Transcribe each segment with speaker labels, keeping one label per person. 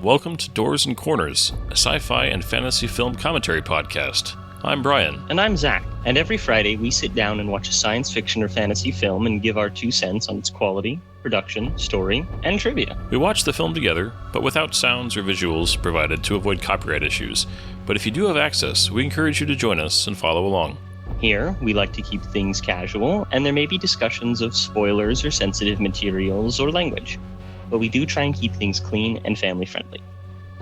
Speaker 1: welcome to Doors and Corners, a sci-fi and fantasy film commentary podcast. I'm Brian.
Speaker 2: And I'm Zach. And every Friday we sit down and watch a science fiction or fantasy film and give our 2 cents on its quality, production, story, and trivia.
Speaker 1: We watch the film together, but without sounds or visuals provided to avoid copyright issues. But if you do have access, we encourage you to join us and follow along.
Speaker 2: Here, we like to keep things casual, and there may be discussions of spoilers or sensitive materials or language. But we do try and keep things clean and family-friendly.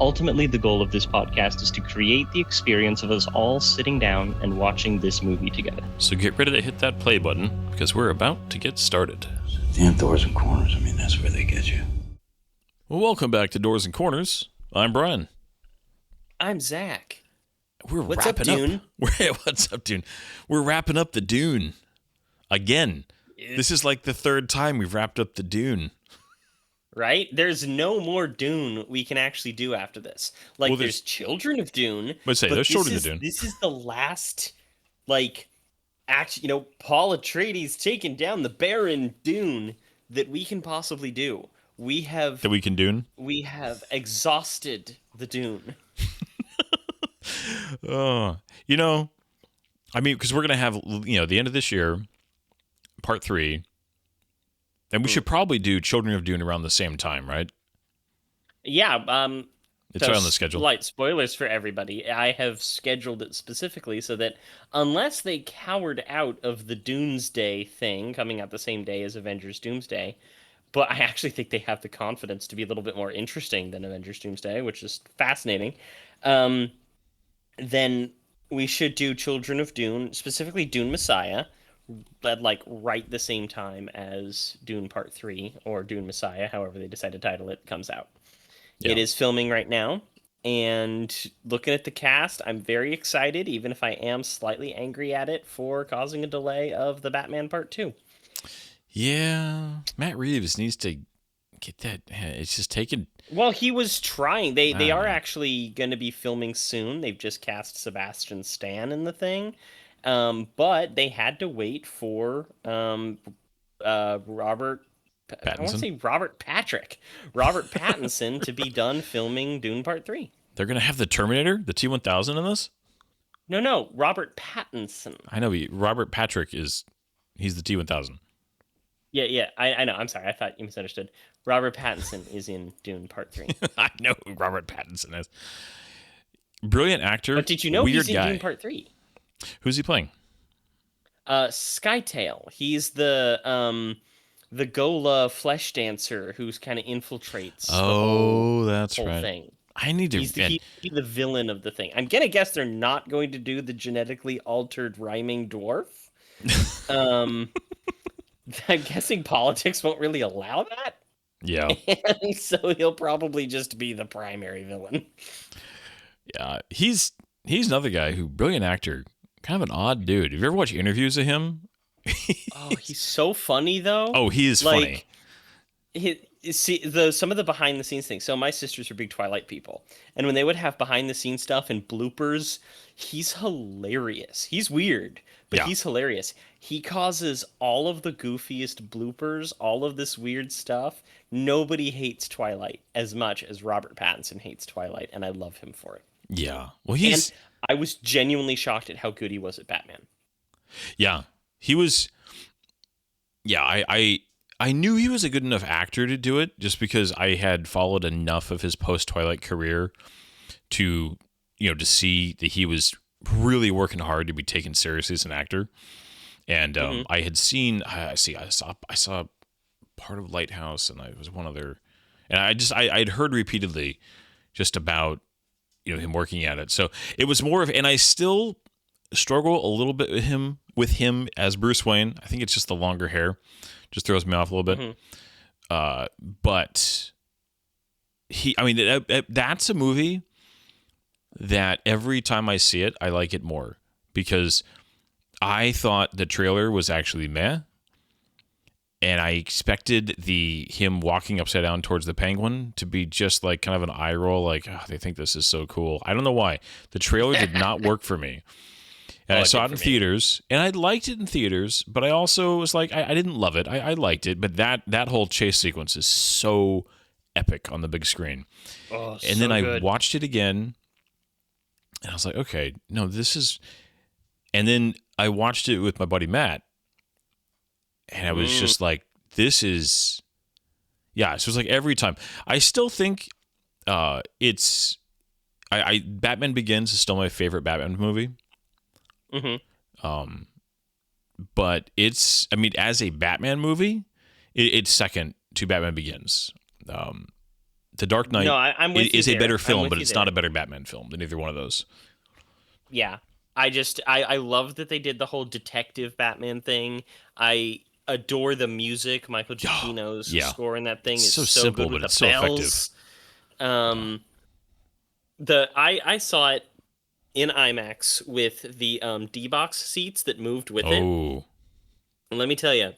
Speaker 2: Ultimately, the goal of this podcast is to create the experience of us all sitting down and watching this movie together.
Speaker 1: So get ready to hit that play button, because we're about to get started.
Speaker 3: Damn Doors and Corners, I mean, that's where they get you.
Speaker 1: Well, welcome back to Doors and Corners. I'm Brian.
Speaker 4: I'm Zach.
Speaker 1: What's
Speaker 4: up, Dune?
Speaker 1: What's up, Dune? We're wrapping up the Dune. Again. This is like the third time we've wrapped up the Dune.
Speaker 4: Right? There's no more Dune we can actually do after this. Like, well, there's Children of Dune.
Speaker 1: Let's say there's Children of Dune.
Speaker 4: This is the last, Paul Atreides taking down the Baron Dune that we can possibly do.
Speaker 1: That we can Dune?
Speaker 4: We have exhausted the Dune.
Speaker 1: Because we're going to have, the end of this year, part 3. And we should probably do Children of Dune around the same time, right?
Speaker 4: Yeah.
Speaker 1: It's right on the schedule.
Speaker 4: Light spoilers for everybody. I have scheduled it specifically so that unless they cowered out of the Doomsday thing coming out the same day as Avengers Doomsday, but I actually think they have the confidence to be a little bit more interesting than Avengers Doomsday, which is fascinating. Then we should do Children of Dune, specifically Dune Messiah, at right the same time as Dune Part 3 or Dune Messiah, however they decide to title it, comes out. Yeah. It is filming right now, and looking at the cast, I'm very excited, even if I am slightly angry at it for causing a delay of the Batman Part 2.
Speaker 1: Yeah, Matt Reeves needs to get that. It's just taken.
Speaker 4: Well, he was trying. They are actually going to be filming soon. They've just cast Sebastian Stan in the thing. But they had to wait for Robert Pattinson to be done filming Dune Part 3.
Speaker 1: They're going to have the Terminator, the T-1000 in this?
Speaker 4: No, Robert Pattinson.
Speaker 1: I know, Robert Patrick he's the T-1000.
Speaker 4: Yeah, I know. I'm sorry. I thought you misunderstood. Robert Pattinson is in Dune Part 3.
Speaker 1: I know who Robert Pattinson is. Brilliant actor.
Speaker 4: But did you know he's in Dune Part 3?
Speaker 1: Who's he playing?
Speaker 4: Skytail. He's the Gola flesh dancer who's kind of infiltrates.
Speaker 1: Oh, that's
Speaker 4: whole
Speaker 1: right.
Speaker 4: Thing.
Speaker 1: I need to.
Speaker 4: He's the villain of the thing. I'm gonna guess they're not going to do the genetically altered rhyming dwarf. I'm guessing politics won't really allow that.
Speaker 1: Yeah.
Speaker 4: And so he'll probably just be the primary villain.
Speaker 1: Yeah, he's another guy brilliant actor. Kind of an odd dude. Have you ever watched interviews of him?
Speaker 4: Oh, he's so funny though.
Speaker 1: Oh, he is funny.
Speaker 4: Some of the behind the scenes things. So my sisters are big Twilight people, and when they would have behind the scenes stuff and bloopers, he's hilarious. He's weird, but he's hilarious. He causes all of the goofiest bloopers, all of this weird stuff. Nobody hates Twilight as much as Robert Pattinson hates Twilight, and I love him for it.
Speaker 1: Yeah. Well,
Speaker 4: I was genuinely shocked at how good he was at Batman.
Speaker 1: Yeah, he was. Yeah, I knew he was a good enough actor to do it, just because I had followed enough of his post-Twilight career to see that he was really working hard to be taken seriously as an actor. And I had seen, I saw part of Lighthouse, and I was one other, and I'd heard repeatedly just about him working at it. So it was more of, and I still struggle a little bit with him as Bruce Wayne. I think it's just the longer hair just throws me off a little bit. But that's a movie that every time I see it, I like it more, because I thought the trailer was actually meh. And I expected him walking upside down towards the penguin to be just like kind of an eye roll, like, oh, they think this is so cool. I don't know why. The trailer did not work for me. And I saw it in theaters, and I liked it in theaters, but I also was like, I didn't love it. I liked it, but that whole chase sequence is so epic on the big screen.
Speaker 4: Oh,
Speaker 1: And
Speaker 4: so
Speaker 1: then I
Speaker 4: good.
Speaker 1: watched it again, and I was like, okay, no, this is. And then I watched it with my buddy Matt, and I was just like, this is. Yeah, so it's like every time. I still think it's. Batman Begins is still my favorite Batman movie.
Speaker 4: Mm-hmm.
Speaker 1: But it's, I mean, as a Batman movie, it's second to Batman Begins. The Dark Knight
Speaker 4: No, I'm with you
Speaker 1: is a
Speaker 4: there.
Speaker 1: better
Speaker 4: I'm
Speaker 1: film,
Speaker 4: with
Speaker 1: but
Speaker 4: you
Speaker 1: it's
Speaker 4: there.
Speaker 1: not a better Batman film than either one of those.
Speaker 4: Yeah. I love that they did the whole detective Batman thing. I adore the music. Michael Giacchino's
Speaker 1: Yeah.
Speaker 4: score in that thing
Speaker 1: It's
Speaker 4: is
Speaker 1: so
Speaker 4: so
Speaker 1: simple,
Speaker 4: good with
Speaker 1: but
Speaker 4: the
Speaker 1: it's so effective.
Speaker 4: bells. I saw it in IMAX with the D-box seats that moved with it.
Speaker 1: Oh,
Speaker 4: And let me tell you,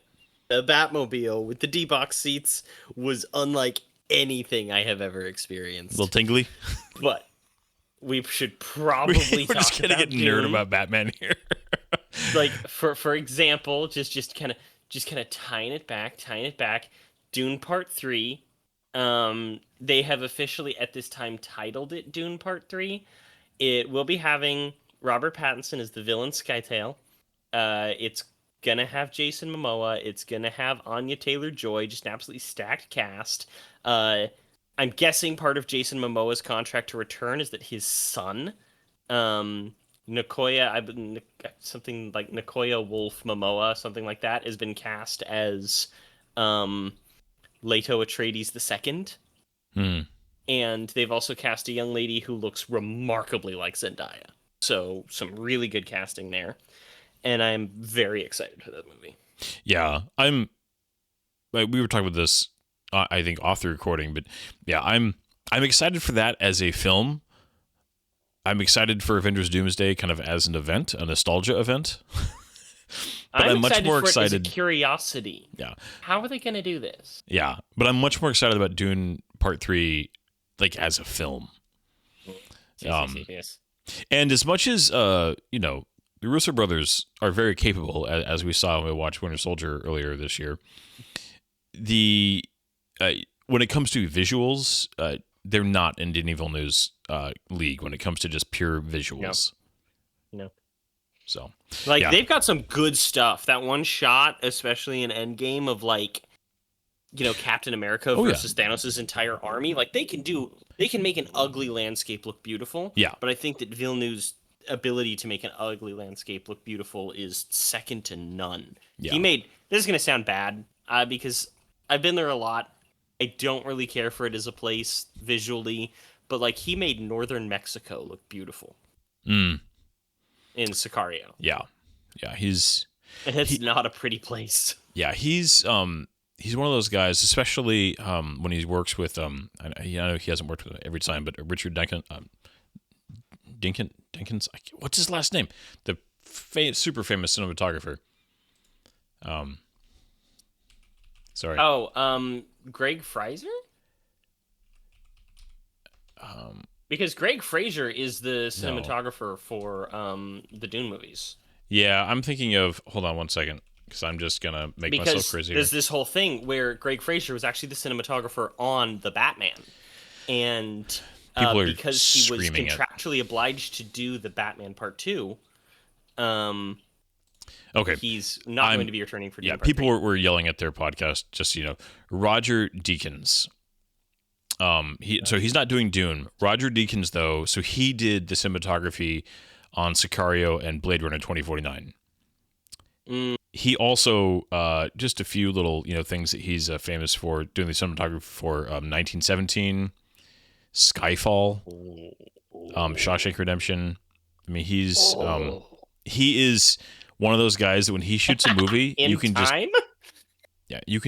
Speaker 4: the Batmobile with the D-box seats was unlike anything I have ever
Speaker 1: a
Speaker 4: experienced.
Speaker 1: little tingly.
Speaker 4: But we should probably
Speaker 1: We're
Speaker 4: talk
Speaker 1: just gonna
Speaker 4: about
Speaker 1: get nerd
Speaker 4: Dune.
Speaker 1: about Batman here.
Speaker 4: Like for example, just kind of tying it back. Dune Part 3. They have officially at this time titled it Dune Part 3. It will be having Robert Pattinson as the villain Skytail. It's gonna have Jason Momoa. It's gonna have Anya Taylor-Joy. Just an absolutely stacked cast. I'm guessing part of Jason Momoa's contract to return is that his son, Nicoya, something like Nicoya Wolf Momoa, something like that, has been cast as Leto Atreides II. And they've also cast a young lady who looks remarkably like Zendaya. So some really good casting there. And I'm very excited for that movie.
Speaker 1: Yeah, we were talking about this, I think, off the recording, but yeah, I'm excited for that as a film. I'm excited for Avengers Doomsday kind of as an event, a nostalgia event. But I'm much more excited.
Speaker 4: It as a curiosity.
Speaker 1: Yeah.
Speaker 4: How are they going to do this?
Speaker 1: Yeah, but I'm much more excited about Dune Part 3, like, as a film.
Speaker 4: Yes.
Speaker 1: And as much as, you know, the Russo brothers are very capable, as we saw when we watched Winter Soldier earlier this year, when it comes to visuals, they're not in Denis Villeneuve's league when it comes to just pure visuals.
Speaker 4: No.
Speaker 1: So,
Speaker 4: like,
Speaker 1: yeah.
Speaker 4: they've got some good stuff. That one shot, especially in Endgame, of, like, you know, Captain America versus Thanos' entire army. Like, they can make an ugly landscape look beautiful.
Speaker 1: Yeah.
Speaker 4: But I think that Villeneuve's ability to make an ugly landscape look beautiful is second to none.
Speaker 1: Yeah.
Speaker 4: This is going to sound bad, because I've been there a lot. I don't really care for it as a place visually, but, like, he made northern Mexico look beautiful. In Sicario.
Speaker 1: Yeah. It's
Speaker 4: not a pretty place.
Speaker 1: Yeah, he's one of those guys, especially when he works with I know he hasn't worked with him every time, but Richard Dinkins. What's his last name? The super famous cinematographer. Sorry.
Speaker 4: Oh, Greg Fraser? Because Greg Fraser is the cinematographer for the Dune movies.
Speaker 1: Yeah, I'm thinking of. Hold on one second, because I'm just gonna make myself crazy.
Speaker 4: There's this whole thing where Greg Fraser was actually the cinematographer on the Batman, and because he was contractually obliged to do the Batman Part 2,
Speaker 1: okay,
Speaker 4: he's not going to be returning for Dune Part
Speaker 1: people
Speaker 4: 3.
Speaker 1: were yelling at their podcast. Just so you know, Roger Deakins. So he's not doing Dune. Roger Deakins, though, so he did the cinematography on Sicario and Blade Runner 2049. He also just a few little things that he's famous for doing the cinematography for 1917, Skyfall, Shawshank Redemption. I mean, he is one of those guys that when he shoots a movie, you can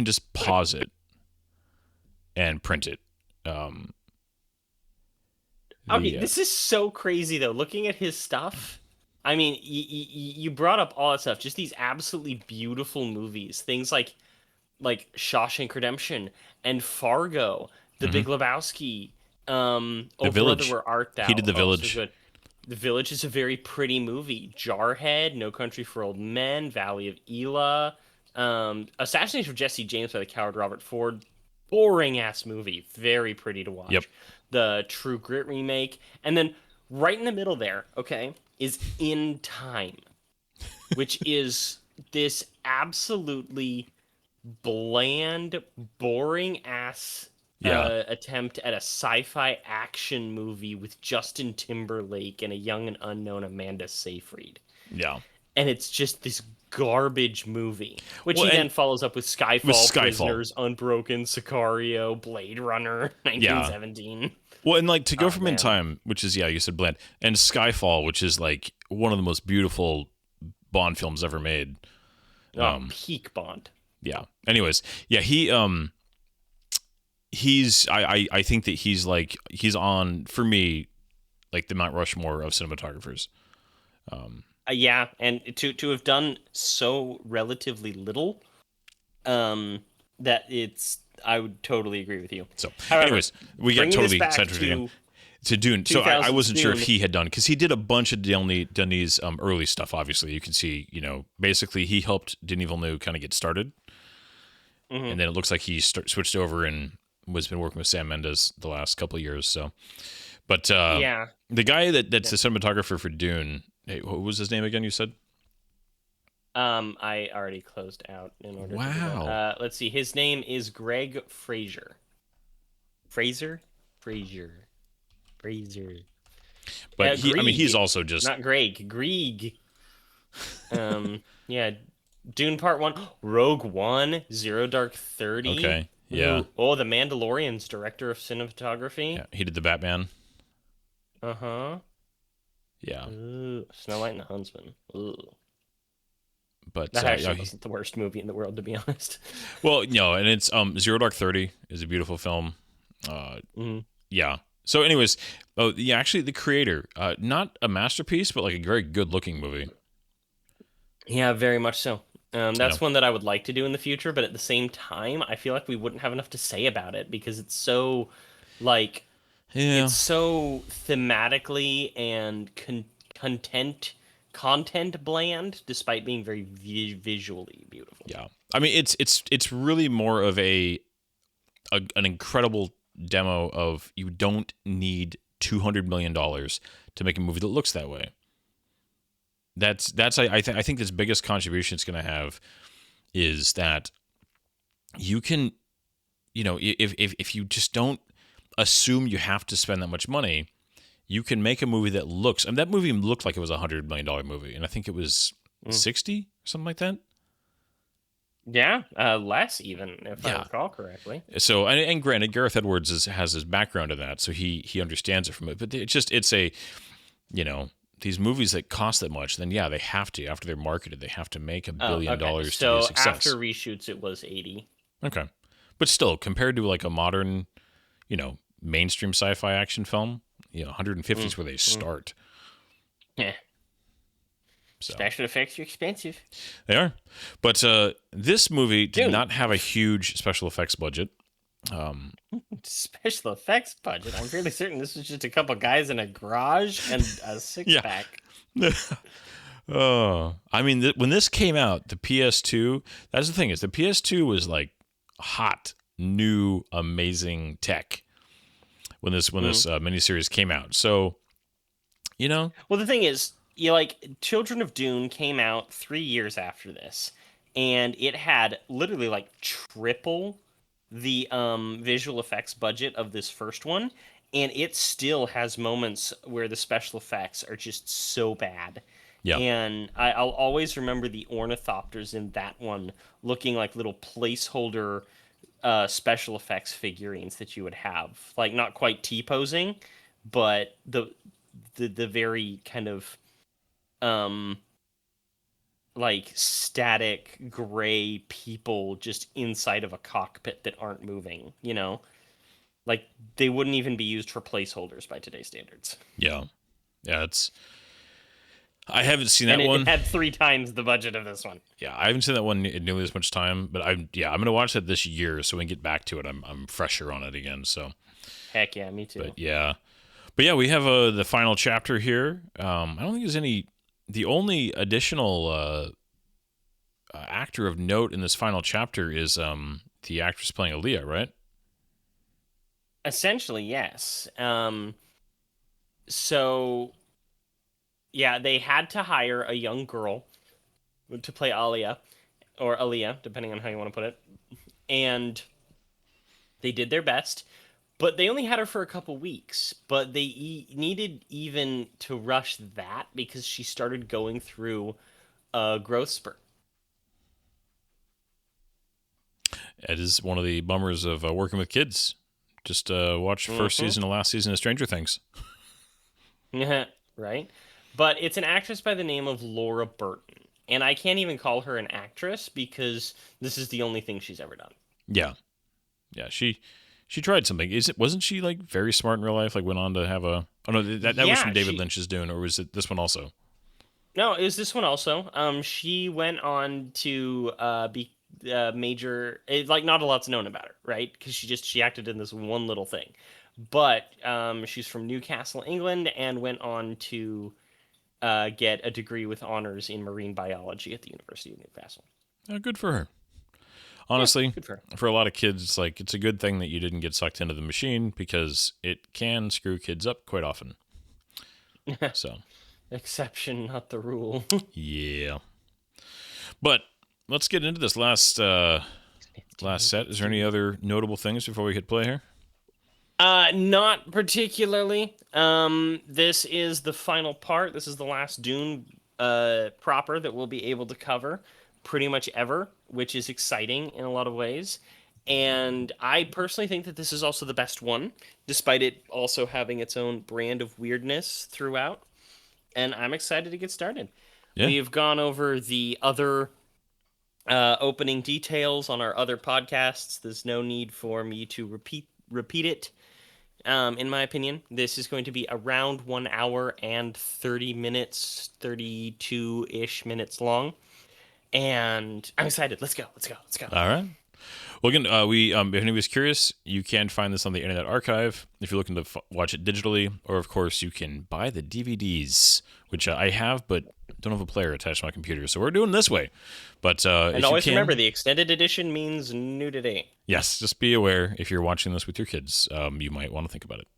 Speaker 1: just pause it and print it.
Speaker 4: This is so crazy though. Looking at his stuff, I mean, you brought up all that stuff. Just these absolutely beautiful movies, things like Shawshank Redemption and Fargo, The Big Lebowski,
Speaker 1: The Village.
Speaker 4: Brother, Where Art Thou?
Speaker 1: He did The Village.
Speaker 4: So good. The Village is a very pretty movie. Jarhead, No Country for Old Men, Valley of Elah, Assassination of Jesse James by the Coward Robert Ford. boring ass movie. Very pretty to watch.
Speaker 1: Yep.
Speaker 4: The True Grit remake, and then right in the middle there, okay, is In Time, which is this absolutely bland, boring ass
Speaker 1: Yeah.
Speaker 4: attempt at a sci-fi action movie with Justin Timberlake and a young and unknown Amanda Seyfried.
Speaker 1: Yeah.
Speaker 4: And it's just this garbage movie, which
Speaker 1: Well,
Speaker 4: he
Speaker 1: and
Speaker 4: then follows up with Skyfall,
Speaker 1: with Skyfall.
Speaker 4: Prisoners, Unbroken, Sicario, Blade Runner, 1917.
Speaker 1: Well, and like to go from In
Speaker 4: man.
Speaker 1: Time, which is, yeah, you said bland, and Skyfall, which is like one of the most beautiful Bond films ever made.
Speaker 4: Peak Bond.
Speaker 1: Yeah. Anyways, yeah, I think that he's on, for me, like the Mount Rushmore of cinematographers.
Speaker 4: Yeah, and to have done so relatively little, that I would totally agree with you.
Speaker 1: So,
Speaker 4: However,
Speaker 1: anyways, we got
Speaker 4: bringing
Speaker 1: totally
Speaker 4: this back
Speaker 1: sidetracked again. To Dune. So I
Speaker 4: 2000s
Speaker 1: wasn't sure if
Speaker 4: Dune.
Speaker 1: he had done, because he did a bunch of Denis early stuff. Obviously, you can see, basically he helped Denis Villeneuve kind of get started, and then it looks like he switched over and was been working with Sam Mendes the last couple of years. So, but
Speaker 4: Yeah.
Speaker 1: the guy that's the cinematographer for Dune, hey, what was his name again? You said?
Speaker 4: I already closed out in order. To do
Speaker 1: Wow.
Speaker 4: that. Let's see. His name is Greg Fraser. Fraser.
Speaker 1: But he's
Speaker 4: Grieg.
Speaker 1: also just
Speaker 4: Not Greg. Grieg. Yeah. Dune Part 1. Rogue One. Zero Dark 30.
Speaker 1: Okay, yeah.
Speaker 4: Ooh. Oh, The Mandalorian's director of cinematography.
Speaker 1: yeah, he did the Batman.
Speaker 4: Uh-huh.
Speaker 1: Yeah,
Speaker 4: Ooh. Snow White and the Huntsman. Ooh.
Speaker 1: but
Speaker 4: That actually
Speaker 1: he-
Speaker 4: wasn't the worst movie in the world, to be honest.
Speaker 1: well, and it's Zero Dark 30 is a beautiful film. Yeah. So, anyways, actually, the creator, not a masterpiece, but like a very good-looking movie.
Speaker 4: Yeah, very much so. That's one that I would like to do in the future, but at the same time, I feel like we wouldn't have enough to say about it because it's so, like,
Speaker 1: Yeah.
Speaker 4: it's so thematically and content bland, despite being very visually beautiful.
Speaker 1: Yeah. I mean, it's really more of an incredible demo of you don't need $200 million to make a movie that looks that way. That's I think this biggest contribution it's going to have is that you can, if you just don't assume you have to spend that much money, you can make a movie that looks. And that movie looked like it was $100 million movie, and I think it was 60 or something like that.
Speaker 4: Yeah, less even, if I recall correctly.
Speaker 1: So, and granted, Gareth Edwards has his background in that, so he understands it from it. But it's a, these movies that cost that much, then they have to, after they're marketed, they have to make $1 billion to be a success.
Speaker 4: So after reshoots, it was 80.
Speaker 1: Okay, but still, compared to like a modern, mainstream sci-fi action film, 150 is where they start.
Speaker 4: Yeah.
Speaker 1: So.
Speaker 4: Special effects are expensive.
Speaker 1: They are, but this movie did
Speaker 4: Dude.
Speaker 1: not have a huge special effects budget.
Speaker 4: Special effects budget. I'm fairly certain this was just a couple guys in a garage and a six-pack.
Speaker 1: I mean, when this came out, the PS2. That's the thing, is the PS2 was like hot, new, amazing tech when this miniseries came out. So,
Speaker 4: Well, the thing is, Children of Dune came out 3 years after this, and it had literally like triple the visual effects budget of this first one, and it still has moments where the special effects are just so bad.
Speaker 1: Yeah.
Speaker 4: And I'll always remember the ornithopters in that one looking like little placeholder special effects figurines that you would have, like not quite T-posing, but the very kind of like static gray people just inside of a cockpit that aren't moving, like they wouldn't even be used for placeholders by today's standards.
Speaker 1: Yeah, I haven't seen that one.
Speaker 4: It had 3 times the budget of this one.
Speaker 1: Yeah, I haven't seen that one in nearly as much time, but I'm gonna watch that this year, so when we get back to it, I'm fresher on it again. So,
Speaker 4: heck yeah, me too.
Speaker 1: But yeah, we have the final chapter here. I don't think there's any. The only additional actor of note in this final chapter is the actress playing Aaliyah, right?
Speaker 4: Essentially, yes. So yeah, they had to hire a young girl to play Alia or Aaliyah, depending on how you want to put it, and they did their best. But they only had her for a couple weeks. But they needed even to rush that because she started going through a growth spurt.
Speaker 1: It is one of the bummers of working with kids. Just watch first season and last season of Stranger Things.
Speaker 4: Right? But it's an actress by the name of Laura Burton. And I can't even call her an actress because this is the only thing she's ever done.
Speaker 1: Yeah, yeah. She tried something. Wasn't she like very smart in real life? Like went on to have a. Oh no, that was
Speaker 4: Yeah,
Speaker 1: from David Lynch's Dune, or was it this one also?
Speaker 4: No, it was this one also. She went on to be major. Like not a lot's known about her, right? Because she acted in this one little thing. But she's from Newcastle, England, and went on to get a degree with honors in marine biology at the University of Newcastle.
Speaker 1: Good for her. Honestly,
Speaker 4: Good for her.
Speaker 1: for a lot of kids, it's a good thing that you didn't get sucked into the machine because it can screw kids up quite often. So,
Speaker 4: Exception, not the rule.
Speaker 1: yeah. But let's get into this last set. Is there any other notable things before we hit play here?
Speaker 4: Not particularly. This is the final part. This is the last Dune proper that we'll be able to cover pretty much ever, which is exciting in a lot of ways. And I personally think that this is also the best one, despite it also having its own brand of weirdness throughout. And I'm excited to get started.
Speaker 1: Yeah.
Speaker 4: We've gone over the other opening details on our other podcasts. There's no need for me to repeat it. In my opinion, this is going to be around 1 hour and 30 minutes, 32-ish minutes long. And I'm excited. Let's go.
Speaker 1: All right. Well, again, if anybody's curious, you can find this on the Internet Archive if you're looking to watch it digitally, or of course you can buy the DVDs, which I have, but don't have a player attached to my computer, so we're doing this way. But
Speaker 4: and always remember, the extended edition means nudity.
Speaker 1: Yes, just be aware if you're watching this with your kids, you might want to think about it.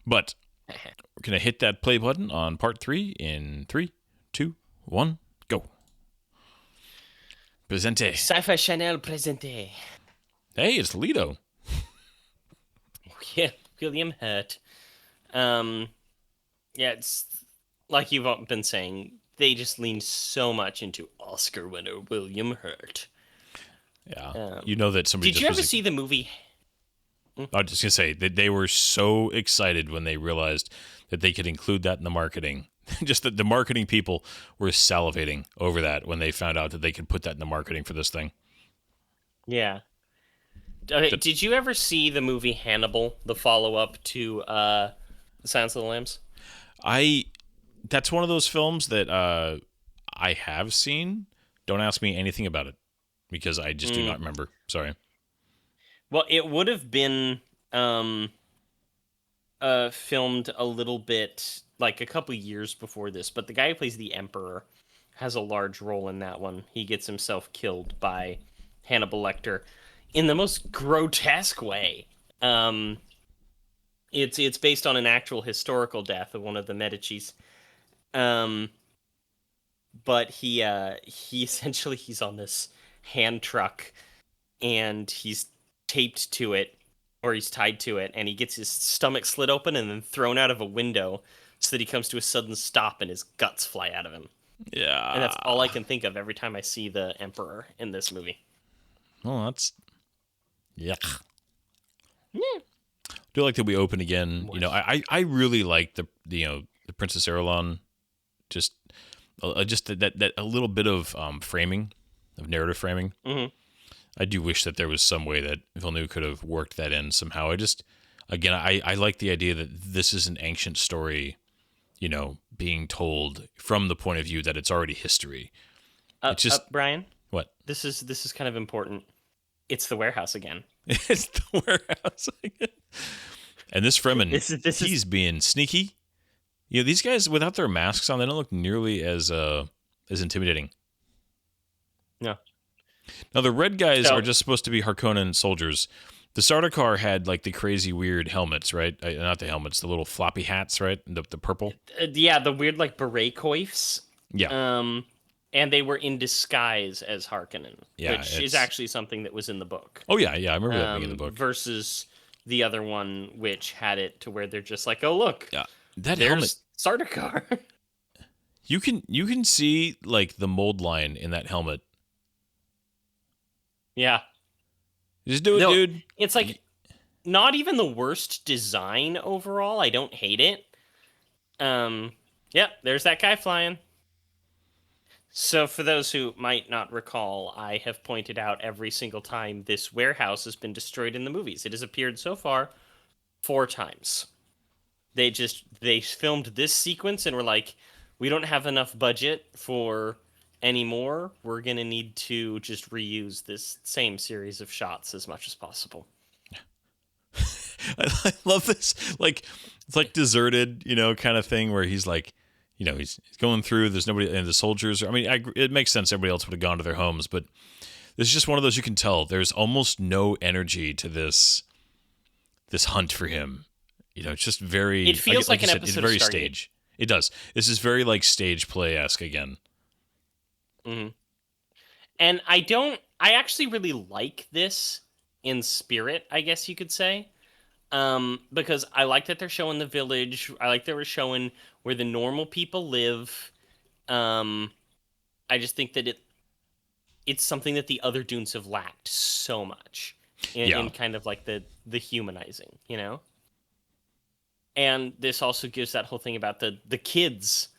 Speaker 1: But we're gonna hit that play button on part 3 in 3, 2, 1, go. Presente.
Speaker 4: Sci-Fi Channel presente.
Speaker 1: Hey, it's Lido.
Speaker 4: Yeah, William Hurt. Yeah, it's like you've been saying, they just leaned so much into Oscar winner William Hurt.
Speaker 1: Yeah, you know that somebody.
Speaker 4: Did you ever see the movie?
Speaker 1: I was just gonna say that they were so excited when they realized that they could include that in the marketing. Just that the marketing people were salivating over that when they found out that they could put that in the marketing for this thing.
Speaker 4: Yeah. Did you ever see the movie Hannibal, the follow-up to Silence of the Lambs?
Speaker 1: That's one of those films that I have seen. Don't ask me anything about it because I just do not remember. Sorry.
Speaker 4: Well, it would have been filmed a little bit, like a couple years before this, but the guy who plays the Emperor has a large role in that one. He gets himself killed by Hannibal Lecter in the most grotesque way. It's based on an actual historical death of one of the Medicis. But he essentially he's on this hand truck and he's taped to it, or he's tied to it, and he gets his stomach slit open and then thrown out of a window so that he comes to a sudden stop and his guts fly out of him.
Speaker 1: Yeah.
Speaker 4: And that's all I can think of every time I see the Emperor in this movie.
Speaker 1: Well, that's yuck.
Speaker 4: Yeah.
Speaker 1: I do like that we open again. You know, I really like the Princess Irulan, just that a little bit of framing, of narrative framing.
Speaker 4: Mm-hmm.
Speaker 1: I do wish that there was some way that Villeneuve could have worked that in somehow. I like the idea that this is an ancient story, being told from the point of view that it's already history. It's just
Speaker 4: Brian.
Speaker 1: What?
Speaker 4: This is kind of important. It's the warehouse again.
Speaker 1: It's the warehouse again. And this Fremen, he's being sneaky. These guys without their masks on, they don't look nearly as intimidating.
Speaker 4: No.
Speaker 1: Now the red guys are just supposed to be Harkonnen soldiers, The starter car had like the crazy weird helmets, right? Not the helmets, the little floppy hats, right? The purple.
Speaker 4: Yeah, the weird like beret coifs.
Speaker 1: Yeah,
Speaker 4: Um, and they were in disguise as Harkonnen,
Speaker 1: yeah.
Speaker 4: which is
Speaker 1: It's
Speaker 4: actually something that was in the book.
Speaker 1: oh yeah. I remember that being in the book.
Speaker 4: Versus the other one, which had it to where they're just like, oh look,
Speaker 1: Yeah, that helmet.
Speaker 4: there's Sardaukar.
Speaker 1: You can see like the mold line in that helmet.
Speaker 4: Yeah.
Speaker 1: Just do it,
Speaker 4: No,
Speaker 1: dude.
Speaker 4: it's like not even the worst design overall. I don't hate it. Yep, there's that guy flying. So, for those who might not recall, I have pointed out every single time this warehouse has been destroyed in the movies. It has appeared so far 4 times. They filmed this sequence and were like, we don't have enough budget for any more. We're gonna need to just reuse this same series of shots as much as possible.
Speaker 1: I love this. Like it's like deserted, kind of thing where he's like, he's going through. There's nobody, and the soldiers. I mean, it makes sense. Everybody else would have gone to their homes, but this is just one of those you can tell. There's almost no energy to this hunt for him. It's just very.
Speaker 4: It feels like an
Speaker 1: it's
Speaker 4: episode
Speaker 1: very
Speaker 4: of Stargate.
Speaker 1: stage. It does. This is very like stage play-esque again.
Speaker 4: Mm-hmm. And I actually really like this in spirit, I guess you could say. Because I like that they're showing the village. I like that we're showing where the normal people live. I just think that it's something that the other Dunes have lacked so much in kind of like the humanizing, And this also gives that whole thing about the kids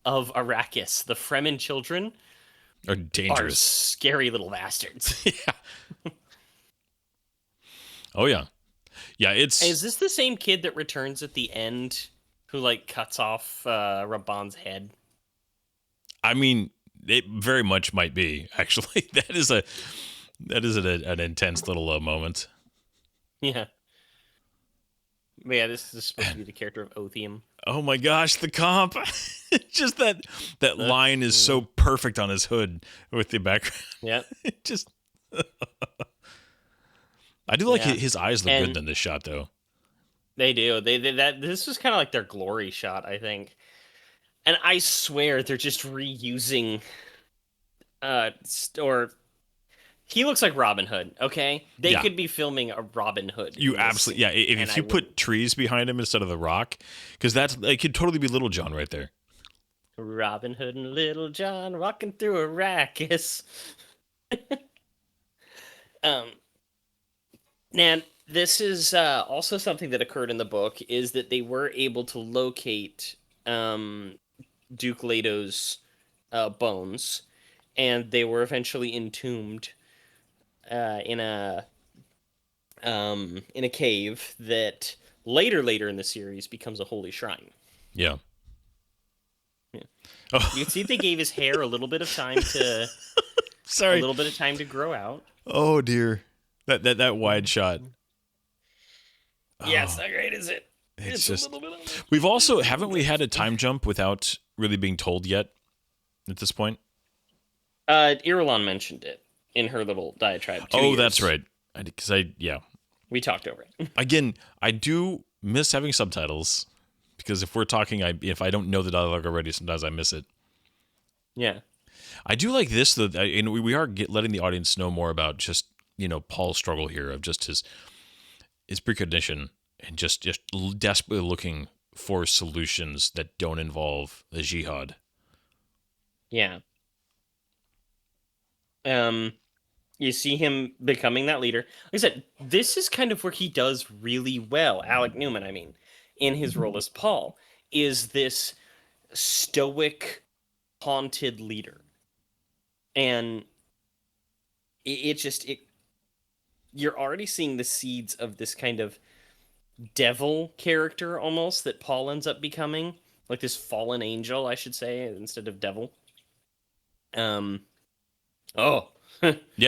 Speaker 4: of Arrakis, the Fremen children,
Speaker 1: Are
Speaker 4: are
Speaker 1: dangerous.
Speaker 4: scary little bastards.
Speaker 1: Yeah. Oh yeah. Yeah,
Speaker 4: Is this the same kid that returns at the end who like cuts off Rabban's head?
Speaker 1: I mean, it very much might be, actually. That is an intense little moment.
Speaker 4: Yeah. But yeah, this is supposed to be the character of Othium.
Speaker 1: Oh my gosh, the comp. Just that line is so perfect on his hood with the background.
Speaker 4: Yeah.
Speaker 1: It just I do like
Speaker 4: Yeah.
Speaker 1: his eyes look
Speaker 4: And-
Speaker 1: good in this shot though.
Speaker 4: They do. This was kind of like their glory shot, I think. And I swear they're just reusing or he looks like Robin Hood, okay? They
Speaker 1: Yeah.
Speaker 4: could be filming a Robin Hood.
Speaker 1: You
Speaker 4: in this
Speaker 1: absolutely
Speaker 4: scene,
Speaker 1: yeah.
Speaker 4: and
Speaker 1: If
Speaker 4: I
Speaker 1: you put
Speaker 4: wouldn't.
Speaker 1: trees behind him instead of the rock, because it could totally be Little John right there.
Speaker 4: Robin Hood and Little John walking through Arrakis. And this is also something that occurred in the book is that they were able to locate Duke Leto's bones, and they were eventually entombed in a cave that later in the series becomes a holy shrine.
Speaker 1: Yeah.
Speaker 4: Yeah.
Speaker 1: Oh,
Speaker 4: You can see they gave his hair a little bit of time to
Speaker 1: sorry.
Speaker 4: grow out.
Speaker 1: Oh dear. That wide shot.
Speaker 4: Yeah, it's not great, is it?
Speaker 1: It's
Speaker 4: a
Speaker 1: just
Speaker 4: little bit of
Speaker 1: we've also haven't we had a time jump without really being told yet at this point?
Speaker 4: Irulan mentioned it in her little diatribe. 2
Speaker 1: Oh,
Speaker 4: years.
Speaker 1: that's right. Because
Speaker 4: We talked over it.
Speaker 1: again, I do miss having subtitles because if we're talking, if I don't know the dialogue already, sometimes I miss it.
Speaker 4: Yeah.
Speaker 1: I do like this though, and we are letting the audience know more about just Paul's struggle here of just his precognition and just desperately looking for solutions that don't involve the jihad.
Speaker 4: Yeah. You see him becoming that leader. Like I said, this is kind of where he does really well. Alec Newman, I mean, in his role as Paul, is this stoic, haunted leader. And you're already seeing the seeds of this kind of devil character almost that Paul ends up becoming, like this fallen angel, I should say, instead of devil.
Speaker 1: Yeah,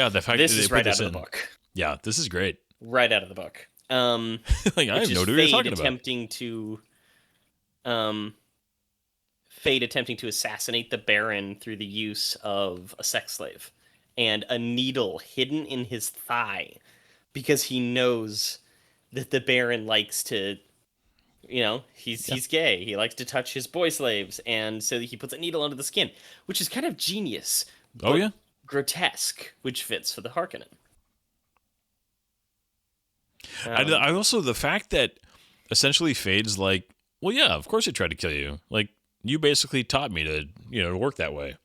Speaker 1: the fact
Speaker 4: This
Speaker 1: that they
Speaker 4: is
Speaker 1: put
Speaker 4: right
Speaker 1: this
Speaker 4: out of
Speaker 1: in.
Speaker 4: the book.
Speaker 1: Right this is great.
Speaker 4: Right out of the book.
Speaker 1: Like I have
Speaker 4: Which
Speaker 1: no
Speaker 4: is
Speaker 1: idea what you're
Speaker 4: Fade
Speaker 1: talking about.
Speaker 4: Fade attempting to assassinate the Baron through the use of a sex slave and a needle hidden in his thigh because he knows that the Baron likes to, he's gay. He likes to touch his boy slaves, and so he puts a needle under the skin, which is kind of genius,
Speaker 1: Oh
Speaker 4: but
Speaker 1: yeah.
Speaker 4: grotesque, which fits for the Harkonnen.
Speaker 1: I also, the fact that essentially Fade's like, well, yeah, of course I tried to kill you. Like, you basically taught me to, to work that way.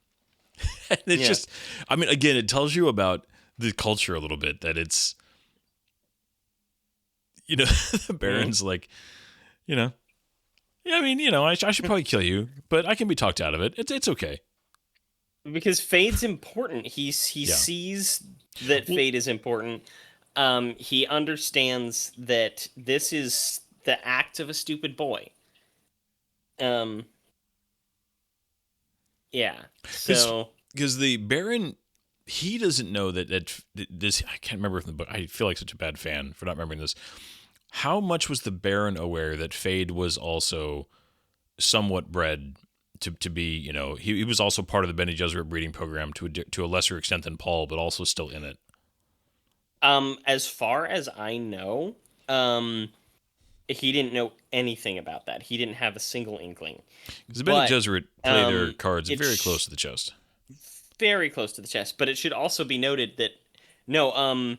Speaker 1: And it's just, I mean, again, it tells you about the culture a little bit, that it's, the Baron's like, yeah, I mean, I should probably kill you, but I can be talked out of it. It's okay.
Speaker 4: Because Fade's important. He sees that Fade is important. He understands that this is the act of a stupid boy. Yeah. So
Speaker 1: because the Baron, he doesn't know that this. I can't remember from the book. I feel like such a bad fan for not remembering this. How much was the Baron aware that Fade was also somewhat bred to be? He was also part of the Bene Gesserit breeding program to a lesser extent than Paul, but also still in it.
Speaker 4: As far as I know, he didn't know anything about that. He didn't have a single inkling.
Speaker 1: Because the Bene Gesserit play their cards very close to the chest.
Speaker 4: Very close to the chest. But it should also be noted that, no,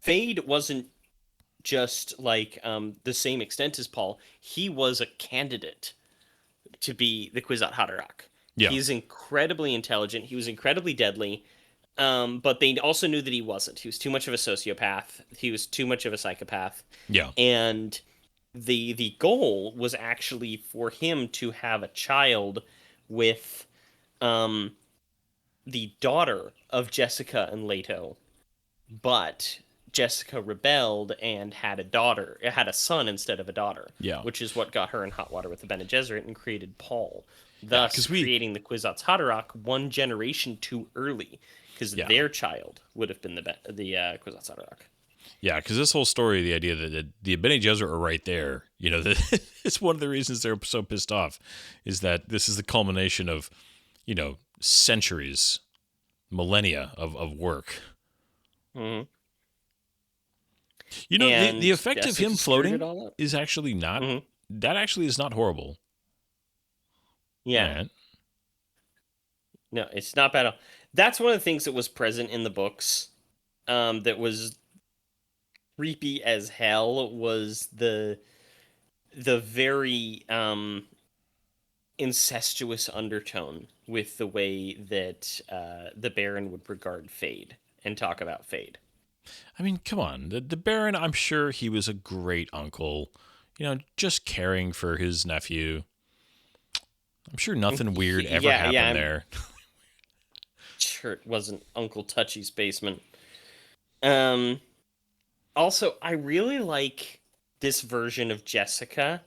Speaker 4: Fade wasn't just like the same extent as Paul. He was a candidate to be the Kwisatz Haderach.
Speaker 1: Yeah.
Speaker 4: He's incredibly intelligent. He was incredibly deadly. But they also knew that he wasn't. He was too much of a sociopath. He was too much of a psychopath.
Speaker 1: Yeah.
Speaker 4: And the goal was actually for him to have a child with the daughter of Jessica and Leto. But Jessica rebelled and had a son instead of a daughter.
Speaker 1: Yeah.
Speaker 4: Which is what got her in hot water with the Bene Gesserit and created Paul. Thus creating the Kwisatz Haderach one generation too early. Because their child would have been the Kwisatz Haderach.
Speaker 1: Yeah, because this whole story, the idea that the Bene Gesserit are right there, it's one of the reasons they're so pissed off, is that this is the culmination of, centuries, millennia of work.
Speaker 4: Mm-hmm.
Speaker 1: The effect of him floating is actually not, that actually is not horrible.
Speaker 4: Yeah.
Speaker 1: Right?
Speaker 4: No, it's not bad at all. That's one of the things that was present in the books that was creepy as hell, was the very incestuous undertone with the way that the Baron would regard Fade and talk about Fade.
Speaker 1: I mean, come on. The Baron, I'm sure he was a great uncle, just caring for his nephew. I'm sure nothing weird ever happened there.
Speaker 4: Sure it wasn't Uncle Touchy's basement. Also, I really like this version of Jessica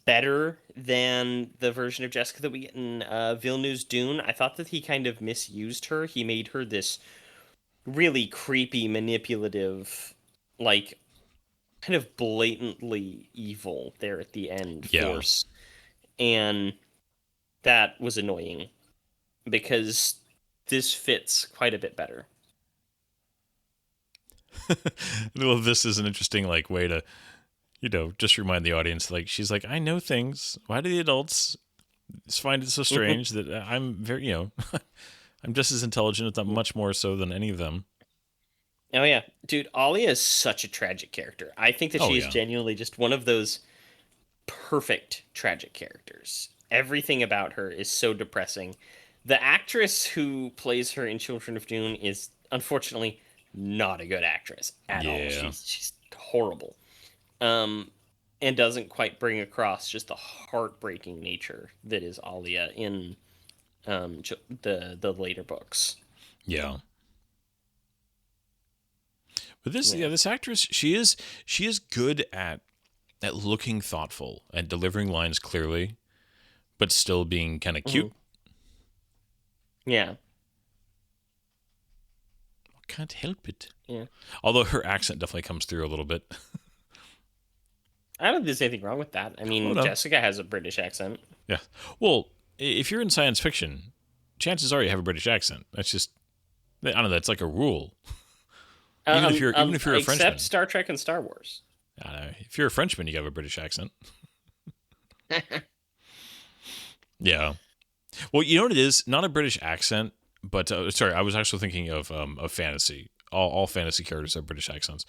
Speaker 4: better than the version of Jessica that we get in Villeneuve's Dune. I thought that he kind of misused her. He made her this really creepy, manipulative, like, kind of blatantly evil there at the end force. And that was annoying, because this fits quite a bit better.
Speaker 1: Well, this is an interesting way to, just remind the audience, she's like, I know things. Why do the adults find it so strange that I'm very, I'm just as intelligent, if not much more so than any of them.
Speaker 4: Oh yeah, dude, Alia is such a tragic character. I think that she is genuinely just one of those perfect tragic characters. Everything about her is so depressing. The actress who plays her in Children of Dune is unfortunately not a good actress at all. She's horrible. And doesn't quite bring across just the heartbreaking nature that is Alia in the later books.
Speaker 1: Yeah. But this actress, she is good at looking thoughtful and delivering lines clearly, but still being kind of cute.
Speaker 4: Yeah.
Speaker 1: Can't help it.
Speaker 4: Yeah.
Speaker 1: Although her accent definitely comes through a little bit.
Speaker 4: I don't think there's anything wrong with that. I mean, Jessica has a British accent.
Speaker 1: Yeah. Well, if you're in science fiction, chances are you have a British accent. That's just, I don't know, that's like a rule. even if you're a
Speaker 4: except
Speaker 1: Frenchman.
Speaker 4: Star Trek and Star Wars.
Speaker 1: I don't know. If you're a Frenchman, you have a British accent. Yeah. Well, you know what it is? Not a British accent, but sorry, I was actually thinking of fantasy. All fantasy characters have British accents.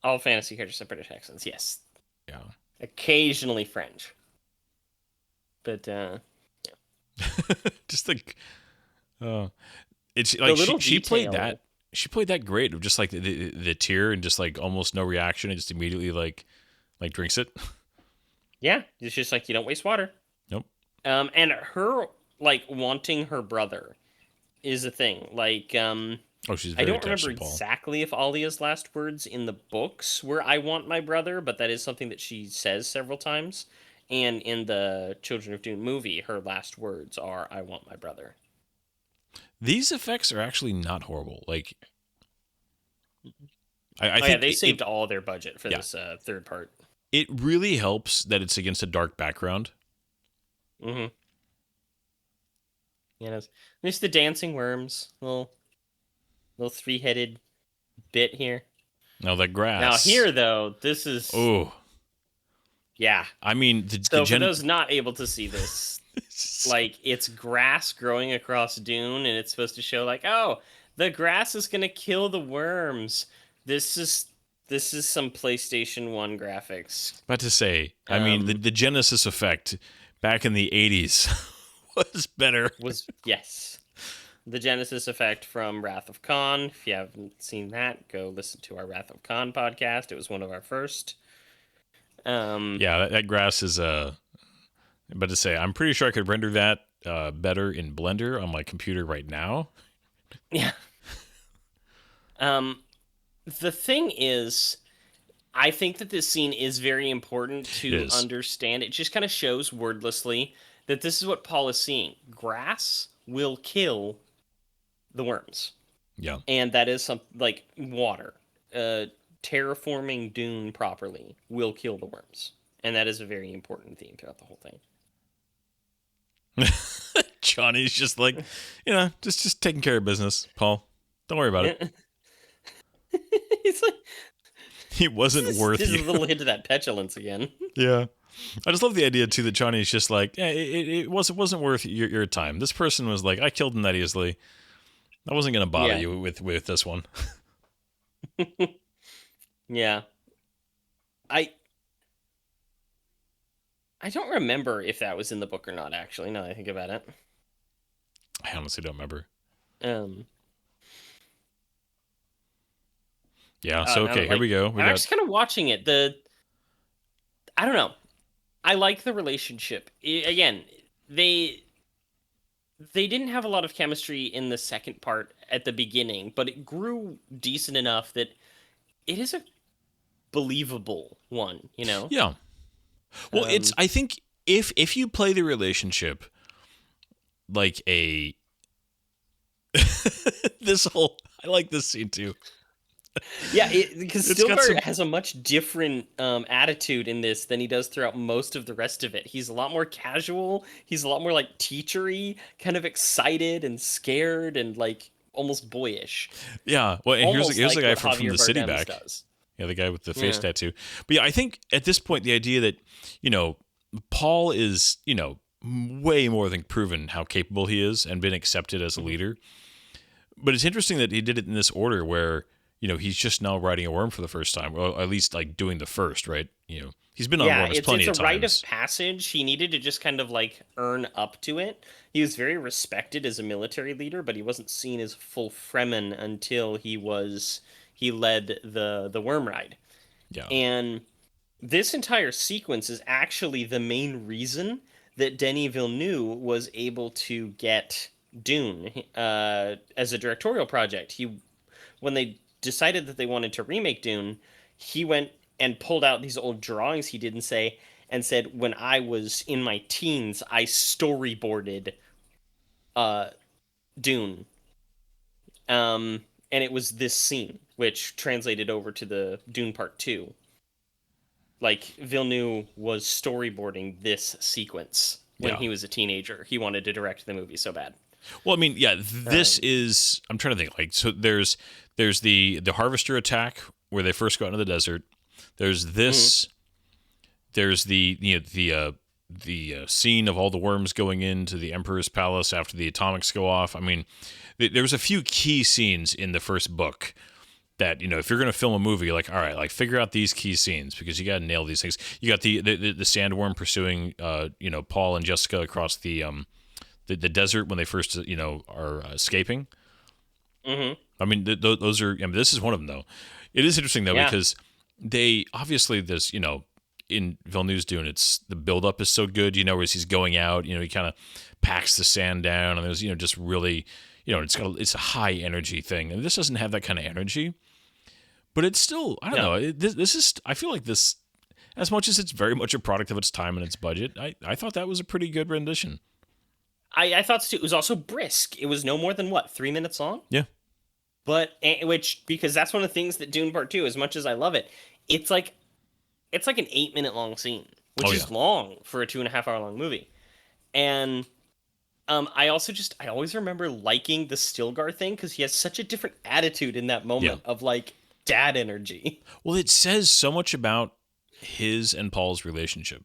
Speaker 4: All fantasy characters have British accents, yes.
Speaker 1: Yeah.
Speaker 4: Occasionally French. But,
Speaker 1: Just like, it's like she played
Speaker 4: detail.
Speaker 1: that. She played that great of just like the tear and just like almost no reaction and just immediately like drinks it.
Speaker 4: Yeah, it's just like, you don't waste water.
Speaker 1: Nope.
Speaker 4: And her, like, wanting her brother is a thing. Like,
Speaker 1: Oh, she's
Speaker 4: I
Speaker 1: very
Speaker 4: don't
Speaker 1: attached
Speaker 4: remember
Speaker 1: to Paul.
Speaker 4: exactly if Alia's last words in the books were "I want my brother," but that is something that she says several times. And in the Children of Dune movie, her last words are "I want my brother."
Speaker 1: These effects are actually not horrible. Like, I
Speaker 4: Oh,
Speaker 1: think
Speaker 4: yeah, they saved all their budget for
Speaker 1: Yeah.
Speaker 4: this third part.
Speaker 1: it really helps that it's against a dark background.
Speaker 4: Mm-hmm. Yeah, there's the dancing worms, little three-headed bit here.
Speaker 1: Now that grass.
Speaker 4: Now here, though, this is
Speaker 1: Oh,
Speaker 4: yeah.
Speaker 1: I mean
Speaker 4: So for those not able to see this, like, it's grass growing across Dune, and it's supposed to show like, oh, the grass is gonna kill the worms. This is some PlayStation 1 graphics.
Speaker 1: about to say. I mean the Genesis effect back in the 80s was better.
Speaker 4: Yes. The Genesis effect from Wrath of Khan. If you haven't seen that, go listen to our Wrath of Khan podcast. It was one of our first.
Speaker 1: Yeah, that grass is about to say. I'm pretty sure I could render that better in Blender on my computer right now.
Speaker 4: Yeah. The thing is, I think that this scene is very important to understand. It just kind of shows wordlessly that this is what Paul is seeing. Grass will kill the worms.
Speaker 1: Yeah.
Speaker 4: And that is something like water. Terraforming Dune properly will kill the worms. And that is a very important theme throughout the whole thing.
Speaker 1: Johnny's just like, just taking care of business, Paul. Don't worry about it.
Speaker 4: He's like,
Speaker 1: he wasn't worth
Speaker 4: this
Speaker 1: you.
Speaker 4: is a little hint of that petulance again.
Speaker 1: Yeah. I just love the idea too that Johnny's just like, yeah, it wasn't worth your time. This person was like, I killed him that easily. I wasn't gonna bother you with this one.
Speaker 4: Yeah. I don't remember if that was in the book or not, actually, now that I think about it.
Speaker 1: I honestly don't remember. Yeah, so okay, here we go.
Speaker 4: I'm just kind of watching it. I don't know. I like the relationship. Again, they didn't have a lot of chemistry in the second part at the beginning, but it grew decent enough that it is a believable one,
Speaker 1: Yeah. Well, I think if you play the relationship like a I like this scene too.
Speaker 4: Yeah, because Spielberg has a much different attitude in this than he does throughout most of the rest of it. He's a lot more casual. He's a lot more like teachery, kind of excited and scared and like almost boyish.
Speaker 1: Yeah, well, and here's the guy from the city
Speaker 4: Bardem
Speaker 1: back.
Speaker 4: does.
Speaker 1: Yeah, the guy with the face tattoo. But yeah, I think at this point the idea that Paul is way more than proven how capable he is and been accepted as a leader. But it's interesting that he did it in this order where he's just now riding a worm for the first time, or at least like doing the first, right? He's been on worms plenty of times.
Speaker 4: It's a rite of passage. He needed to just kind of like earn up to it. He was very respected as a military leader, but he wasn't seen as full Fremen until he led the worm ride.
Speaker 1: Yeah.
Speaker 4: And this entire sequence is actually the main reason that Denis Villeneuve was able to get Dune as a directorial project. When they decided that they wanted to remake Dune, he went and pulled out these old drawings he did and said, when I was in my teens, I storyboarded Dune. And it was this scene, which translated over to the Dune Part 2. Like, Villeneuve was storyboarding this sequence when he was a teenager. He wanted to direct the movie so bad.
Speaker 1: Well, I mean, yeah, this is. I'm trying to think. Like, so there's the harvester attack where they first go out into the desert. There's this. There's the scene of all the worms going into the Emperor's palace after the atomics go off. I mean, there's a few key scenes in the first book that, if you're going to film a movie, you're like, all right, like figure out these key scenes because you got to nail these things. You got the sandworm pursuing Paul and Jessica across the desert when they first are escaping.
Speaker 4: Mm-hmm.
Speaker 1: I mean, those are. I mean, this is one of them though. It is interesting though because they obviously there's in Villeneuve's Dune, it's the buildup is so good. As he's going out, he kind of packs the sand down, and there's just really it's a high energy thing, and this doesn't have that kind of energy. But it's still, I don't know. This is, I feel like this, as much as it's very much a product of its time and its budget, I thought that was a pretty good rendition.
Speaker 4: I thought so. It was also brisk. It was no more than 3 minutes long?
Speaker 1: Yeah.
Speaker 4: But, because that's one of the things that Dune Part 2, as much as I love it, it's like an 8-minute long scene, which is long for a 2.5 hour long movie. And I always remember liking the Stilgar thing because he has such a different attitude in that moment of like dad energy.
Speaker 1: Well, it says so much about his and Paul's relationship.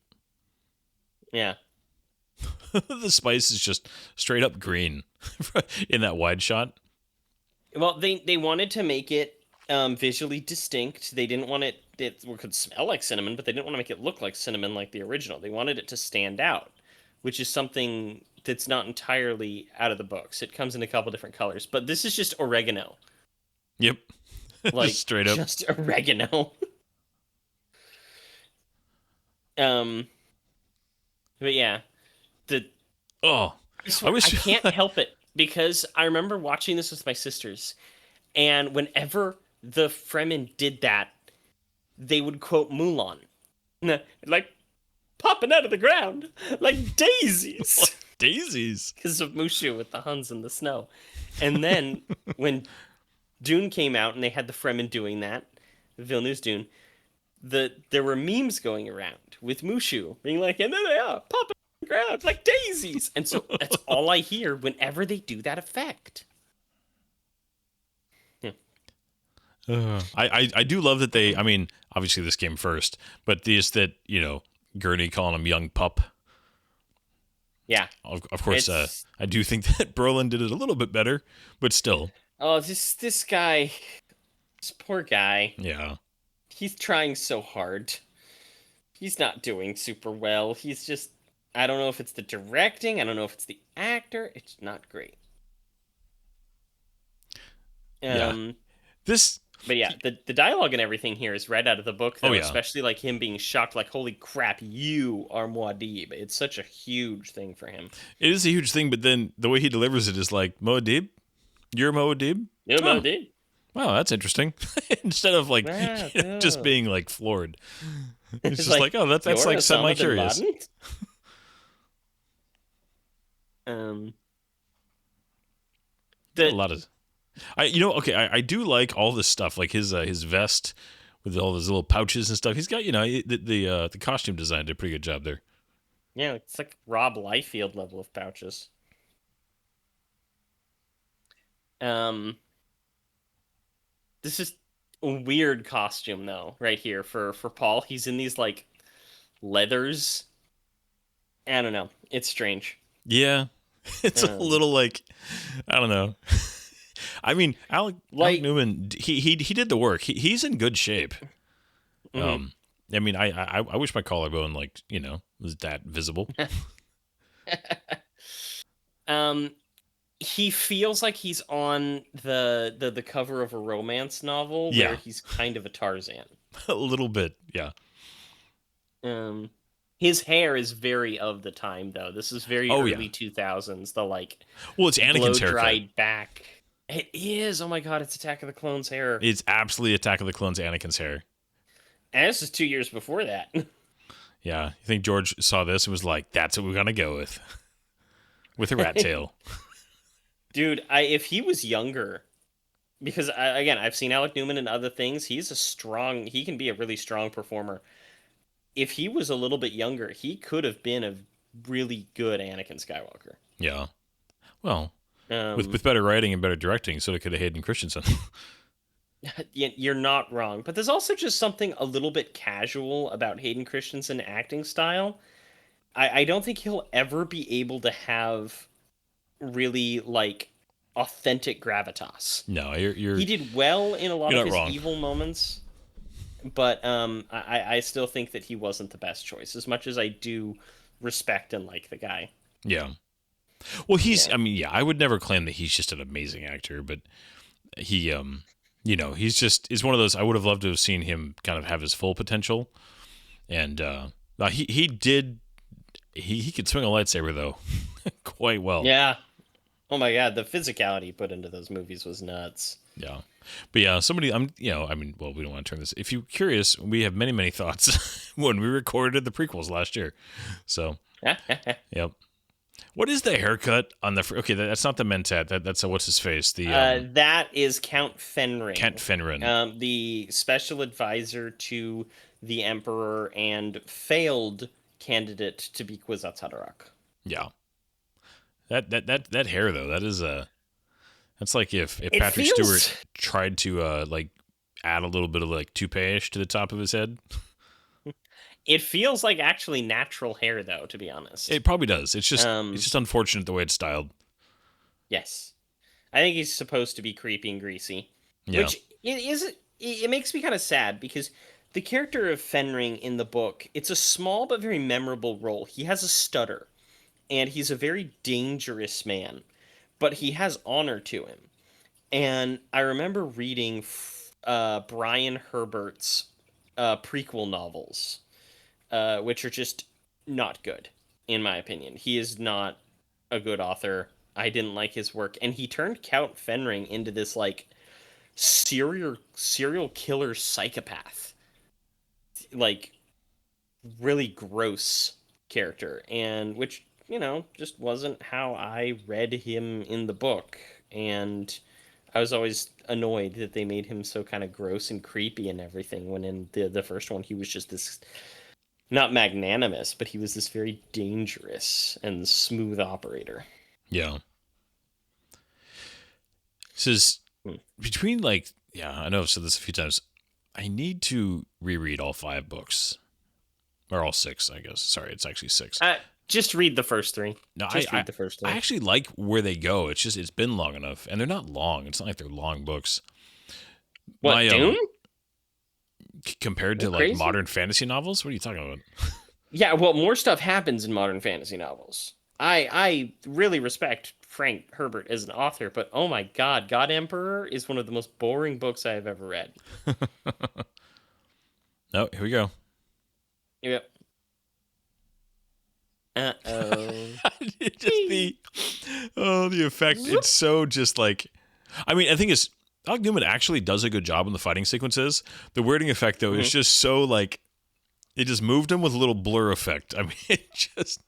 Speaker 4: Yeah.
Speaker 1: The spice is just straight up green in that wide shot.
Speaker 4: Well, they wanted to make it visually distinct. They didn't want it could smell like cinnamon, but they didn't want to make it look like cinnamon like the original. They wanted it to stand out, which is something that's not entirely out of the books. It comes in a couple different colors, but this is just oregano.
Speaker 1: Yep.
Speaker 4: Like
Speaker 1: just straight up.
Speaker 4: Just oregano. But yeah. I can't help it because I remember watching this with my sisters, and whenever the Fremen did that, they would quote Mulan, like popping out of the ground like daisies.
Speaker 1: Like daisies,
Speaker 4: because of Mushu with the Huns in the snow. And then when Dune came out and they had the Fremen doing that, Villeneuve's Dune, there were memes going around with Mushu being like, and there they are, popping out of the ground like daisies. And so that's all I hear whenever they do that effect.
Speaker 1: I do love that they, I mean, obviously this came first, but that, Gurney calling him young pup.
Speaker 4: Yeah.
Speaker 1: Of course, I do think that Brolin did it a little bit better, but still.
Speaker 4: Oh, this guy, this poor guy.
Speaker 1: Yeah.
Speaker 4: He's trying so hard. He's not doing super well. He's just, I don't know if it's the directing, I don't know if it's the actor. It's not great. But yeah, the dialogue and everything here is read out of the book, though, especially like him being shocked, like, holy crap, you are Muad'Dib. It's such a huge thing for him.
Speaker 1: It is a huge thing, but then the way he delivers it is like, Muad'Dib? You're Muad'Dib?
Speaker 4: You're Muad'Dib.
Speaker 1: Wow, that's interesting. Instead of like just being like floored. It's just like, oh, that's like semi-curious.
Speaker 4: A
Speaker 1: lot of... I do like all this stuff, like his vest with all those little pouches and stuff. He's got, the costume design did a pretty good job there.
Speaker 4: Yeah, it's like Rob Liefeld level of pouches. This is a weird costume though, right here for Paul. He's in these like leathers. I don't know. It's strange.
Speaker 1: Yeah, it's a little like, I don't know. I mean, Alec Newman, he did the work. He's in good shape. Mm-hmm. I mean, I wish my collarbone was that visible.
Speaker 4: He feels like he's on the cover of a romance novel where he's kind of a Tarzan.
Speaker 1: A little bit, yeah.
Speaker 4: His hair is very of the time though. This is very early 2000s. The
Speaker 1: it's Anakin's haircut.
Speaker 4: Blow-dried back. It is. Oh my god, it's Attack of the Clones hair.
Speaker 1: It's absolutely Attack of the Clones Anakin's hair.
Speaker 4: And this is 2 years before that.
Speaker 1: Yeah, you think George saw this and was like, "That's what we're gonna go with," with a rat tail.
Speaker 4: Dude, if he was younger, because I've seen Alec Newman in other things. He can be a really strong performer. If he was a little bit younger, he could have been a really good Anakin Skywalker.
Speaker 1: Yeah. Well, With better writing and better directing, so it could have Hayden Christensen.
Speaker 4: You're not wrong, but there's also just something a little bit casual about Hayden Christensen acting style. I don't think he'll ever be able to have really like authentic gravitas.
Speaker 1: No, you're
Speaker 4: He did well in a lot
Speaker 1: you're
Speaker 4: of
Speaker 1: not
Speaker 4: his
Speaker 1: wrong.
Speaker 4: evil moments, but I still think that he wasn't the best choice. As much as I do respect and like the guy.
Speaker 1: Yeah. Well, he's.
Speaker 4: Yeah.
Speaker 1: I mean, yeah. I would never claim that he's just an amazing actor, but he, he's one of those. I would have loved to have seen him kind of have his full potential, and he did. He could swing a lightsaber though, quite well.
Speaker 4: Yeah. Oh my god, the physicality he put into those movies was nuts.
Speaker 1: Yeah. But yeah, somebody, well, we don't want to turn this. If you're curious, we have many, many thoughts when we recorded the prequels last year. So, yep. What is the haircut on the? Okay, that's not the Mentat. That's what's his face. The
Speaker 4: that is Count Fenring.
Speaker 1: Count Fenrin.
Speaker 4: The special advisor to the Emperor and failed candidate to be Kwisatz Haderach.
Speaker 1: Yeah. That hair though, that is that's like if
Speaker 4: It
Speaker 1: Patrick
Speaker 4: feels-
Speaker 1: Stewart tried to like add a little bit of like toupee-ish to the top of his head.
Speaker 4: It feels like actually natural hair, though, to be honest.
Speaker 1: It probably does. It's just unfortunate the way it's styled.
Speaker 4: Yes. I think he's supposed to be creepy and greasy.
Speaker 1: Yeah.
Speaker 4: Which it makes me kind of sad because the character of Fenring in the book, it's a small but very memorable role. He has a stutter, and he's a very dangerous man, but he has honor to him. And I remember reading Brian Herbert's prequel novels, which are just not good, in my opinion. He is not a good author. I didn't like his work, and he turned Count Fenring into this like serial killer psychopath, like really gross character, and which just wasn't how I read him in the book, and I was always annoyed that they made him so kind of gross and creepy and everything, when in the first one he was just this, not magnanimous, but he was this very dangerous and smooth operator.
Speaker 1: Yeah. This is between I know I've said this a few times. I need to reread all 5 books. Or all 6, I guess. Sorry, it's actually 6.
Speaker 4: Just read the first 3.
Speaker 1: No,
Speaker 4: read the first 3.
Speaker 1: I actually like where they go. It's just, it's been long enough. And they're not long. It's not like they're long books.
Speaker 4: What, Dune?
Speaker 1: Compared to
Speaker 4: crazy?
Speaker 1: modern fantasy novels? What are you talking about?
Speaker 4: Yeah, well, more stuff happens in modern fantasy novels. I really respect Frank Herbert as an author, but oh my god, God Emperor is one of the most boring books I have ever read.
Speaker 1: No, here we go.
Speaker 4: Yep. Uh-oh.
Speaker 1: Just the effect. It's so just like, I mean, I think Alec Newman actually does a good job in the fighting sequences. The weirding effect, though, is just so like, it just moved him with a little blur effect. I mean, it just,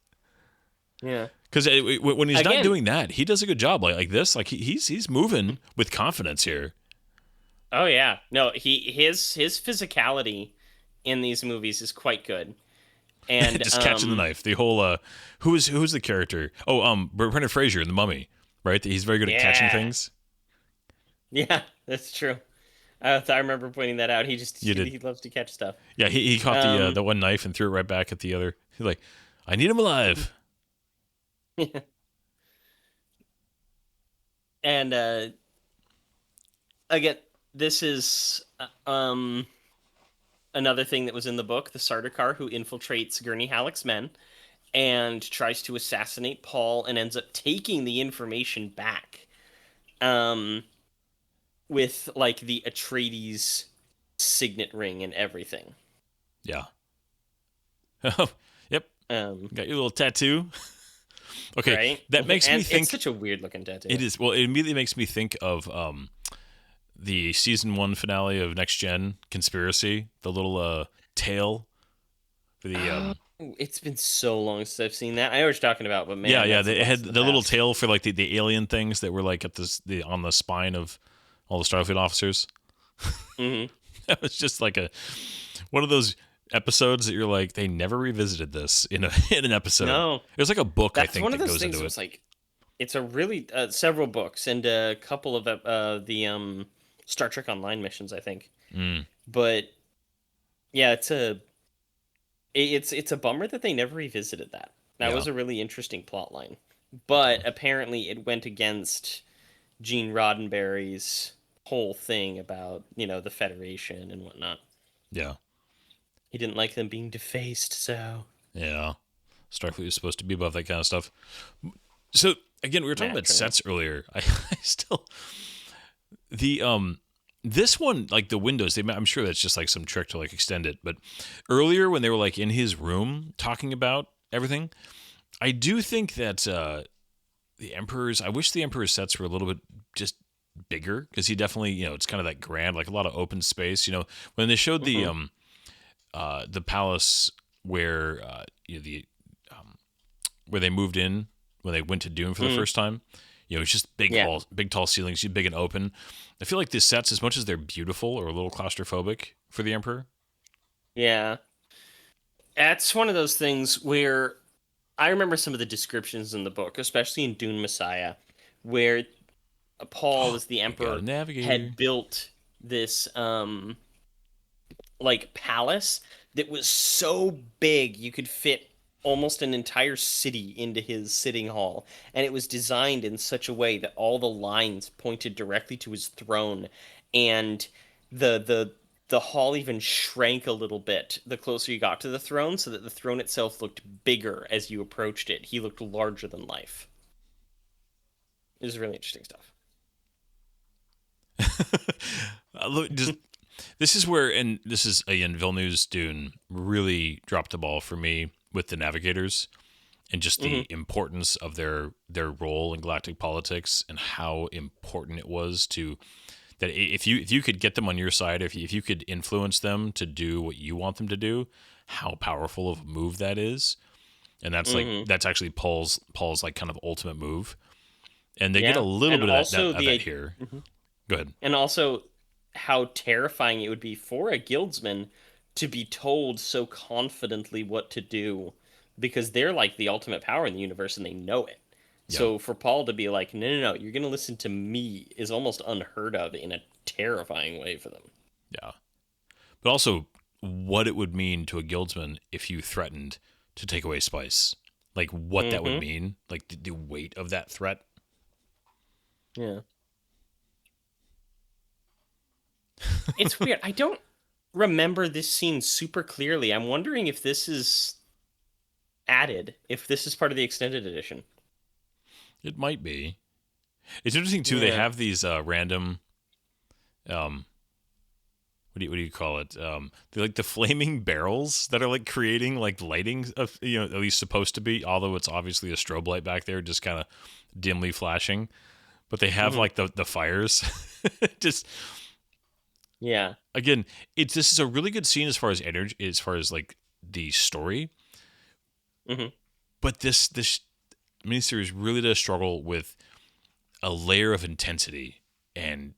Speaker 4: Yeah.
Speaker 1: because when he's not
Speaker 4: Again-
Speaker 1: doing that, he does a good job. Like this, like he's moving with confidence here.
Speaker 4: Oh yeah. No, his physicality in these movies is quite good. And
Speaker 1: Just catching the knife. The whole who's the character? Oh, Brendan Fraser in The Mummy, right? He's very good at catching
Speaker 4: Yeah.
Speaker 1: things.
Speaker 4: Yeah, that's true. I remember pointing that out. He
Speaker 1: did.
Speaker 4: loves to catch stuff.
Speaker 1: Yeah, he caught the one knife and threw it right back at the other. He's like, I need him alive.
Speaker 4: And again, this is another thing that was in the book: the Sardaukar who infiltrates Gurney Halleck's men and tries to assassinate Paul, and ends up taking the information back, with like the Atreides signet ring and everything.
Speaker 1: Yeah. Yep. Got your little tattoo. Okay,
Speaker 4: Right?
Speaker 1: that makes me
Speaker 4: And
Speaker 1: think.
Speaker 4: it's such a weird looking tattoo.
Speaker 1: It is. Well, it immediately makes me think of the season 1 finale of Next Gen Conspiracy. The little tail. For the
Speaker 4: It's been so long since I've seen that. I know what you're talking about, but man,
Speaker 1: yeah.
Speaker 4: that's
Speaker 1: They had
Speaker 4: the
Speaker 1: the little
Speaker 4: past.
Speaker 1: tail for like the alien things that were like at on the spine of all the Starfleet officers.
Speaker 4: Mhm.
Speaker 1: That was just like one of those episodes that you're like, they never revisited this in an episode.
Speaker 4: No.
Speaker 1: It was like a book,
Speaker 4: That's
Speaker 1: I think,
Speaker 4: one of
Speaker 1: that
Speaker 4: those
Speaker 1: goes
Speaker 4: things
Speaker 1: into
Speaker 4: that
Speaker 1: it.
Speaker 4: was like, it's a really several books and a couple of the Star Trek Online missions, I think.
Speaker 1: Mm,
Speaker 4: But yeah, it's a bummer that they never revisited that. That
Speaker 1: yeah.
Speaker 4: was a really interesting plot line. But apparently it went against Gene Roddenberry's whole thing about, the Federation and whatnot.
Speaker 1: Yeah.
Speaker 4: He didn't like them being defaced, so
Speaker 1: Yeah. Starfleet was supposed to be above that kind of stuff. So again, we were talking about
Speaker 4: naturally.
Speaker 1: sets earlier. I still the this one, like the windows, I'm sure that's just like some trick to like extend it. But earlier when they were like in his room talking about everything, I do think that I wish the Emperor's sets were a little bit just bigger, because he definitely, it's kind of that grand, like a lot of open space. When they showed the palace where the where they moved in when they went to Dune for the first time. It's just
Speaker 4: Yeah.
Speaker 1: big tall ceilings, big and open. I feel like the sets, as much as they're beautiful, are a little claustrophobic for the Emperor.
Speaker 4: Yeah. That's one of those things where I remember some of the descriptions in the book, especially in Dune Messiah, where Paul, as the
Speaker 1: We got a
Speaker 4: Emperor,
Speaker 1: navigator.
Speaker 4: had built this like palace that was so big you could fit almost an entire city into his sitting hall, and it was designed in such a way that all the lines pointed directly to his throne, and the hall even shrank a little bit the closer you got to the throne, so that the throne itself looked bigger as you approached it. He looked larger than life. It was really interesting stuff.
Speaker 1: Look, this is where, and this is again, Villeneuve's Dune really dropped the ball for me with the navigators, and just
Speaker 4: Hmm.
Speaker 1: the importance of their role in galactic politics, and how important it was to that if you could get them on your side, if you could influence them to do what you want them to do, how powerful of a move that is. And
Speaker 4: Hmm.
Speaker 1: that's actually Paul's like kind of ultimate move. And they get a
Speaker 4: Yeah,
Speaker 1: little
Speaker 4: and
Speaker 1: bit of
Speaker 4: also
Speaker 1: that here.
Speaker 4: Mhm.
Speaker 1: Go ahead.
Speaker 4: and also how terrifying it would be for a guildsman to be told so confidently what to do, because they're like the ultimate power in the universe and they know it.
Speaker 1: Yeah.
Speaker 4: So for Paul to be like, no, no, no, you're going to listen to me, is almost unheard of in a terrifying way for them.
Speaker 1: Yeah. But also what it would mean to a guildsman if you threatened to take away spice. Like what that would
Speaker 4: Hmm.
Speaker 1: mean, like the weight of that threat.
Speaker 4: Yeah. It's weird. I don't remember this scene super clearly. I'm wondering if this is added, if this is part of the extended edition.
Speaker 1: It might be. It's interesting too. They
Speaker 4: Yeah.
Speaker 1: have these random um what do you call it? They're like the flaming barrels that are like creating like lighting of, at least supposed to be, although it's obviously a strobe light back there, just kind of dimly flashing. But they have
Speaker 4: Hmm.
Speaker 1: like the fires. Just
Speaker 4: Yeah.
Speaker 1: again, this is a really good scene as far as energy, as far as like the story.
Speaker 4: Hmm.
Speaker 1: But this miniseries really does struggle with a layer of intensity and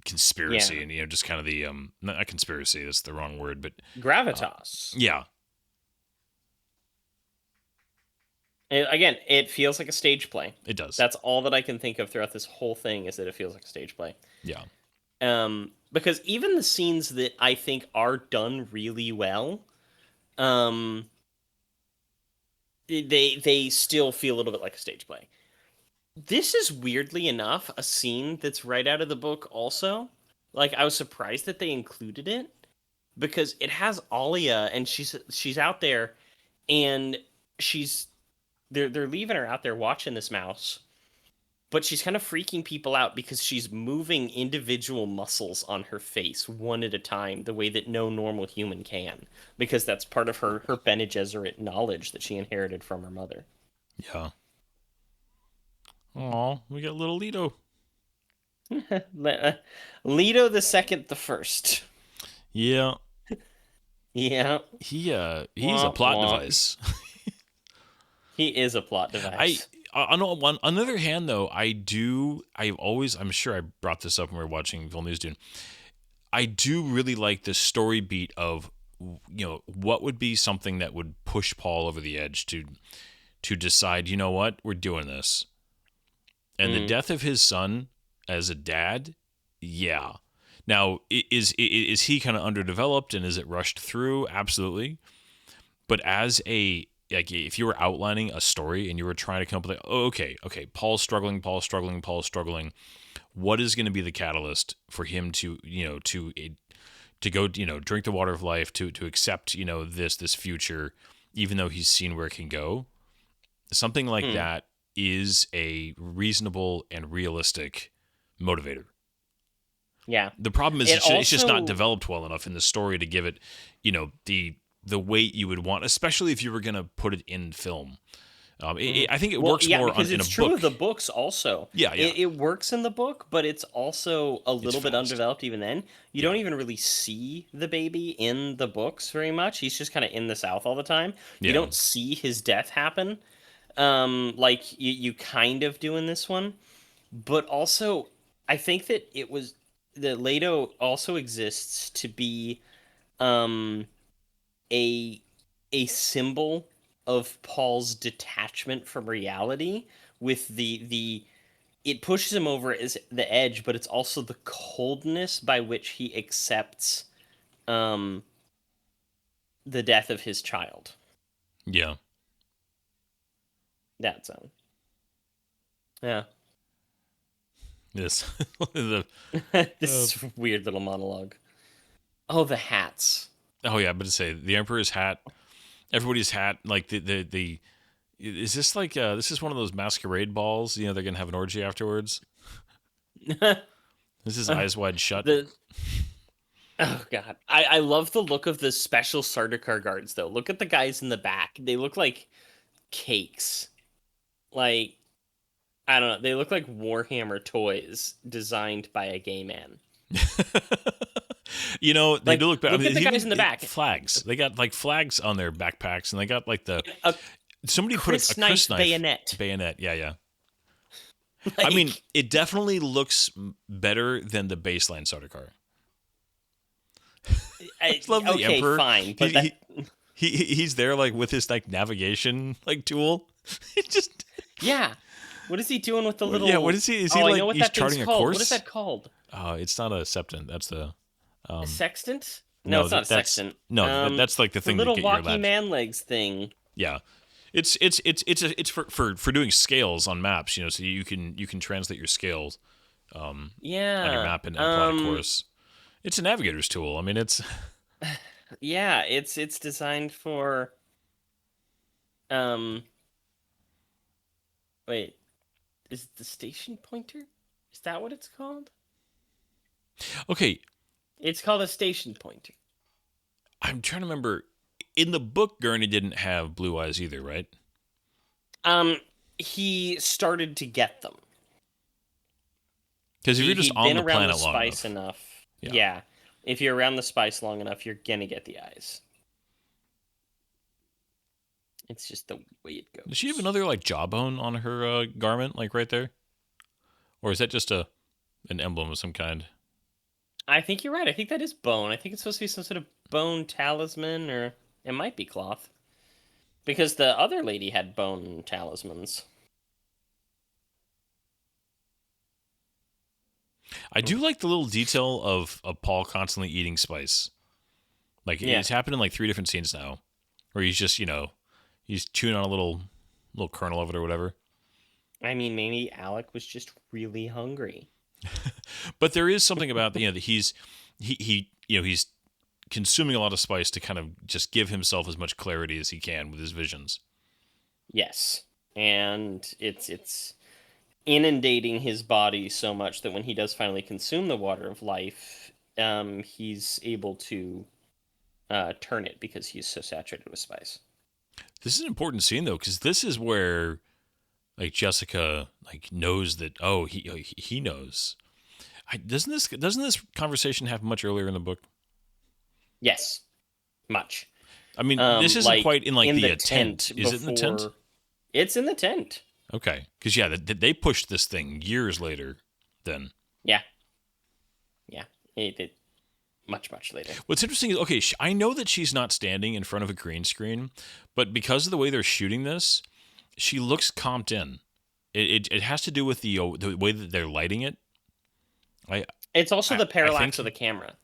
Speaker 1: conspiracy,
Speaker 4: Yeah.
Speaker 1: and just kind of the not conspiracy, that's the wrong word, but
Speaker 4: Gravitas.
Speaker 1: yeah,
Speaker 4: And again, it feels like a stage play.
Speaker 1: it does.
Speaker 4: That's all that I can think of throughout this whole thing, is that it feels like a stage play.
Speaker 1: Yeah.
Speaker 4: Because even the scenes that I think are done really well, um, they still feel a little bit like a stage play. This is weirdly enough a scene that's right out of the book also. Like, I was surprised that they included it, because it has Alia, and she's out there, and she's they're leaving her out there watching this mouse, but she's kind of freaking people out because she's moving individual muscles on her face one at a time, the way that no normal human can, because that's part of her Bene Gesserit knowledge that she inherited from her mother.
Speaker 1: Yeah. Oh, we got little Leto.
Speaker 4: Leto the second, the first.
Speaker 1: Yeah.
Speaker 4: Yeah,
Speaker 1: He's a
Speaker 4: womp
Speaker 1: plot
Speaker 4: womp.
Speaker 1: device.
Speaker 4: He is a plot
Speaker 1: I
Speaker 4: device.
Speaker 1: on the other hand though, I'm sure I brought this up when we were watching Villeneuve's Dune. I do really like the story beat of, what would be something that would push Paul over the edge to decide, you know what, we're doing this. And the death of his son as a dad, yeah. Now, is he kind of underdeveloped and is it rushed through? Absolutely. But as if you were outlining a story and you were trying to come up with okay, Paul's struggling. What is going to be the catalyst for him to go, drink the water of life, to accept, this future, even though he's seen where it can go? Something like that is a reasonable and realistic motivator.
Speaker 4: Yeah.
Speaker 1: The problem is it's just not developed well enough in the story to give it, the weight you would want, especially if you were going to put it in film. I think it works more
Speaker 4: because
Speaker 1: in a book.
Speaker 4: it's true of the books also.
Speaker 1: Yeah.
Speaker 4: It works in the book, but it's also a little bit undeveloped even then. You don't even really see the baby in the books very much. He's just kind of in the South all the time. You don't see his death happen like you kind of do in this one. But also, I think that Leto also exists to be a symbol of Paul's detachment from reality, with it pushes him over the edge, but it's also the coldness by which he accepts the death of his child.
Speaker 1: Yeah.
Speaker 4: That's yeah.
Speaker 1: This
Speaker 4: This weird little monologue. Oh, the hats.
Speaker 1: Oh yeah, but to say the Emperor's hat, everybody's hat, like the is this like this is one of those masquerade balls? They're gonna have an orgy afterwards. This is Eyes Wide Shut.
Speaker 4: Oh god, I love the look of the special Sardaukar guards though. Look at the guys in the back; they look like cakes. Like, I don't know, they look like Warhammer toys designed by a gay man.
Speaker 1: They do look bad.
Speaker 4: Look at the guys in the back.
Speaker 1: Flags. They got like flags on their backpacks, and they got like somebody put a
Speaker 4: Chris knife bayonet.
Speaker 1: Bayonet, yeah. I mean, it definitely looks better than the baseline Sardaukar. I love the Emperor.
Speaker 4: Fine, but
Speaker 1: he's there like with his like navigation like tool. It just
Speaker 4: What is he doing with the little?
Speaker 1: Yeah, what is he? Is he
Speaker 4: I
Speaker 1: like
Speaker 4: know what
Speaker 1: he's
Speaker 4: that
Speaker 1: charting a
Speaker 4: called.
Speaker 1: course?
Speaker 4: What is that called?
Speaker 1: It's not a septant. That's the
Speaker 4: a sextant. No, it's not a sextant.
Speaker 1: No, that's like the thing.
Speaker 4: The little
Speaker 1: that get
Speaker 4: walkie
Speaker 1: your
Speaker 4: man legs thing.
Speaker 1: Yeah, it's for doing scales on maps. So you can translate your scales. On your map and plot a course. It's a navigator's tool. I mean, it's.
Speaker 4: Yeah, it's designed for. Wait, is it the station pointer? Is that what it's called?
Speaker 1: Okay.
Speaker 4: It's called a station pointer.
Speaker 1: I'm trying to remember. In the book, Gurney didn't have blue eyes either, right?
Speaker 4: He started to get them.
Speaker 1: Because if you're just on the planet long
Speaker 4: enough. Yeah. If you're around the spice long enough, you're gonna get the eyes. It's just the way it goes.
Speaker 1: Does she have another like jawbone on her garment, like right there? Or is that just an emblem of some kind?
Speaker 4: I think you're right. I think that is bone. I think it's supposed to be some sort of bone talisman, or it might be cloth. Because the other lady had bone talismans.
Speaker 1: I do like the little detail of Paul constantly eating spice. Like, it's happened in like 3 different scenes now. Where he's just, he's chewing on a little kernel of it or whatever.
Speaker 4: I mean, maybe Alec was just really hungry.
Speaker 1: But there is something about that he's consuming a lot of spice to kind of just give himself as much clarity as he can with his visions.
Speaker 4: Yes, and it's inundating his body so much that when he does finally consume the water of life, he's able to turn it because he's so saturated with spice. This is
Speaker 1: an important scene though, because this is where like Jessica like knows that he knows. Doesn't this conversation happen much earlier in the book?
Speaker 4: Yes, much.
Speaker 1: I mean, this isn't quite in like the tent. Is it in the tent?
Speaker 4: It's in the tent.
Speaker 1: Okay, because they pushed this thing years later. Then.
Speaker 4: Yeah. It much later.
Speaker 1: What's interesting is I know that she's not standing in front of a green screen, but because of the way they're shooting this, she looks comped in. it has to do with the way that they're lighting it.
Speaker 4: It's also the
Speaker 1: I
Speaker 4: parallax
Speaker 1: think,
Speaker 4: of the camera.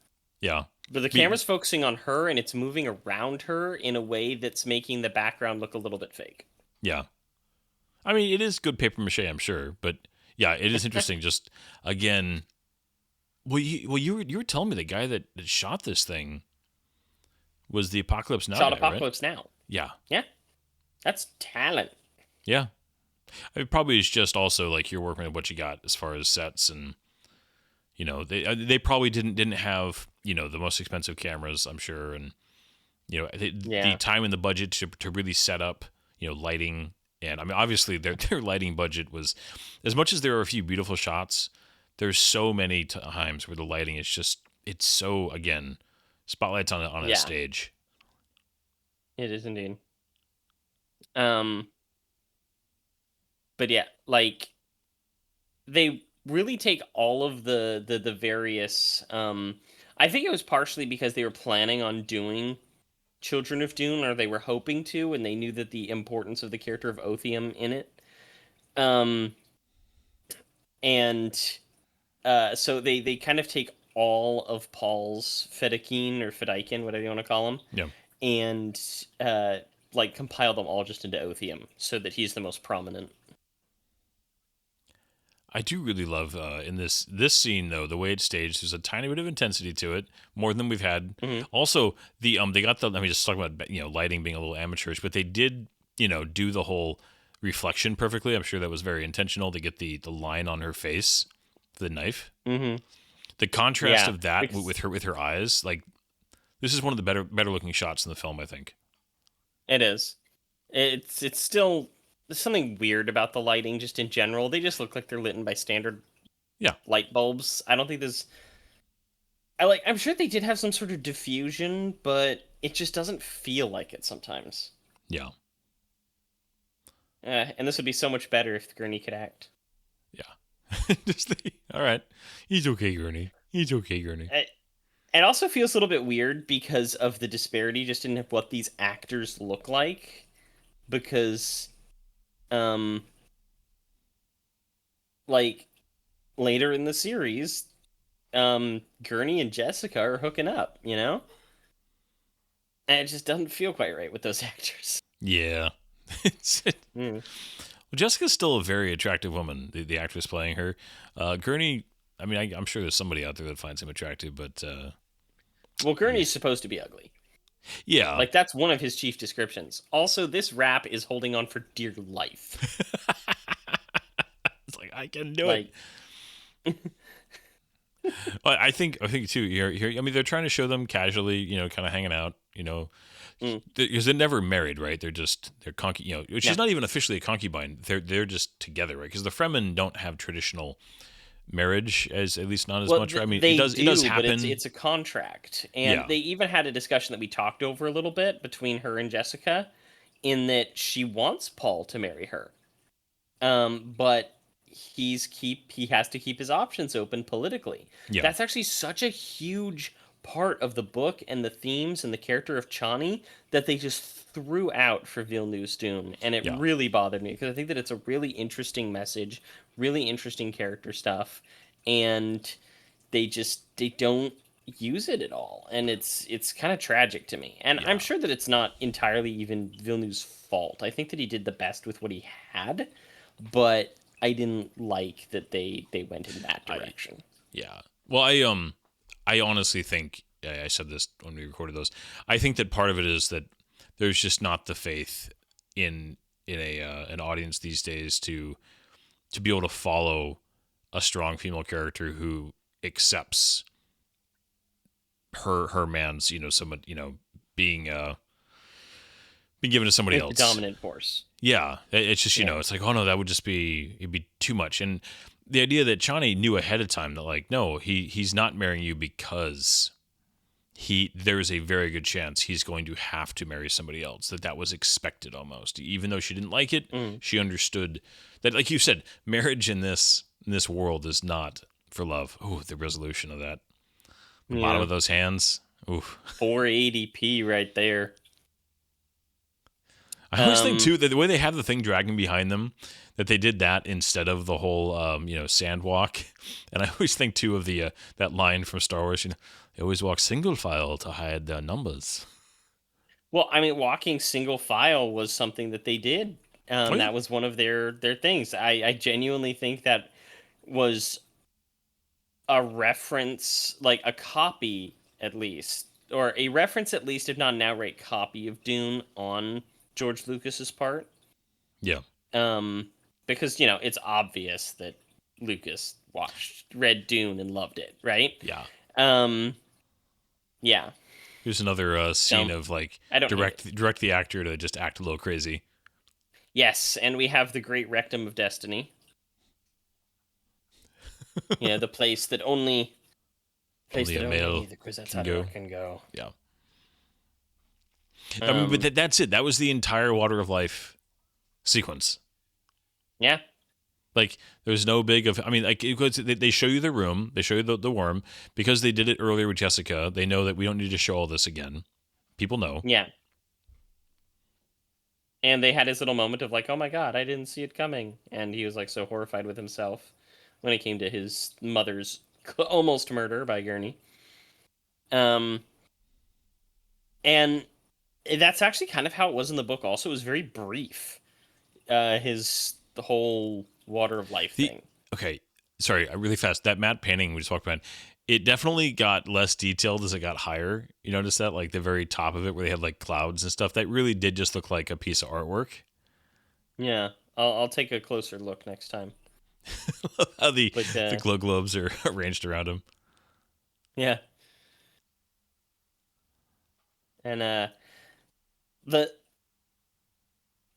Speaker 1: yeah.
Speaker 4: But the
Speaker 1: Be-
Speaker 4: camera's focusing on her, and it's moving around her in a way that's making the background look a little bit fake.
Speaker 1: yeah. I mean, it is good paper mache, I'm sure, but yeah, it is interesting. Just again, you were telling me the guy that shot this thing was the Apocalypse Now
Speaker 4: Shot
Speaker 1: guy, right?
Speaker 4: Apocalypse Now.
Speaker 1: Yeah,
Speaker 4: Yeah, that's talent.
Speaker 1: yeah. It probably is just also like you're working with what you got as far as sets, and they probably didn't have the most expensive cameras, I'm sure, and the time and the budget to really set up lighting. And I mean, obviously their lighting budget was, as much as there are a few beautiful shots, there's so many times where the lighting is just, it's so, again, spotlights on a
Speaker 4: Yeah.
Speaker 1: stage.
Speaker 4: It is indeed. But yeah, like they really take all of the various. I think it was partially because they were planning on doing Children of Dune, or they were hoping to, and they knew that the importance of the character of Othium in it. And so they kind of take all of Paul's Fedaykin or Fedaykin, whatever you want to call him,
Speaker 1: Yeah.
Speaker 4: and like compile them all just into Othium, so that he's the most prominent.
Speaker 1: I do really love in this scene though, the way it's staged. There's a tiny bit of intensity to it, more than we've had.
Speaker 4: Mm-hmm.
Speaker 1: Also, they got the. I mean, just talking about lighting being a little amateurish, but they did do the whole reflection perfectly. I'm sure that was very intentional to get the line on her face, the knife.
Speaker 4: Mm-hmm.
Speaker 1: The contrast
Speaker 4: Yeah,
Speaker 1: of that
Speaker 4: because-
Speaker 1: with her eyes, like this is one of the better looking shots in the film, I think.
Speaker 4: It is. It's still, there's something weird about the lighting just in general. They just look like they're lit by standard light bulbs. I don't think there's I'm sure they did have some sort of diffusion, but it just doesn't feel like it sometimes.
Speaker 1: Yeah.
Speaker 4: And this would be so much better if Gurney could act.
Speaker 1: Yeah. All right. He's okay, Gurney. He's okay, Gurney.
Speaker 4: It also feels a little bit weird because of the disparity just in what these actors look like. Because, like, later in the series, Gurney and Jessica are hooking up, And it just doesn't feel quite right with those actors.
Speaker 1: Yeah. Well, Jessica's still a very attractive woman, the actress playing her. Gurney, I mean, I'm sure there's somebody out there that finds him attractive, but...
Speaker 4: well, Gurney's supposed to be ugly.
Speaker 1: Yeah.
Speaker 4: Like, that's one of his chief descriptions. Also, this rap is holding on for dear life.
Speaker 1: It's like, I can do it. Well, I think too, here, I mean, they're trying to show them casually, kind of hanging out, because they're never married, right? They're she's not even officially a concubine. They're just together, right? Because the Fremen don't have traditional marriage, at least not as much. Right? I mean, it does happen.
Speaker 4: But it's a contract, and they even had a discussion that we talked over a little bit between her and Jessica, in that she wants Paul to marry her, but he has to keep his options open politically.
Speaker 1: Yeah.
Speaker 4: That's actually such a huge part of the book and the themes and the character of Chani that they just threw out for Villeneuve's Dune, and it really bothered me because I think that it's a really interesting message, really interesting character stuff, and they don't use it at all, and it's kind of tragic to me. And I'm sure that it's not entirely even Villeneuve's fault. I think that he did the best with what he had, but I didn't like that they went in that direction.
Speaker 1: Well, I honestly think, I said this when we recorded those, I think that part of it is that there's just not the faith in an audience these days to be able to follow a strong female character who accepts her man's, someone, being given to somebody else.
Speaker 4: The dominant force.
Speaker 1: Yeah. It's just, it's like, oh no, that would just it'd be too much. And the idea that Chani knew ahead of time that, like, no, he's not marrying you because there's a very good chance he's going to have to marry somebody else, that was expected almost. Even though she didn't like it, she understood that, like you said, marriage in this world is not for love. Oh, the resolution of that. The bottom of those hands. Oof.
Speaker 4: 480p right there.
Speaker 1: I always think too that the way they have the thing dragging behind them, that they did that instead of the whole sand walk. And I always think too of the that line from Star Wars. They always walk single file to hide their numbers.
Speaker 4: Well, I mean, walking single file was something that they did.
Speaker 1: Oh yeah,
Speaker 4: That was one of their things. I genuinely think that was a reference, like a copy at least, or a reference at least, if not an outright copy of Dune on George Lucas's part.
Speaker 1: yeah,
Speaker 4: Um, because it's obvious that Lucas read Dune and loved it, right?
Speaker 1: yeah.
Speaker 4: Um, yeah.
Speaker 1: Here's another scene
Speaker 4: Don't
Speaker 1: of like
Speaker 4: I don't need it.
Speaker 1: direct the actor to just act a little crazy.
Speaker 4: Yes, and we have the Great Rectum of Destiny. The place that only
Speaker 1: Only a male
Speaker 4: the
Speaker 1: can go.
Speaker 4: can go.
Speaker 1: Yeah. I mean, but
Speaker 4: Um,
Speaker 1: that's it. That was the entire Water of Life sequence.
Speaker 4: yeah.
Speaker 1: Like, there's no big of. I mean, like, they show you the room, they show you the worm because they did it earlier with Jessica. They know that we don't need to show all this again. People know.
Speaker 4: Yeah. And they had his little moment of like, oh my god, I didn't see it coming. And he was like so horrified with himself when it came to his mother's almost murder by Gurney. Um, and that's actually kind of how it was in the book also. It was very brief. The whole Water of Life
Speaker 1: The
Speaker 4: thing.
Speaker 1: okay, sorry, really fast. That matte painting we just walked by, it definitely got less detailed as it got higher. You notice that, like the very top of it, where they had like clouds and stuff. That really did just look like a piece of artwork.
Speaker 4: Yeah. I'll take a closer look next time.
Speaker 1: How
Speaker 4: But
Speaker 1: the glow globes are arranged around him.
Speaker 4: yeah. And the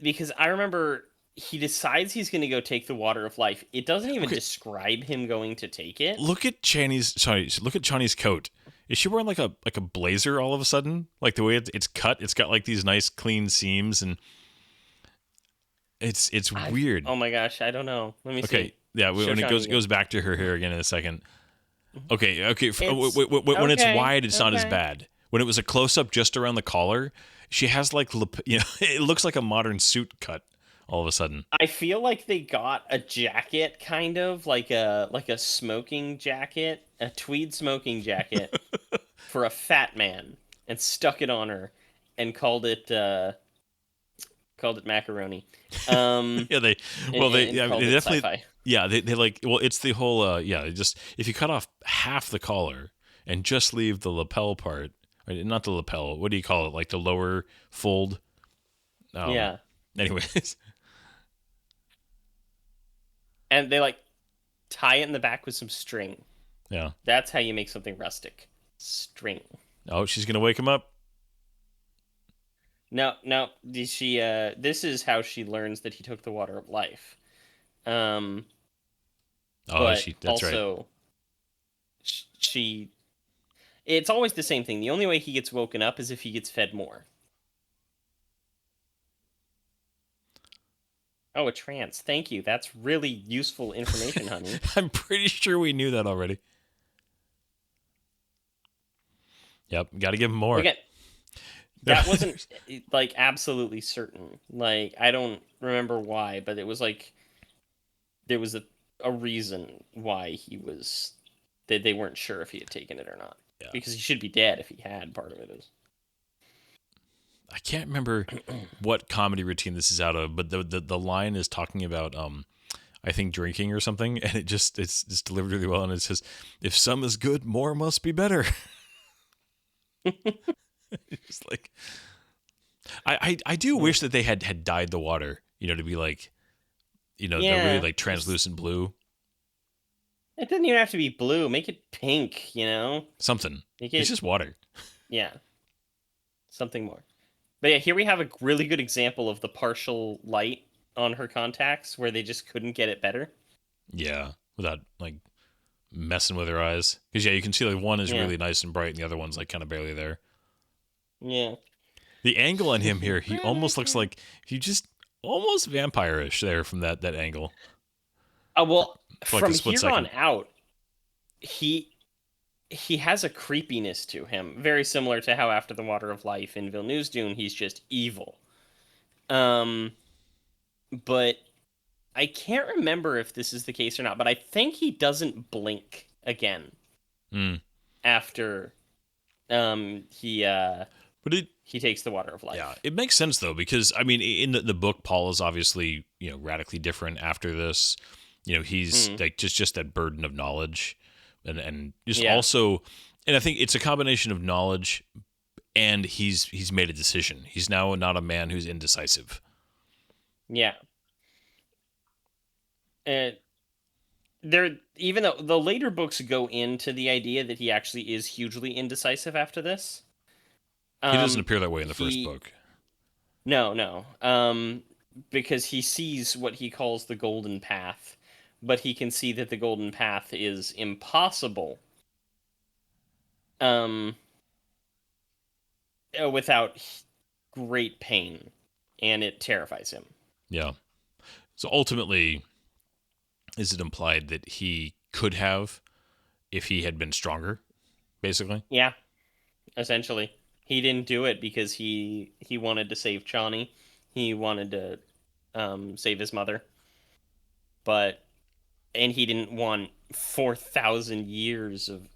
Speaker 4: because I remember he decides he's going to go take the Water of Life. It doesn't even
Speaker 1: Okay.
Speaker 4: describe him going to take it.
Speaker 1: Look at Chani's coat. Is she wearing like a blazer all of a sudden? Like the way it's cut, it's got like these nice clean seams and it's weird.
Speaker 4: Oh my gosh, I don't know. Let me
Speaker 1: Okay,
Speaker 4: see.
Speaker 1: yeah.
Speaker 4: Show
Speaker 1: When it
Speaker 4: Johnny
Speaker 1: goes back to her hair again in a second. Okay.
Speaker 4: It's-
Speaker 1: When it's
Speaker 4: okay,
Speaker 1: wide, it's not as
Speaker 4: okay.
Speaker 1: bad. When it was a close up just around the collar, she has like it looks like a modern suit cut all of a sudden.
Speaker 4: I feel like they got a jacket, kind of like a smoking jacket, a tweed smoking jacket for a fat man, and stuck it on her, and called it macaroni.
Speaker 1: Yeah, they
Speaker 4: Called it
Speaker 1: definitely
Speaker 4: sci-fi.
Speaker 1: yeah they like it's the whole they just if you cut off half the collar and just leave the lapel part, right, not the lapel, what do you call it, like the lower fold.
Speaker 4: Yeah,
Speaker 1: Anyways,
Speaker 4: and they like tie it in the back with some string.
Speaker 1: yeah.
Speaker 4: That's how you make something rustic. String.
Speaker 1: Oh, she's gonna wake him up.
Speaker 4: No, no. This is how she learns that he took the Water of Life.
Speaker 1: Oh,
Speaker 4: But
Speaker 1: that's right.
Speaker 4: also, she. It's always the same thing. The only way he gets woken up is if he gets fed more. Oh, a trance. Thank you. That's really useful information, honey.
Speaker 1: I'm pretty sure we knew that already. Yep, got to give him more.
Speaker 4: Again, that wasn't like absolutely certain. Like I don't remember why, but it was like there was a reason why he was that they weren't sure if he had taken it or not.
Speaker 1: Yeah.
Speaker 4: Because he should be dead if he had. Part of it is.
Speaker 1: I can't remember what comedy routine this is out of, but the line is talking about I think drinking or something, and it's just delivered really well, and it says, "If some is good, more must be better." It's like I do wish that they had dyed the water, to be like, the really like translucent blue,
Speaker 4: It doesn't even have to be blue. Make it pink.
Speaker 1: something.
Speaker 4: Make
Speaker 1: It's
Speaker 4: it
Speaker 1: just water.
Speaker 4: yeah, something more. But yeah, here we have a really good example of the partial light on her contacts where they just couldn't get it better.
Speaker 1: Yeah, without like messing with her eyes, because you can see like one is
Speaker 4: Yeah.
Speaker 1: really nice and bright, and the other one's like kind of barely there.
Speaker 4: Yeah.
Speaker 1: The angle on him here, he almost looks like he just almost vampire-ish there from that angle.
Speaker 4: Well,
Speaker 1: For like a
Speaker 4: from
Speaker 1: split
Speaker 4: here on
Speaker 1: second.
Speaker 4: out, he has a creepiness to him, very similar to how after the Water of Life in Villeneuve's Dune, he's just evil. Um, but I can't remember if this is the case or not, but I think he doesn't blink again
Speaker 1: Mm.
Speaker 4: after he
Speaker 1: But it,
Speaker 4: he takes the water of
Speaker 1: yeah,
Speaker 4: life.
Speaker 1: it makes sense though, because I mean, in the book, Paul is obviously, radically different after this. He's
Speaker 4: Mm,
Speaker 1: like just that burden of knowledge, and just
Speaker 4: yeah.
Speaker 1: also, and I think it's a combination of knowledge, and he's made a decision. He's now not a man who's indecisive.
Speaker 4: Yeah. And there, even though the later books go into the idea that he actually is hugely indecisive after this,
Speaker 1: He doesn't
Speaker 4: um,
Speaker 1: appear that way in the first
Speaker 4: he
Speaker 1: book.
Speaker 4: no, because he sees what he calls the golden path, but he can see that the golden path is impossible, um, without great pain, and it terrifies him.
Speaker 1: Yeah. So ultimately, is it implied that he could have if he had been stronger, basically?
Speaker 4: Yeah, essentially, he didn't do it because he wanted to save Chani. He wanted to save his mother, but and he didn't want 4,000 years of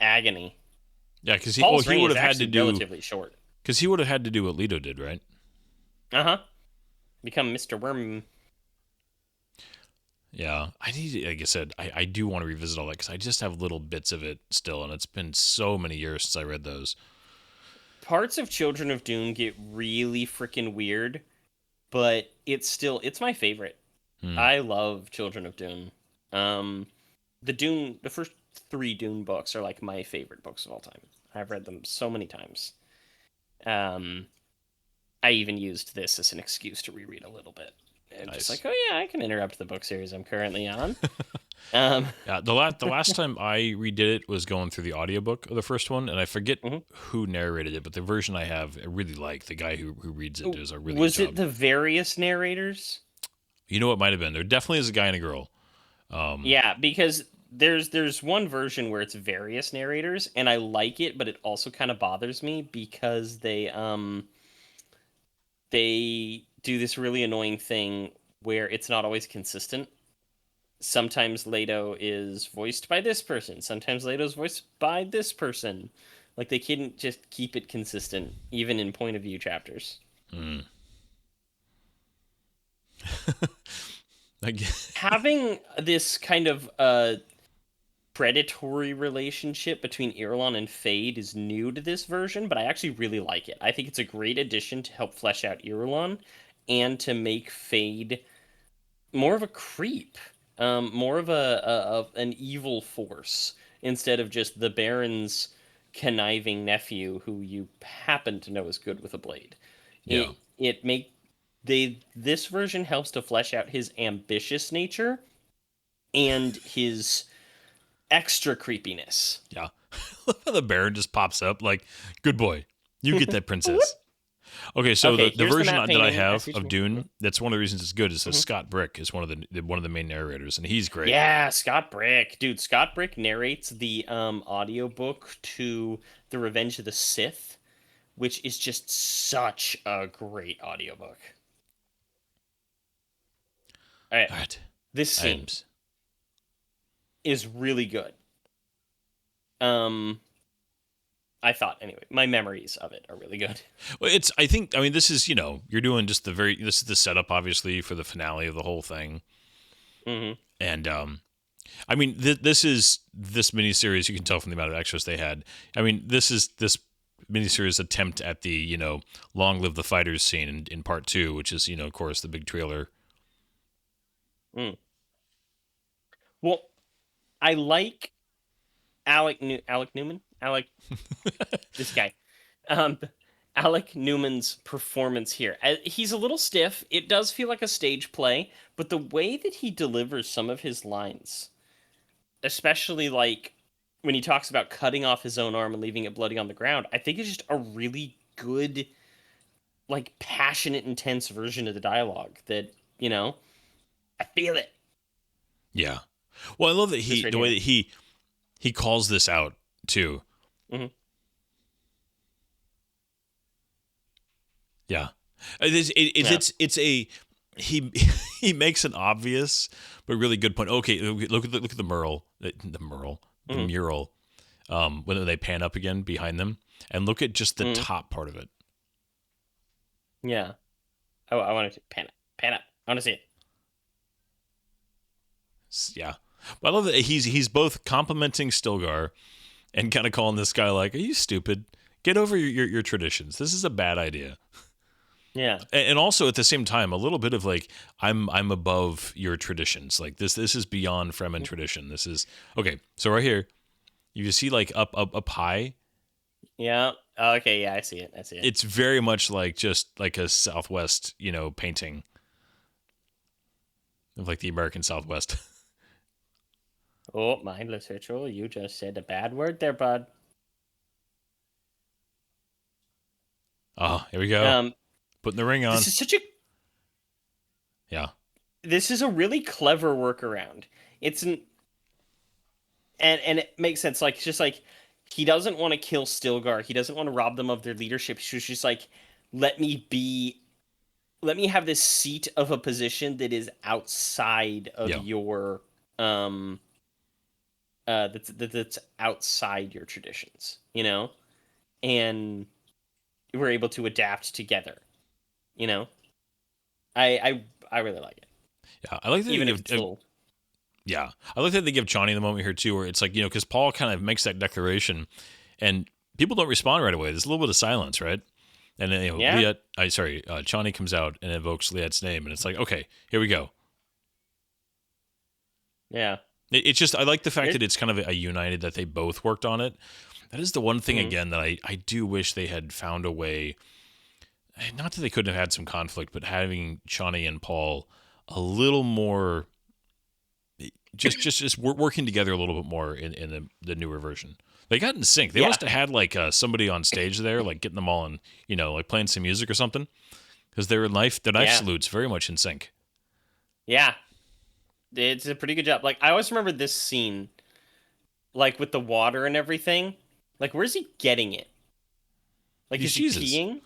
Speaker 4: agony.
Speaker 1: Yeah, because
Speaker 4: Paul's
Speaker 1: he
Speaker 4: reign
Speaker 1: would
Speaker 4: is
Speaker 1: have had to
Speaker 4: actually
Speaker 1: do
Speaker 4: relatively short.
Speaker 1: because he would have had to do what Leto did, right?
Speaker 4: Uh huh. Become Mr. Worm.
Speaker 1: Yeah, I need, like I said, I do want to revisit all that because I just have little bits of it still, and it's been so many years since I read those.
Speaker 4: Parts of Children of Dune get really freaking weird, but it's my favorite.
Speaker 1: Hmm.
Speaker 4: I love Children of Dune. Um, the first three Dune books are like my favorite books of all time. I've read them so many times. Um, I even used this as an excuse to reread a little bit. And just
Speaker 1: Nice.
Speaker 4: like, oh yeah, I can interrupt the book series I'm currently on. Um,
Speaker 1: Yeah, the last time I redid it was going through the audiobook of the first one, and I forget
Speaker 4: mhm.
Speaker 1: who narrated it, but the version I have, I really like. The guy who reads it does a really good
Speaker 4: Was it
Speaker 1: job.
Speaker 4: the various narrators?
Speaker 1: You know what might have been? There definitely is a guy and a girl.
Speaker 4: Yeah, because there's one version where it's various narrators, and I like it, but it also kind of bothers me because they do this really annoying thing where it's not always consistent. Sometimes Leto is voiced by this person, sometimes Leto's voiced by this person. Like they couldn't just keep it consistent, even in point of view chapters.
Speaker 1: Mm. I guess-
Speaker 4: Having this kind of predatory relationship between Irulan and Fade is new to this version, but I actually really like it. I think it's a great addition to help flesh out Irulan and to make Fade more of a creep, more of an evil force instead of just the Baron's conniving nephew who you happen to know is good with a blade.
Speaker 1: yeah,
Speaker 4: It make they this version helps to flesh out his ambitious nature and his extra creepiness.
Speaker 1: yeah. The Baron just pops up like, "Good boy, you get that princess." Okay, so
Speaker 4: Okay,
Speaker 1: the
Speaker 4: here's the
Speaker 1: version
Speaker 4: map
Speaker 1: that I
Speaker 4: painting. I
Speaker 1: have
Speaker 4: see what
Speaker 1: of
Speaker 4: you mean.
Speaker 1: Dune, that's one of the reasons it's good, is that
Speaker 4: Mhm.
Speaker 1: Scott Brick is one of the main narrators, and he's great.
Speaker 4: Yeah, Scott Brick. Dude, Scott Brick narrates the audiobook to The Revenge of the Sith, which is just such a great audiobook. All right.
Speaker 1: All right,
Speaker 4: This scene
Speaker 1: Adams.
Speaker 4: is really good. Um I thought anyway. My memories of it are really good.
Speaker 1: Well, it's. I think. I mean, this is. You're doing just the very. This is the setup, obviously, for the finale of the whole thing.
Speaker 4: Mhm.
Speaker 1: And I mean, this is this miniseries. You can tell from the amount of extras they had. I mean, this is this miniseries attempt at the long live the fighters scene in part two, which is of course the big trailer.
Speaker 4: Mm. Well, I like Alec Newman. This guy. Um, Alec Newman's performance here. He's a little stiff. It does feel like a stage play, but the way that he delivers some of his lines, especially like when he talks about cutting off his own arm and leaving it bloody on the ground, I think it's just a really good, like passionate, intense version of the dialogue that, I feel it.
Speaker 1: Yeah. Well, I love that
Speaker 4: This right
Speaker 1: the way
Speaker 4: here.
Speaker 1: that he calls this out too.
Speaker 4: Hmm.
Speaker 1: Yeah. It's a he he makes an obvious but really good point. Okay, look at the
Speaker 4: Hmm.
Speaker 1: mural. When they pan up again behind them, and look at just the
Speaker 4: Hmm.
Speaker 1: top part of it.
Speaker 4: Yeah. I want to pan it. Pan up. I want to see it.
Speaker 1: Yeah, but I love that he's both complimenting Stilgar and kind of calling this guy like, "Are you stupid? Get over your traditions. This is a bad idea."
Speaker 4: Yeah.
Speaker 1: And also at the same time, a little bit of like, I'm above your traditions. Like this is beyond Fremen tradition. This is okay. So right here, you see like up high.
Speaker 4: Yeah. Okay. Yeah, I see it. I see it.
Speaker 1: It's very much like just like a Southwest, painting of like the American Southwest.
Speaker 4: Oh, mindless ritual. You just said a bad word there, bud.
Speaker 1: Oh, here we go.
Speaker 4: Um,
Speaker 1: Putting the ring on.
Speaker 4: this is such a
Speaker 1: Yeah.
Speaker 4: this is a really clever workaround. It's an and it makes sense. Like, it's just like he doesn't want to kill Stilgar. He doesn't want to rob them of their leadership. He's just like, let me be, let me have this seat of a position that is outside of
Speaker 1: Yeah.
Speaker 4: your that's outside your traditions, and we're able to adapt together. You know, I really like it,
Speaker 1: Yeah. I like that they
Speaker 4: even if
Speaker 1: give.
Speaker 4: it's a little.
Speaker 1: Yeah. I like that they give Chani the moment here too, where it's like, because Paul kind of makes that declaration, and people don't respond right away. There's a little bit of silence, right? And then
Speaker 4: Yeah.
Speaker 1: Chani comes out and invokes Liet's name, and it's like, okay, here we go.
Speaker 4: Yeah.
Speaker 1: It's just I like the fact
Speaker 4: It-
Speaker 1: that it's kind of a united that they both worked on it. That is the one thing
Speaker 4: Mhm.
Speaker 1: again that I do wish they had found a way. Not that they couldn't have had some conflict, but having Chani and Paul a little more, just working together a little bit more in the newer version. They got in sync. They
Speaker 4: Yeah.
Speaker 1: must have had like somebody on stage there, like getting them all in, like playing some music or something, because their knife
Speaker 4: Yeah.
Speaker 1: salutes very much in sync.
Speaker 4: Yeah. It's a pretty good job. Like, I always remember this scene, like with the water and everything. Like, where's he getting it? Like,
Speaker 1: These
Speaker 4: is he
Speaker 1: cheeses.
Speaker 4: peeing?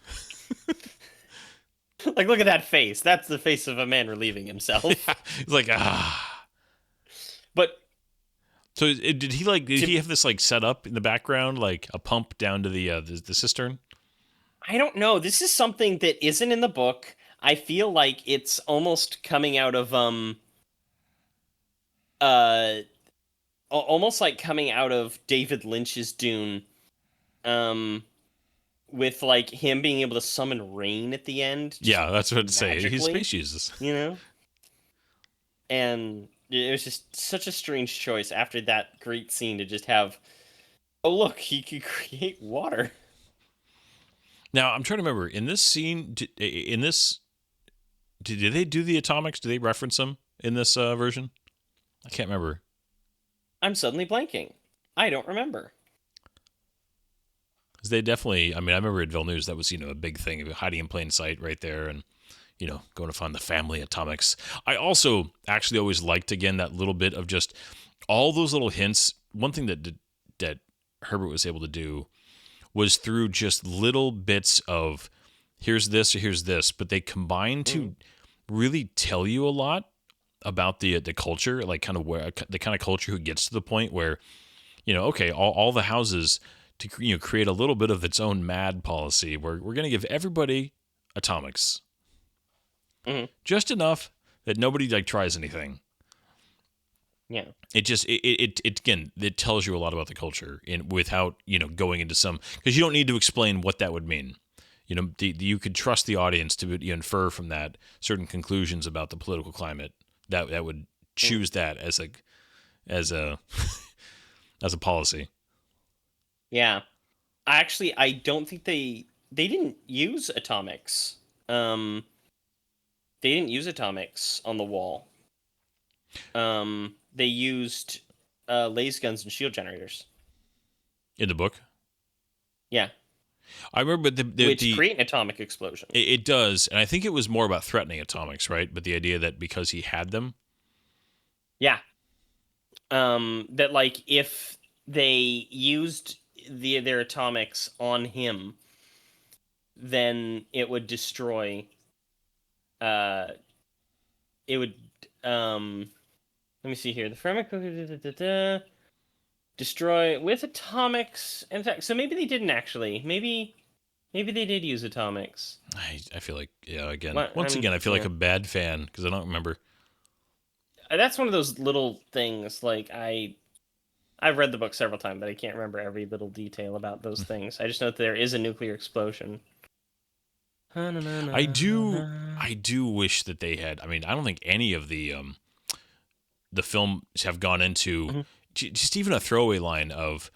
Speaker 4: Like, look at that face. That's the face of a man relieving himself.
Speaker 1: It's like
Speaker 4: But
Speaker 1: So did he like? Did
Speaker 4: to,
Speaker 1: he have this like set up in the background, like a pump down to the cistern?
Speaker 4: I don't know. This is something that isn't in the book. I feel like it's almost coming out of uh almost like coming out of David Lynch's Dune. Um with like him being able to summon rain at the end, just
Speaker 1: Yeah, that's what I'd say. He's
Speaker 4: magically,
Speaker 1: space Jesus.
Speaker 4: you know? And it was just such a strange choice after that great scene to just have, oh look, he could create water.
Speaker 1: Now I'm trying to remember in this scene. Did they do the atomics? Do they reference them in this version? I can't remember.
Speaker 4: I'm suddenly blanking. I don't remember.
Speaker 1: Because they definitely. I mean, I remember at Villeneuve that was a big thing, hiding in plain sight right there, and going to find the family atomics. I also actually always liked again that little bit of just all those little hints. One thing that Herbert was able to do was through just little bits of here's this or here's this, but they combine to really tell you a lot about the culture, like kind of where the kind of culture who gets to the point where okay, all the houses to create a little bit of its own mad policy where we're going to give everybody atomics,
Speaker 4: Hmm.
Speaker 1: just enough that nobody like tries anything.
Speaker 4: Yeah.
Speaker 1: It just it again, it tells you a lot about the culture in without going into some, because you don't need to explain what that would mean. You could trust the audience to infer from that certain conclusions about the political climate that would choose that as a as a policy.
Speaker 4: Yeah. I don't think they didn't use atomics. They didn't use atomics on the wall. They used laser guns and shield generators.
Speaker 1: In the book,
Speaker 4: Yeah,
Speaker 1: I remember
Speaker 4: which create an atomic explosion.
Speaker 1: it does, and I think it was more about threatening atomics, right? But the idea that because he had them,
Speaker 4: Yeah. That like if they used their atomics on him, then it would destroy. It would. Let me see here. The Fremen destroy with atomics. In fact, so maybe they didn't actually. Maybe they did use atomics.
Speaker 1: I feel like, yeah, again,
Speaker 4: What-
Speaker 1: once
Speaker 4: I'm-
Speaker 1: again, I feel like
Speaker 4: yeah.
Speaker 1: a bad fan because I don't remember.
Speaker 4: That's one of those little things. Like I've read the book several times, but I can't remember every little detail about those things. I just know that there is a nuclear explosion.
Speaker 1: I do wish that they had. I mean, I don't think any of the films have gone into
Speaker 4: Mhm.
Speaker 1: just even a throwaway line of,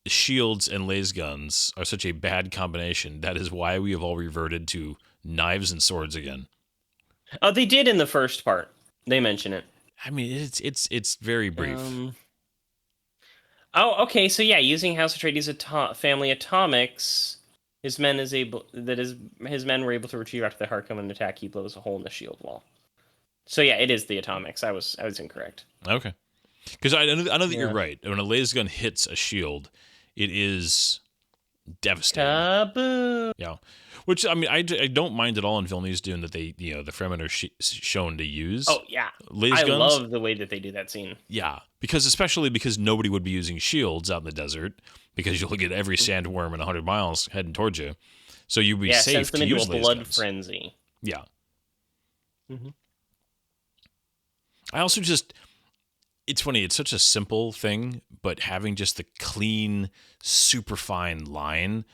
Speaker 1: shields and laser guns are such a bad combination. That is why we have all reverted to knives and swords again.
Speaker 4: Oh, they did in the first part. They mention it.
Speaker 1: I mean, it's very brief.
Speaker 4: Oh, okay. So yeah, using House Atreides' family atomics, his men were able to retrieve after the Harkonnen attack. He blows a hole in the shield wall. So yeah, it is the atomics. I was incorrect.
Speaker 1: Okay, because I know that
Speaker 4: Yeah.
Speaker 1: you're right. When a laser gun hits a shield, it is devastating.
Speaker 4: Kaboom!
Speaker 1: Yeah, which I mean, I don't mind at all in Villeneuve's Dune that they, the Fremen are shown to use.
Speaker 4: Oh yeah,
Speaker 1: laser
Speaker 4: I
Speaker 1: guns.
Speaker 4: love the way that they do that scene.
Speaker 1: Yeah, especially because nobody would be using shields out in the desert because you'll get every sandworm in 100 miles heading towards you. So you'd be
Speaker 4: Yeah,
Speaker 1: safe
Speaker 4: sends them
Speaker 1: to
Speaker 4: into
Speaker 1: use
Speaker 4: a
Speaker 1: laser
Speaker 4: blood
Speaker 1: guns.
Speaker 4: frenzy.
Speaker 1: Yeah.
Speaker 4: Mhm.
Speaker 1: I also it's funny, it's such a simple thing, but having just the clean, super fine line,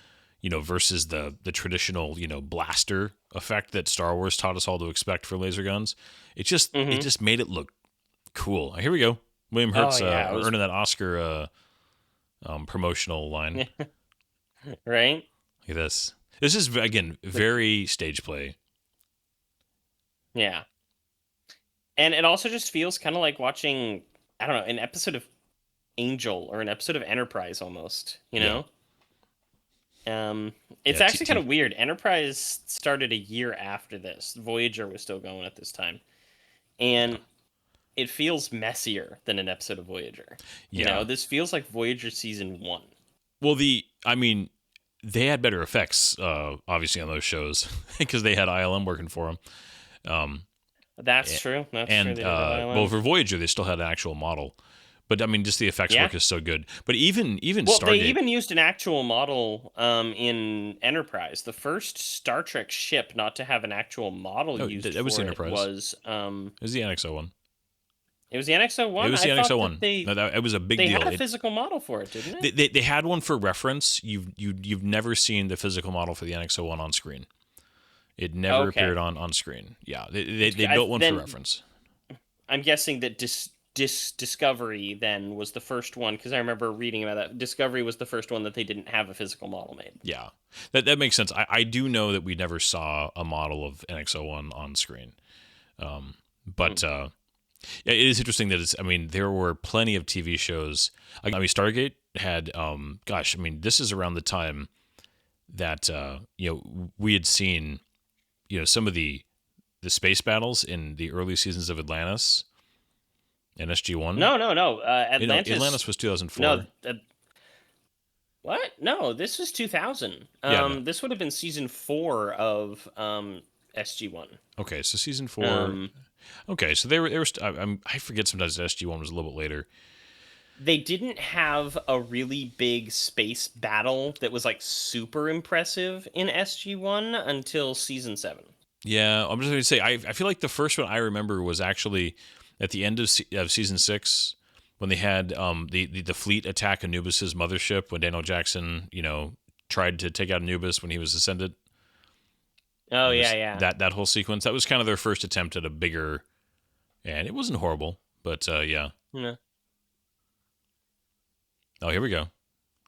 Speaker 1: versus the traditional, blaster effect that Star Wars taught us all to expect for laser guns, it just made it look cool. Here we go. William Hurt's earning that Oscar promotional line.
Speaker 4: Right?
Speaker 1: Look at this. This is, again, very stage play.
Speaker 4: Yeah. And it also just feels kind of like watching, I don't know, an episode of Angel or an episode of Enterprise almost, you know? It's
Speaker 1: Yeah,
Speaker 4: actually kind of weird. Enterprise started a year after this. Voyager was still going at this time. And it feels messier than an episode of Voyager.
Speaker 1: Yeah.
Speaker 4: This feels like Voyager season 1.
Speaker 1: Well, they had better effects, obviously, on those shows because they had ILM working for them.
Speaker 4: That's true. That's true. They did have ILM.
Speaker 1: Well, for Voyager, they still had an actual model, but I mean, just the effects work is so good. But even
Speaker 4: well,
Speaker 1: Stargate,
Speaker 4: they even used an actual model in Enterprise. The first Star Trek ship not to have an actual model used
Speaker 1: that was
Speaker 4: for
Speaker 1: the Enterprise.
Speaker 4: it was
Speaker 1: it was the NX-01.
Speaker 4: It was the NX-01.
Speaker 1: It was the
Speaker 4: I thought
Speaker 1: NX-01.
Speaker 4: that
Speaker 1: It was a big
Speaker 4: they
Speaker 1: deal.
Speaker 4: had a physical model for it, didn't it?
Speaker 1: They had one for reference. You've never seen the physical model for the NX-01 on screen. It never appeared on screen. Yeah, they built one for reference.
Speaker 4: I'm guessing that Discovery then was the first one, because I remember reading about that. Discovery was the first one that they didn't have a physical model made.
Speaker 1: Yeah, that makes sense. I do know that we never saw a model of NX-01 on screen, but it is interesting that there were plenty of TV shows. Stargate had this is around the time that we had seen some of the space battles in the early seasons of Atlantis and SG-1.
Speaker 4: No. Atlantis
Speaker 1: was 2004.
Speaker 4: No. What? No, this was 2000. This would have been season 4 of SG-1.
Speaker 1: Okay, so season 4. Okay, so they were. I forget sometimes that SG-1 was a little bit later.
Speaker 4: They didn't have a really big space battle that was like super impressive in SG-1 until season 7.
Speaker 1: Yeah, I'm just going to say I feel like the first one I remember was actually at the end of season 6 when they had the fleet attack Anubis's mothership when Daniel Jackson tried to take out Anubis when he was ascended.
Speaker 4: Oh yeah.
Speaker 1: That whole sequence, that was kind of their first attempt at a bigger, and it wasn't horrible, but yeah.
Speaker 4: No.
Speaker 1: Oh, here we go.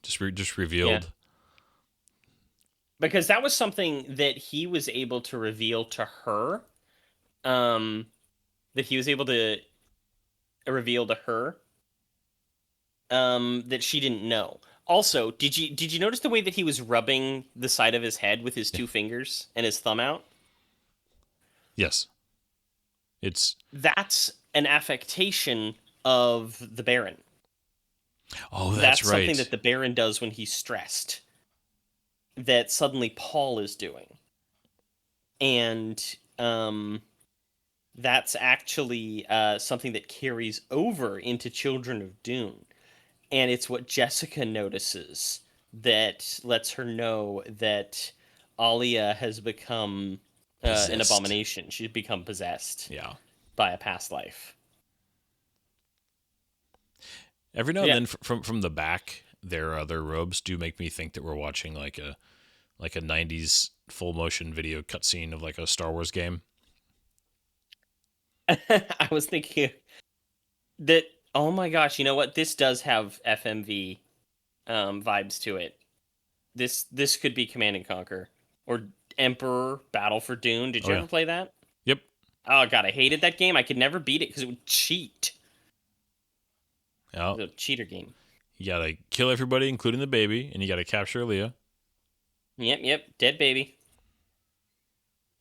Speaker 1: Just revealed.
Speaker 4: Yeah. Because that was something that he was able to reveal to her. That he was able to reveal to her. That she didn't know. Also, did you notice the way that he was rubbing the side of his head with his 2 fingers and his thumb out?
Speaker 1: Yes.
Speaker 4: That's an affectation of the Baron.
Speaker 1: Oh, that's right.
Speaker 4: Something that the Baron does when he's stressed. that suddenly Paul is doing. And that's actually something that carries over into Children of Dune. And it's what Jessica notices that lets her know that Alia has become an
Speaker 1: Possessed.
Speaker 4: abomination. She's become possessed
Speaker 1: Yeah.
Speaker 4: by a past life.
Speaker 1: Every now and
Speaker 4: Yeah.
Speaker 1: then, from the back, their robes do make me think that we're watching like a '90s full motion video cutscene of like a Star Wars game.
Speaker 4: I was thinking that, oh my gosh, you know what? This does have FMV vibes to it. This could be Command and Conquer or Emperor Battle for Dune. Did
Speaker 1: Oh
Speaker 4: you
Speaker 1: yeah.
Speaker 4: ever play that?
Speaker 1: Yep.
Speaker 4: Oh god, I hated that game. I could never beat it because it would cheat.
Speaker 1: Yeah.
Speaker 4: It was a cheater game.
Speaker 1: You gotta kill everybody, including the baby, and you gotta capture Leia.
Speaker 4: Yep, dead baby.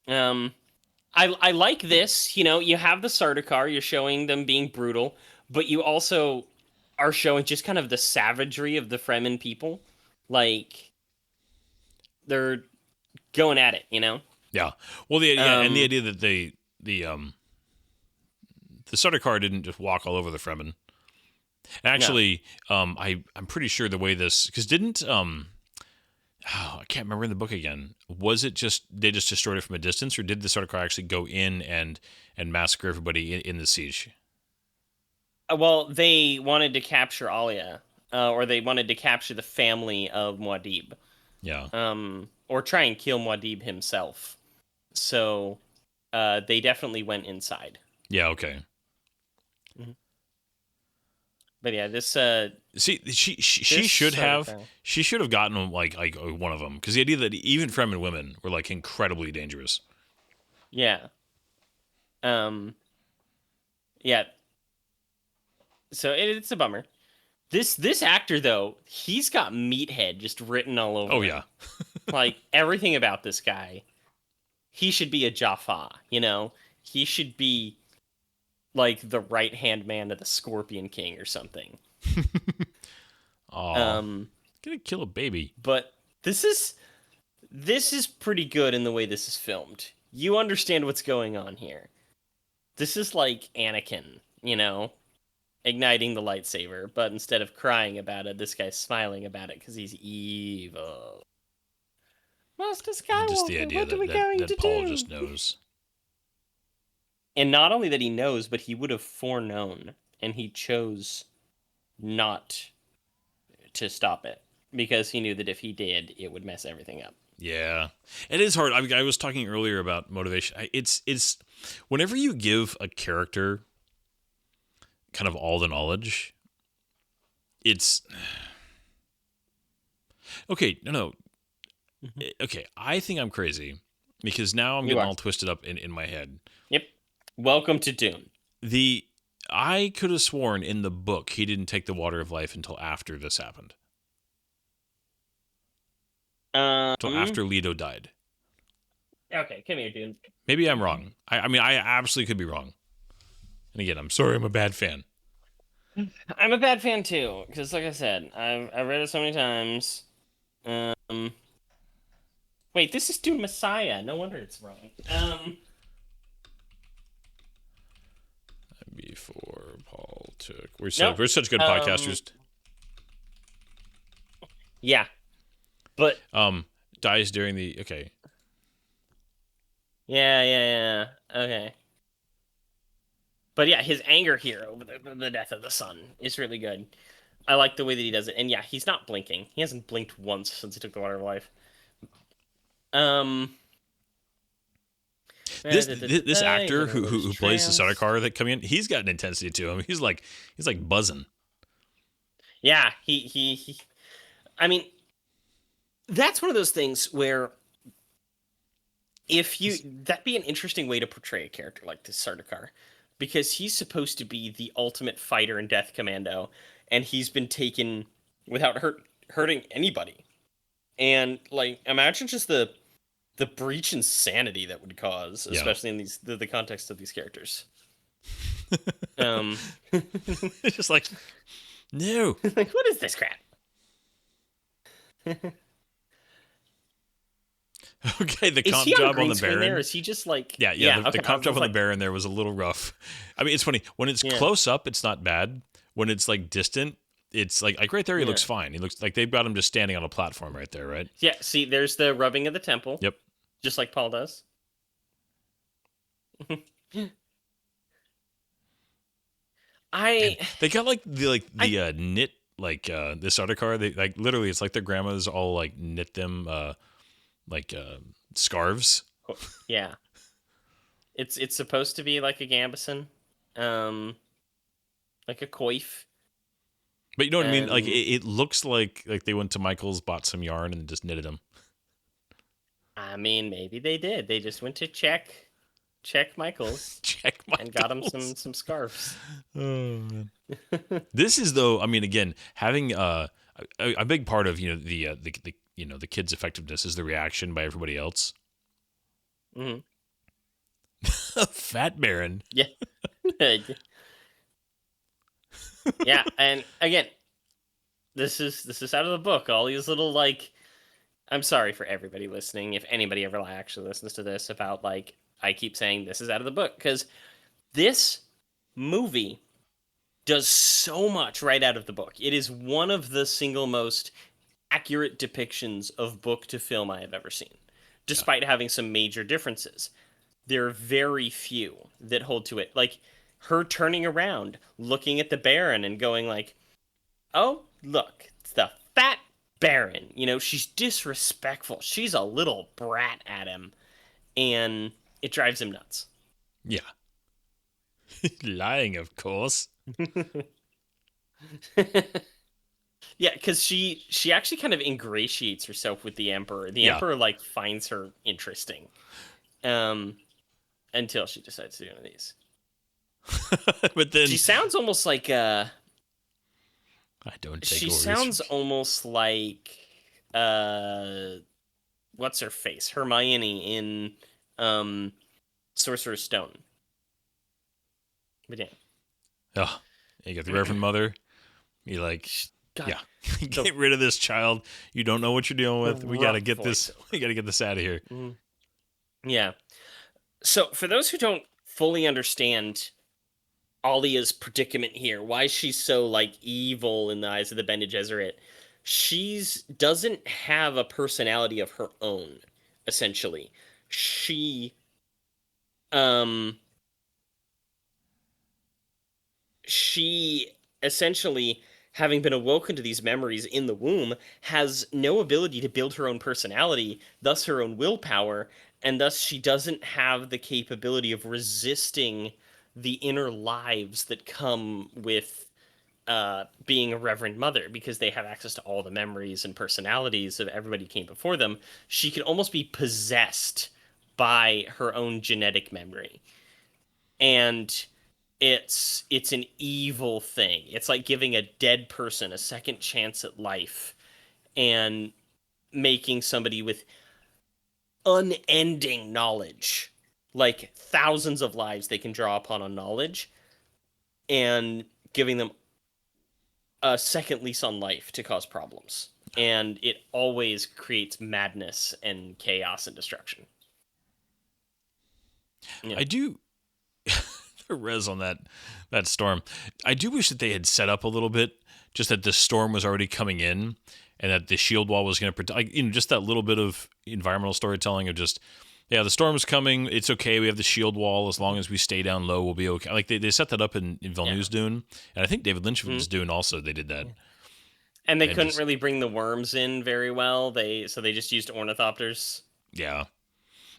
Speaker 4: I like this. You know, you have the Sardaukar. You're showing them being brutal, but you also are showing just kind of the savagery of the Fremen people. Like they're going at it. You know.
Speaker 1: Yeah. Well, and the
Speaker 4: Um,
Speaker 1: idea that the Sardaukar didn't just walk all over the Fremen. Actually, I'm pretty sure the way this, because didn't I can't remember in the book again. Was it just they just destroyed it from a distance, or did the Sardaukar actually go in and massacre everybody in the siege?
Speaker 4: well, they wanted to capture Alia, or they wanted to capture the family of Muad'Dib,
Speaker 1: Yeah.
Speaker 4: or try and kill Muad'Dib himself. So, they definitely went inside.
Speaker 1: Yeah. Okay.
Speaker 4: But yeah, this
Speaker 1: See, she
Speaker 4: this
Speaker 1: should have
Speaker 4: Sardaukar.
Speaker 1: gotten like one of them, because the idea that even Fremen women were like incredibly dangerous.
Speaker 4: Yeah. Um. Yeah. So it's a bummer. This actor though, he's got meathead just written all over
Speaker 1: Oh
Speaker 4: him.
Speaker 1: yeah.
Speaker 4: Like everything about this guy. He should be a Jaffa, you know? He should be like the right-hand man of the Scorpion King or something.
Speaker 1: Oh,
Speaker 4: Um,
Speaker 1: gonna kill a baby.
Speaker 4: but this is pretty good in the way this is filmed. You understand what's going on here. This is like Anakin, you know, igniting the lightsaber, but instead of crying about it, this guy's smiling about it because he's evil. Master
Speaker 1: Just the
Speaker 4: Skywalker,
Speaker 1: idea
Speaker 4: what are we
Speaker 1: that
Speaker 4: going to
Speaker 1: Paul
Speaker 4: do?
Speaker 1: just knows.
Speaker 4: And not only that he knows, but he would have foreknown, and he chose not to stop it because he knew that if he did, it would mess everything up.
Speaker 1: Yeah, it is hard. I was talking earlier about motivation. It's whenever you give a character kind of all the knowledge, it's okay. No. Okay, I think I'm crazy because now I'm
Speaker 4: You
Speaker 1: getting
Speaker 4: are.
Speaker 1: all twisted up in my head.
Speaker 4: Yep. Welcome to Dune.
Speaker 1: I could have sworn in the book he didn't take the water of life until after this happened. Until after Leto died.
Speaker 4: Okay, come here, Dune.
Speaker 1: Maybe I'm wrong. I mean, I absolutely could be wrong. And again, I'm sorry, I'm a bad fan.
Speaker 4: I'm a bad fan too, because like I said, I've read it so many times. Wait, this is Dune Messiah. No wonder it's wrong.
Speaker 1: Before Paul took, we're
Speaker 4: Nope.
Speaker 1: such good podcasters.
Speaker 4: Yeah, but
Speaker 1: Dies during the
Speaker 4: yeah. Okay. But yeah, his anger here over the death of the son is really good. I like the way that he does it, and yeah, he's not blinking. He hasn't blinked once since he took the water of life.
Speaker 1: This actor who plays the Sardaukar that come in, he's got an intensity to him. He's like buzzing.
Speaker 4: Yeah, he I mean, that's one of those things where that'd be an interesting way to portray a character like this Sardaukar, because he's supposed to be the ultimate fighter and death commando, and he's been taken without hurting anybody. And like, imagine just the breach in sanity that would cause, especially in the context of these characters.
Speaker 1: It's just like, no.
Speaker 4: Like, what is this crap?
Speaker 1: Okay, the
Speaker 4: Is
Speaker 1: comp
Speaker 4: he on
Speaker 1: job on
Speaker 4: green
Speaker 1: the
Speaker 4: screen there?
Speaker 1: Baron.
Speaker 4: Is he just like...
Speaker 1: Yeah, the
Speaker 4: okay, I
Speaker 1: comp
Speaker 4: was
Speaker 1: job on
Speaker 4: like,
Speaker 1: the Baron there was a little rough. I mean, it's funny when it's close up, it's not bad. When it's like distant, it's like right there, he looks fine. He looks like they've got him just standing on a platform right there, right?
Speaker 4: Yeah, see, there's the rubbing of the temple.
Speaker 1: Yep.
Speaker 4: Just like Paul does.
Speaker 1: And
Speaker 4: I
Speaker 1: they got like the knit this other car. They like literally, it's like their grandmas all like knit them like scarves.
Speaker 4: yeah. It's supposed to be like a gambeson, like a coif.
Speaker 1: But you know what I mean? Like
Speaker 4: And
Speaker 1: it looks like they went to Michael's, bought some yarn, and just knitted them.
Speaker 4: I mean, maybe they did. They just went to check Michael's
Speaker 1: Check Michael's.
Speaker 4: and got him some scarves.
Speaker 1: Oh man. This is though. I mean, again, having a big part of the kids' effectiveness is the reaction by everybody else.
Speaker 4: Hmm.
Speaker 1: Fat Baron.
Speaker 4: Yeah. Yeah, and again, this is out of the book. All these little like, I'm sorry for everybody listening. If anybody ever actually listens to this about like, I keep saying this is out of the book because this movie does so much right out of the book. It is one of the single most accurate depictions of book to film I have ever seen, despite having some major differences. There are very few that hold to it. Like her turning around, looking at the Baron and going like, "Oh, look, it's the fat Baron." You know, she's disrespectful. She's a little brat at him, and it drives him nuts.
Speaker 1: Yeah. Lying, of course.
Speaker 4: Yeah, because she actually kind of ingratiates herself with the Emperor. The Emperor like finds her interesting, until she decides to do one of these.
Speaker 1: But then
Speaker 4: She sounds almost like
Speaker 1: I don't take
Speaker 4: she
Speaker 1: orders.
Speaker 4: sounds almost like what's her face? Hermione in Sorcerer's Stone. But yeah.
Speaker 1: Oh, you got the Reverend Mother. You like,
Speaker 4: God,
Speaker 1: yeah, get rid of this child. You don't know what you're dealing with. We got to get this. We got to get this out of here.
Speaker 4: Yeah. So for those who don't fully understand Alia's predicament here, why she's so like evil in the eyes of the Bene Gesserit, she's doesn't have a personality of her own. Essentially, she essentially, having been awoken to these memories in the womb, has no ability to build her own personality, thus her own willpower, and thus she doesn't have the capability of resisting the inner lives that come with being a Reverend Mother, because they have access to all the memories and personalities of everybody who came before them. She can almost be possessed by her own genetic memory. And it's an evil thing. It's like giving a dead person a second chance at life and making somebody with unending knowledge, like thousands of lives they can draw upon on knowledge, and giving them a second lease on life to cause problems. And it always creates madness and chaos and destruction. Yeah.
Speaker 1: I do. Res on that storm. I do wish that they had set up a little bit, just that the storm was already coming in, and that the shield wall was going to protect. Just that little bit of environmental storytelling of just, yeah, the storm's coming. It's okay. We have the shield wall. As long as we stay down low, we'll be okay. Like they set that up in Villeneuve's Dune, and I think David Lynch's Dune also. They did that,
Speaker 4: and they couldn't really bring the worms in very well. So they just used ornithopters.
Speaker 1: Yeah,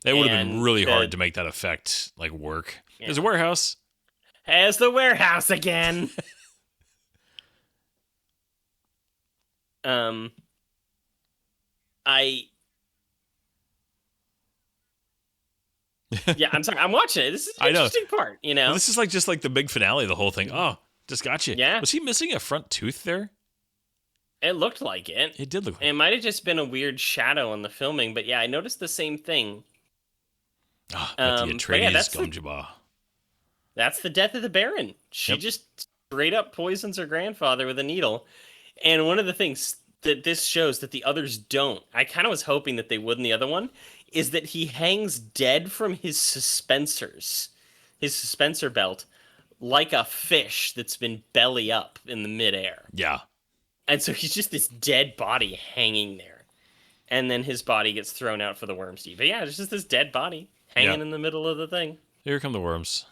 Speaker 1: it would have been really hard to make that effect like work. Yeah. There's a warehouse.
Speaker 4: There's the warehouse again. Yeah, I'm sorry. I'm watching it. This is an interesting part, you know?
Speaker 1: Well, this is like just like the big finale of the whole thing. Oh, just got you.
Speaker 4: Yeah.
Speaker 1: Was he missing a front tooth there?
Speaker 4: It looked like it.
Speaker 1: It did look like
Speaker 4: it. It might have just been a weird shadow in the filming, but yeah, I noticed the same thing.
Speaker 1: Ah, the Atreides Gomjaba.
Speaker 4: That's the death of the Baron. She just straight up poisons her grandfather with a needle. And one of the things that this shows that the others don't, I kind of was hoping that they would in the other one, is that he hangs dead from his suspensor belt, like a fish that's been belly up in the midair.
Speaker 1: Yeah.
Speaker 4: And so he's just this dead body hanging there. And then his body gets thrown out for the worms to eat. But yeah, it's just this dead body hanging in the middle of the thing.
Speaker 1: Here come the worms.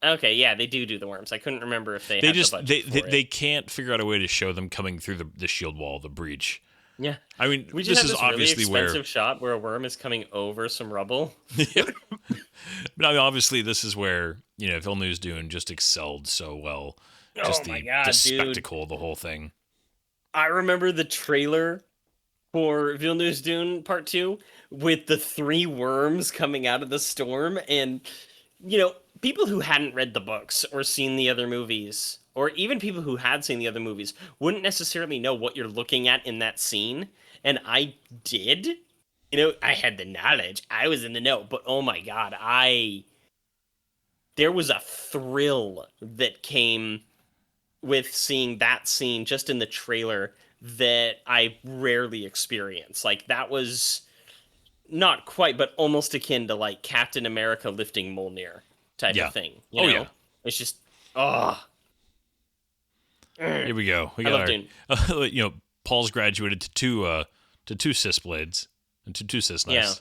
Speaker 4: Okay, yeah, they do the worms. I couldn't remember if they
Speaker 1: They
Speaker 4: had
Speaker 1: just
Speaker 4: the budget for it.
Speaker 1: they can't figure out a way to show them coming through the shield wall, the breach.
Speaker 4: Yeah.
Speaker 1: I mean,
Speaker 4: We
Speaker 1: this
Speaker 4: just
Speaker 1: is
Speaker 4: have this
Speaker 1: obviously
Speaker 4: really expensive shot where a worm is coming over some rubble.
Speaker 1: Yeah. But I mean, obviously, this is where, Villeneuve's Dune just excelled so well. Just
Speaker 4: Oh my God,
Speaker 1: the
Speaker 4: dude.
Speaker 1: spectacle of the whole thing.
Speaker 4: I remember the trailer for Villeneuve's Dune Part 2 with the 3 worms coming out of the storm. And, people who hadn't read the books or seen the other movies, or even people who had seen the other movies, wouldn't necessarily know what you're looking at in that scene. And I did. I had the knowledge. I was in the know. But oh my God, there was a thrill that came with seeing that scene just in the trailer that I rarely experience. Like, that was not quite, but almost akin to like Captain America lifting Mjolnir type of thing.
Speaker 1: Yeah.
Speaker 4: It's just,
Speaker 1: Here we go. We
Speaker 4: I
Speaker 1: got
Speaker 4: love Dune.
Speaker 1: Paul's graduated to two cis blades and two cis knives.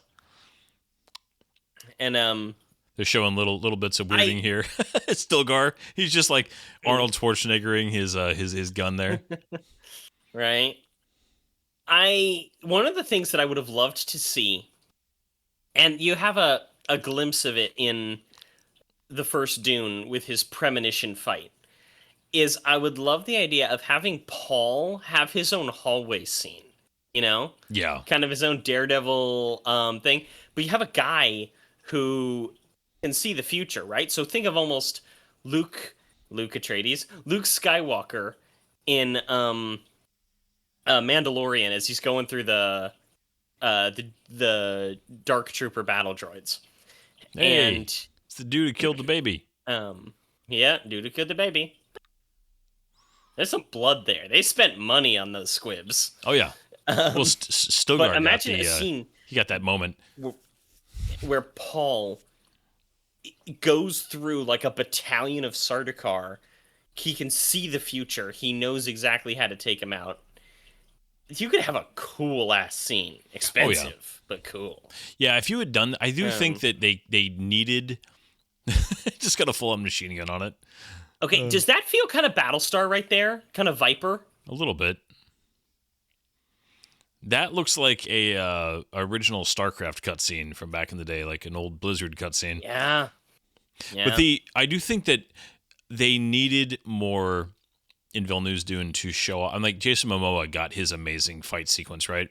Speaker 4: Yeah. And
Speaker 1: they're showing little bits of weaving here. Stilgar, he's just like Arnold Schwarzeneggering his gun there.
Speaker 4: right. One of the things that I would have loved to see, and you have a glimpse of it in the first Dune with his premonition fight, is I would love the idea of having Paul have his own hallway scene,
Speaker 1: Yeah.
Speaker 4: kind of his own Daredevil thing. But you have a guy who can see the future, right? So think of almost Luke Skywalker in Mandalorian as he's going through the Dark Trooper battle droids.
Speaker 1: Hey,
Speaker 4: And
Speaker 1: it's the dude who killed the baby.
Speaker 4: yeah, dude who killed the baby. There's some blood there. They spent money on those squibs.
Speaker 1: Oh yeah. Well, Stilgar
Speaker 4: But imagine a scene
Speaker 1: he got that moment.
Speaker 4: where Paul goes through like a battalion of Sardaukar. He can see the future. He knows exactly how to take him out. You could have a cool ass scene. Expensive, but cool.
Speaker 1: Yeah, if you had done, I do think that they needed just got a full-on machine gun on it.
Speaker 4: Okay, does that feel kind of Battlestar right there? Kind of Viper?
Speaker 1: A little bit. That looks like a original StarCraft cutscene from back in the day, like an old Blizzard cutscene.
Speaker 4: Yeah.
Speaker 1: But I do think that they needed more in Villeneuve's Dune to show up. I'm like, Jason Momoa got his amazing fight sequence, right?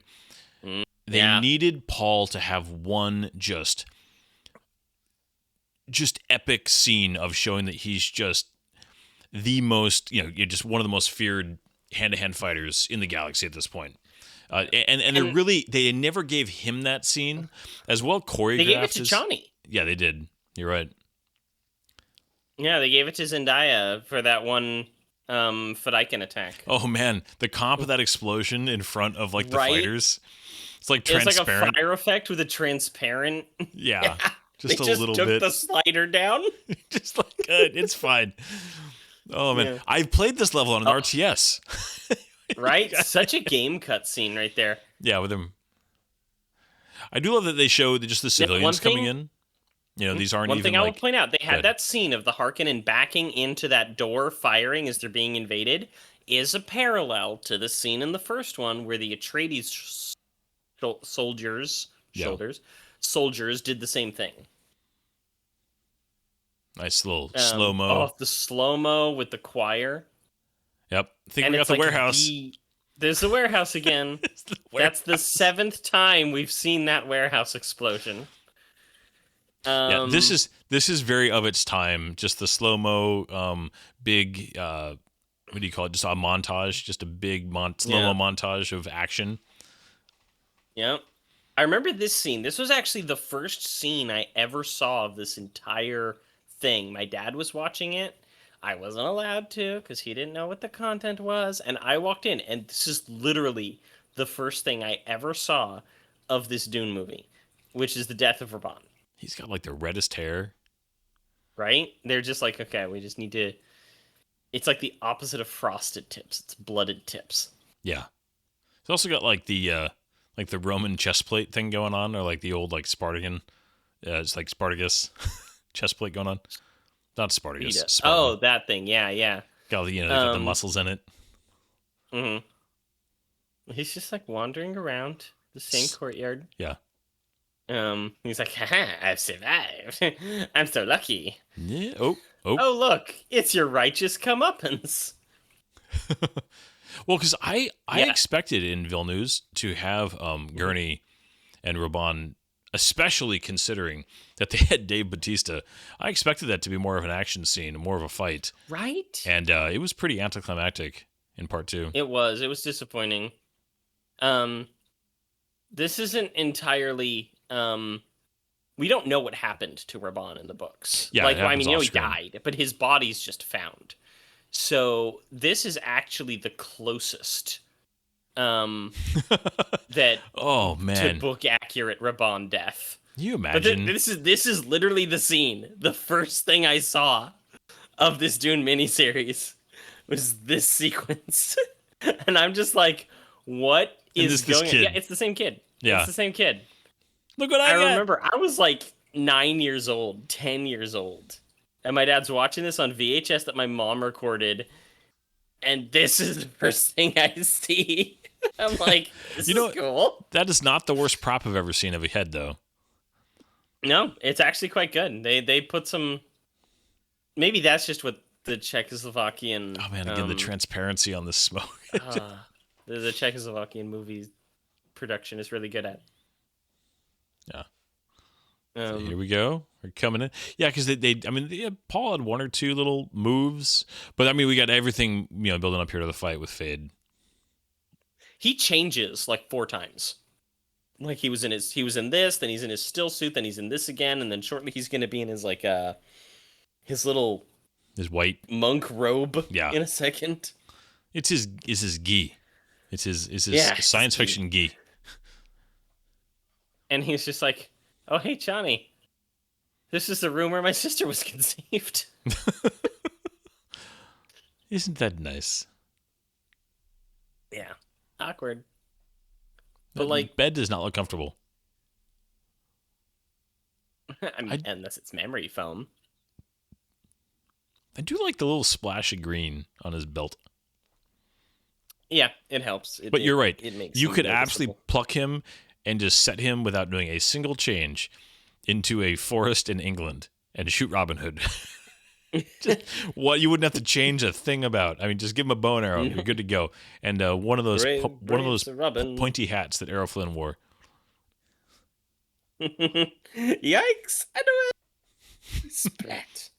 Speaker 1: They needed Paul to have one just epic scene of showing that he's just the most, you're just one of the most feared hand-to-hand fighters in the galaxy at this point. And they never gave him that scene as well choreographed.
Speaker 4: They gave it to Chani.
Speaker 1: Yeah, they did. You're right.
Speaker 4: Yeah, they gave it to Zendaya for that one Fedaykin attack.
Speaker 1: Oh man, the comp of that explosion in front of like the fighters. It's like transparent.
Speaker 4: It's like a fire effect with a transparent.
Speaker 1: Yeah. Just
Speaker 4: they
Speaker 1: a
Speaker 4: just
Speaker 1: little
Speaker 4: took
Speaker 1: bit.
Speaker 4: the slider down.
Speaker 1: Just like it's fine. Oh man, I've played this level on an RTS.
Speaker 4: Right? Such a game cutscene right there.
Speaker 1: Yeah, with him. I do love that they show just the civilians coming in. These aren't
Speaker 4: one
Speaker 1: even
Speaker 4: thing
Speaker 1: like...
Speaker 4: I will point out, they had that scene of the Harkonnen backing into that door, firing as they're being invaded, is a parallel to the scene in the first one where the Atreides soldiers did the same thing.
Speaker 1: Nice little slow-mo.
Speaker 4: Oh, the slow-mo with the choir.
Speaker 1: Yep. I think we got the warehouse.
Speaker 4: There's the warehouse again. That's the 7th time we've seen that warehouse explosion.
Speaker 1: Yeah, this is very of its time. Just the slow-mo, big, what do you call it? Just a montage, just a big slow-mo montage of action.
Speaker 4: Yep. I remember this scene. This was actually the first scene I ever saw of this entire thing. My dad was watching it. I wasn't allowed to because he didn't know what the content was. And I walked in, and this is literally the first thing I ever saw of this Dune movie, which is the death of Raban.
Speaker 1: He's got like the reddest hair.
Speaker 4: Right? They're just like, okay, we just need to. It's like the opposite of frosted tips. It's blooded tips.
Speaker 1: Yeah. He's also got like the Roman chest plate thing going on, or like the old like Spartan. It's like Spartacus chest plate going on. Not Spartacus.
Speaker 4: Vita.
Speaker 1: Spartan.
Speaker 4: Oh, that thing. Yeah, yeah.
Speaker 1: Got got the muscles in it.
Speaker 4: He's just like wandering around the same courtyard.
Speaker 1: Yeah.
Speaker 4: He's like, haha, I've survived. I'm so lucky.
Speaker 1: Yeah. Oh.
Speaker 4: Oh, look, it's your righteous comeuppance.
Speaker 1: Well, because I expected in Villeneuve to have Gurney and Raban, especially considering that they had Dave Bautista. I expected that to be more of an action scene, more of a fight.
Speaker 4: Right?
Speaker 1: And it was pretty anticlimactic in part 2.
Speaker 4: It was disappointing. This isn't entirely. We don't know what happened to Raban in the books.
Speaker 1: Yeah,
Speaker 4: like, I mean, he
Speaker 1: screen.
Speaker 4: died, but his body's just found. So this is actually the closest that
Speaker 1: oh man
Speaker 4: to book accurate Raban death.
Speaker 1: Can you imagine?
Speaker 4: But this is literally the scene. The first thing I saw of this Dune miniseries was this sequence, and I'm just like, what is going on? Yeah, it's the same kid.
Speaker 1: Yeah,
Speaker 4: it's the same kid.
Speaker 1: Look what I
Speaker 4: remember. I was like 9 years old, 10 years old. And my dad's watching this on VHS that my mom recorded. And this is the first thing I see. I'm like, this is cool.
Speaker 1: That is not the worst prop I've ever seen of a head, though.
Speaker 4: No, it's actually quite good. They put some... Maybe that's just what the Czechoslovakian...
Speaker 1: Oh, man, again, the transparency on the smoke.
Speaker 4: The Czechoslovakian movie production is really good at.
Speaker 1: Yeah. So here we go. We're coming in. Yeah, because Paul had one or two little moves, but I mean, we got everything building up here to the fight with Fade.
Speaker 4: He changes like 4 times. Like he was in this, then he's in his still suit, then he's in this again, and then shortly he's going to be in his like his
Speaker 1: white
Speaker 4: monk robe.
Speaker 1: Yeah.
Speaker 4: In a second.
Speaker 1: It's his gi. It's his science fiction gi.
Speaker 4: And he's just like, oh, hey, Johnny. This is the room where my sister was conceived.
Speaker 1: Isn't that nice?
Speaker 4: Yeah. Awkward. But like...
Speaker 1: Bed does not look comfortable.
Speaker 4: I mean, unless it's memory foam.
Speaker 1: I do like the little splash of green on his belt.
Speaker 4: Yeah, it helps.
Speaker 1: But you're right.
Speaker 4: It makes
Speaker 1: you could absolutely pluck him and just set him without doing a single change into a forest in England and shoot Robin Hood. What you wouldn't have to change a thing about. I mean, just give him a bow and arrow. You're good to go. And one of those pointy hats that Errol Flynn wore.
Speaker 4: Yikes! I know it. Splat.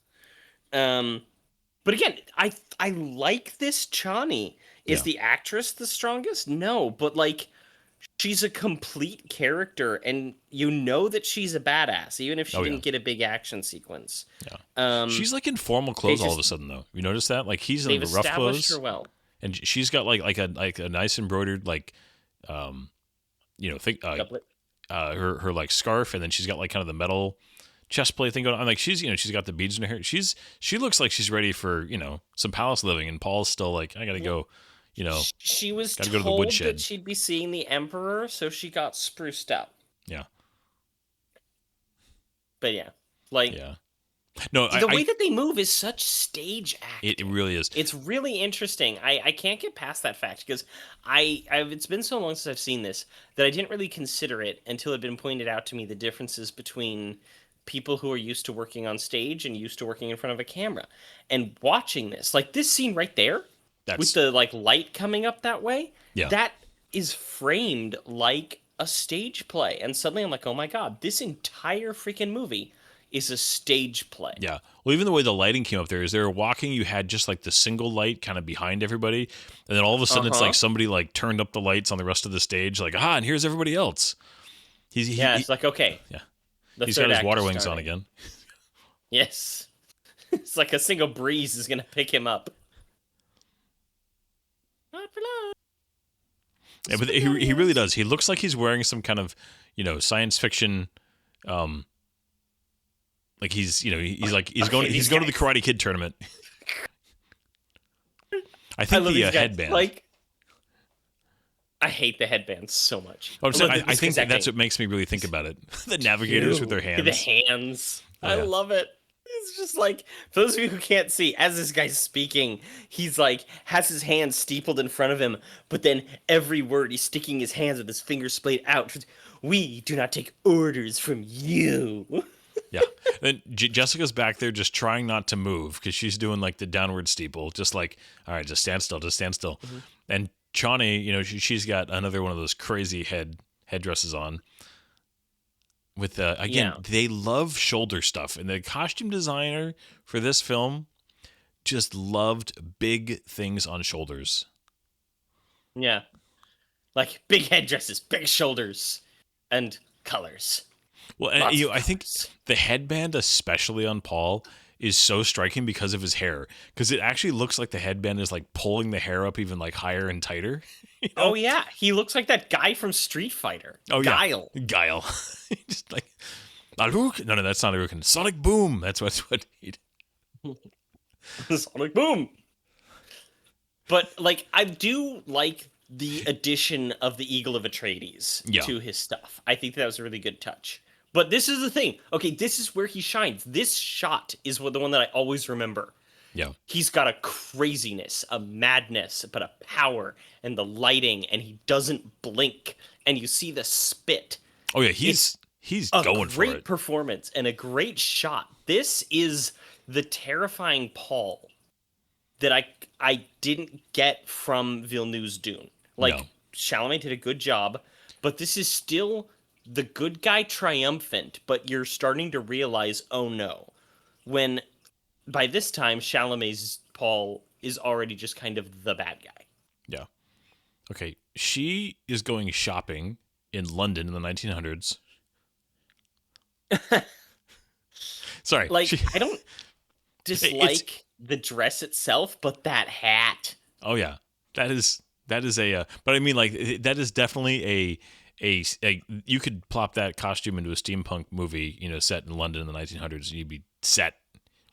Speaker 4: But again, I like this Chani. Is the actress the strongest? No, but like, she's a complete character, and you know that she's a badass, even if she didn't get a big action sequence.
Speaker 1: Yeah. She's like in formal clothes all of a sudden, though. You notice that? Like he's in rough clothes.
Speaker 4: Her well.
Speaker 1: And she's got like a nice embroidered her like scarf, and then she's got like kind of the metal chest plate thing going on. Like she's got the beads in her hair. She looks like she's ready for some palace living, and Paul's still like, I gotta go.
Speaker 4: She was
Speaker 1: told
Speaker 4: go to the
Speaker 1: woodshed.
Speaker 4: That she'd be seeing the Emperor, so she got spruced up.
Speaker 1: Yeah.
Speaker 4: But yeah, like
Speaker 1: no,
Speaker 4: the way that they move is such stage acting.
Speaker 1: It really is.
Speaker 4: It's really interesting. I can't get past that fact because it's been so long since I've seen this that I didn't really consider it until it had been pointed out to me the differences between people who are used to working on stage and used to working in front of a camera. And watching this, like this scene right there, with the like light coming up that way, that is framed like a stage play. And suddenly I'm like, oh my God, this entire freaking movie is a stage play.
Speaker 1: Yeah. Well, even the way the lighting came up there, as they were walking, you had just like the single light kind of behind everybody. And then all of a sudden it's like somebody like turned up the lights on the rest of the stage. Like, and here's everybody else.
Speaker 4: It's like, okay.
Speaker 1: Yeah. He's got his water wings on again.
Speaker 4: Yes. It's like a single breeze is gonna pick him up. Not for long.
Speaker 1: Yeah, but he really does. He looks like he's wearing some kind of, science fiction. Like he's going to the Karate Kid tournament. I think the headband.
Speaker 4: Like, I hate the headband so much.
Speaker 1: I think that's what makes me really think about it. The navigators with their hands.
Speaker 4: The hands.
Speaker 1: Oh,
Speaker 4: I
Speaker 1: yeah.
Speaker 4: love it. It's just like, for those of you who can't see, as this guy's speaking, he's like, has his hands steepled in front of him, but then every word he's sticking his hands with his fingers splayed out. We do not take orders from you.
Speaker 1: Yeah. Then Jessica's back there just trying not to move because she's doing like the downward steeple, just like, all right, just stand still. Mm-hmm. And Chani, she's got another one of those crazy headdresses on. With they love shoulder stuff, and the costume designer for this film just loved big things on shoulders.
Speaker 4: Yeah, like big headdresses, big shoulders, and colors.
Speaker 1: Well, and I think the headband, especially on Paul, is so striking because of his hair. Because it actually looks like the headband is like pulling the hair up even like higher and tighter.
Speaker 4: Oh yeah, he looks like that guy from Street Fighter.
Speaker 1: Oh
Speaker 4: Guile.
Speaker 1: Yeah, Guile. Just like Hadouken. No, that's not Hadouken. Sonic Boom. That's what he did.
Speaker 4: Sonic Boom. But like, I do like the addition of the Eagle of Atreides to his stuff. I think that was a really good touch. But this is the thing. Okay, this is where he shines. This shot is the one that I always remember.
Speaker 1: Yeah.
Speaker 4: He's got a craziness, a madness, but a power, and the lighting, and he doesn't blink, and you see the spit.
Speaker 1: Oh yeah, he's going for it.
Speaker 4: A great performance and a great shot. This is the terrifying Paul that I didn't get from Villeneuve's Dune. Like, Chalamet did a good job, but this is still the good guy triumphant, but you're starting to realize, oh no. When, by this time, Chalamet's Paul is already just kind of the bad guy.
Speaker 1: Yeah. Okay, she is going shopping in London in the 1900s. Sorry.
Speaker 4: Like, I don't dislike the dress itself, but that hat.
Speaker 1: Oh, yeah. That is a, but I mean, like, that is definitely a you could plop that costume into a steampunk movie, set in London in the 1900s, and you'd be set.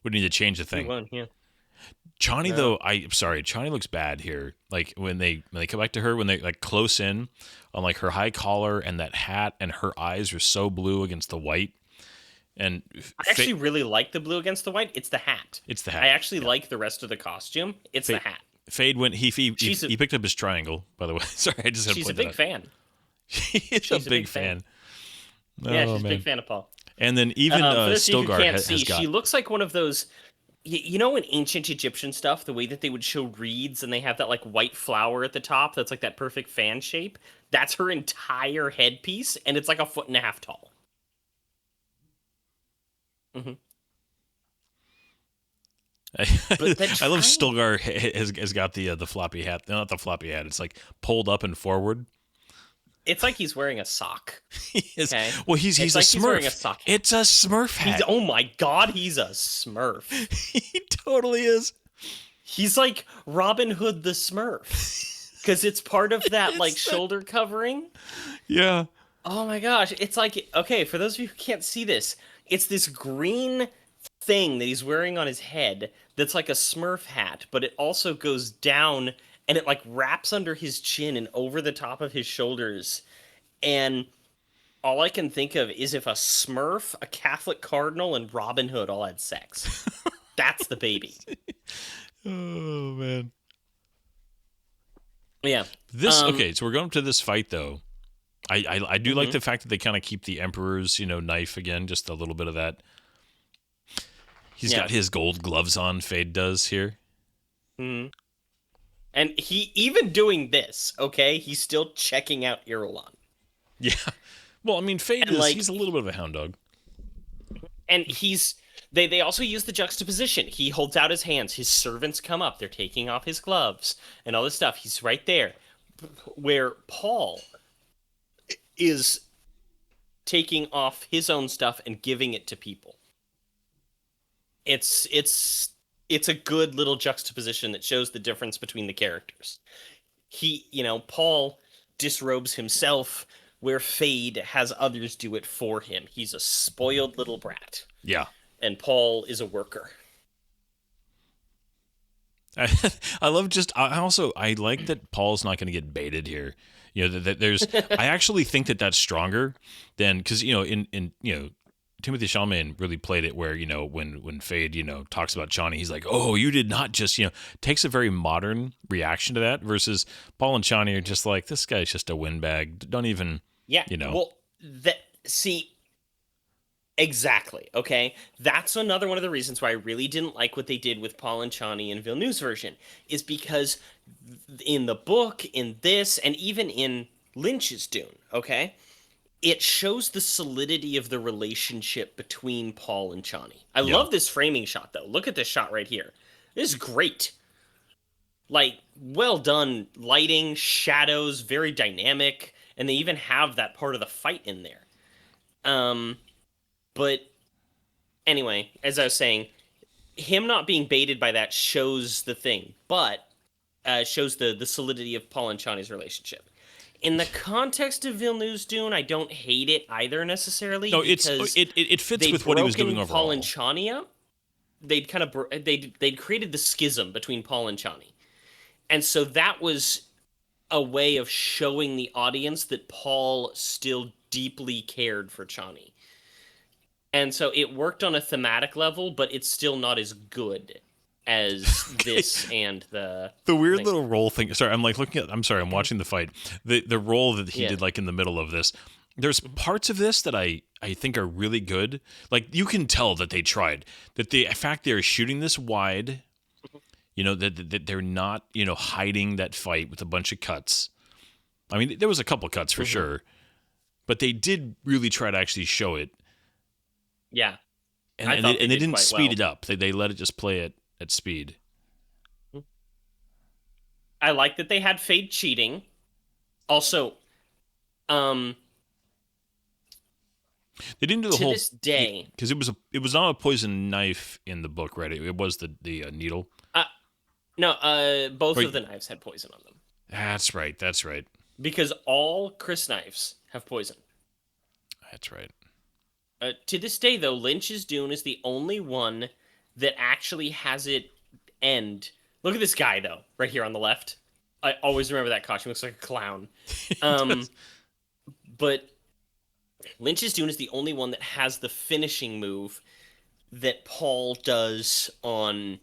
Speaker 1: Wouldn't need to change a thing.
Speaker 4: Yeah.
Speaker 1: Chani, though, Chani looks bad here. Like, when they come back to her, when they, like, close in on, like, her high collar and that hat, and her eyes are so blue against the white. And
Speaker 4: I actually really like the blue against the white. It's the hat.
Speaker 1: It's the hat.
Speaker 4: I actually like the rest of the costume. It's the hat.
Speaker 1: Fade went. He picked up his triangle. By the way, sorry, I just had to point that out.
Speaker 4: She's a big fan.
Speaker 1: She's a big fan.
Speaker 4: Yeah, she's a big fan of Paul.
Speaker 1: And then even Stilgar has got.
Speaker 4: She looks like one of those. In ancient Egyptian stuff, the way that they would show reeds and they have that like white flower at the top that's like that perfect fan shape. That's her entire headpiece, and it's like 1.5 feet tall. Mm-hmm.
Speaker 1: I love Stilgar has got the floppy hat. Not the floppy hat. It's like pulled up and forward.
Speaker 4: It's like he's wearing a sock.
Speaker 1: Okay? Well, he's a Smurf. He's wearing a sock hat. It's a Smurf hat.
Speaker 4: Oh my god, he's a Smurf.
Speaker 1: He totally is.
Speaker 4: He's like Robin Hood the Smurf. Because it's part of that like shoulder covering.
Speaker 1: Yeah.
Speaker 4: Oh my gosh. It's like, okay, for those of you who can't see this, it's this green thing that he's wearing on his head that's like a Smurf hat, but it also goes down and it like wraps under his chin and over the top of his shoulders. And all I can think of is if a Smurf, a Catholic cardinal, and Robin Hood all had sex. That's the baby.
Speaker 1: Oh, man.
Speaker 4: Yeah.
Speaker 1: Okay, so we're going up to this fight, though. I do like the fact that they kind of keep the Emperor's, knife again, just a little bit of that. He's got his gold gloves on, Fade does here.
Speaker 4: Mm-hmm. And he, even doing this, okay, he's still checking out Irulan.
Speaker 1: Yeah. Well, I mean, Fade he's a little bit of a hound dog.
Speaker 4: And they also use the juxtaposition. He holds out his hands. His servants come up. They're taking off his gloves and all this stuff. He's right there. Where Paul is taking off his own stuff and giving it to people. It's a good little juxtaposition that shows the difference between the characters. Paul disrobes himself where Fade has others do it for him. He's a spoiled little brat,
Speaker 1: Yeah.
Speaker 4: and Paul is a worker.
Speaker 1: I love just I like that Paul's not going to get baited here. That there's I actually think that that's stronger than because in Timothy Chalamet really played it where when Fade talks about Johnny, he's like, oh, you did not just takes a very modern reaction to that versus Paul and Johnny are just like, this guy's just a windbag, don't even
Speaker 4: Yeah. Well, see. Exactly. Okay. That's another one of the reasons why I really didn't like what they did with Paul and Chani in Villeneuve's version, is because in the book, in this, and even in Lynch's Dune, okay, it shows the solidity of the relationship between Paul and Chani. I love this framing shot, though. Look at this shot right here. This is great. Like, well done lighting, shadows, very dynamic, and they even have that part of the fight in there. But anyway, as I was saying, him not being baited by that shows the thing, but shows the solidity of Paul and Chani's relationship. In the context of Villeneuve's Dune, I don't hate it either necessarily.
Speaker 1: No, it fits with what he was doing overall.
Speaker 4: Paul and Chani up. They'd created the schism between Paul and Chani, and so that was a way of showing the audience that Paul still deeply cared for Chani. And so it worked on a thematic level, but it's still not as good as this and the
Speaker 1: weird little roll thing. Sorry, I'm watching the fight. The role that he did like in the middle of this. There's parts of this that I think are really good. Like you can tell that they tried. That the fact they're shooting this wide, that they're not, hiding that fight with a bunch of cuts. I mean, there was a couple cuts for sure, but they did really try to actually show it.
Speaker 4: Yeah.
Speaker 1: And they didn't speed it up. They let it just play it at speed.
Speaker 4: I like that they had Fade cheating. Also,
Speaker 1: they didn't do the whole
Speaker 4: to this day,
Speaker 1: because it was not a poison knife in the book, right? It was the needle.
Speaker 4: No, both of the knives had poison on them.
Speaker 1: That's right.
Speaker 4: Because all Chris knives have poison.
Speaker 1: That's right.
Speaker 4: To this day, though, Lynch's Dune is the only one that actually has it end. Look at this guy, though, right here on the left. I always remember that costume. He looks like a clown. But Lynch's Dune is the only one that has the finishing move that Paul does on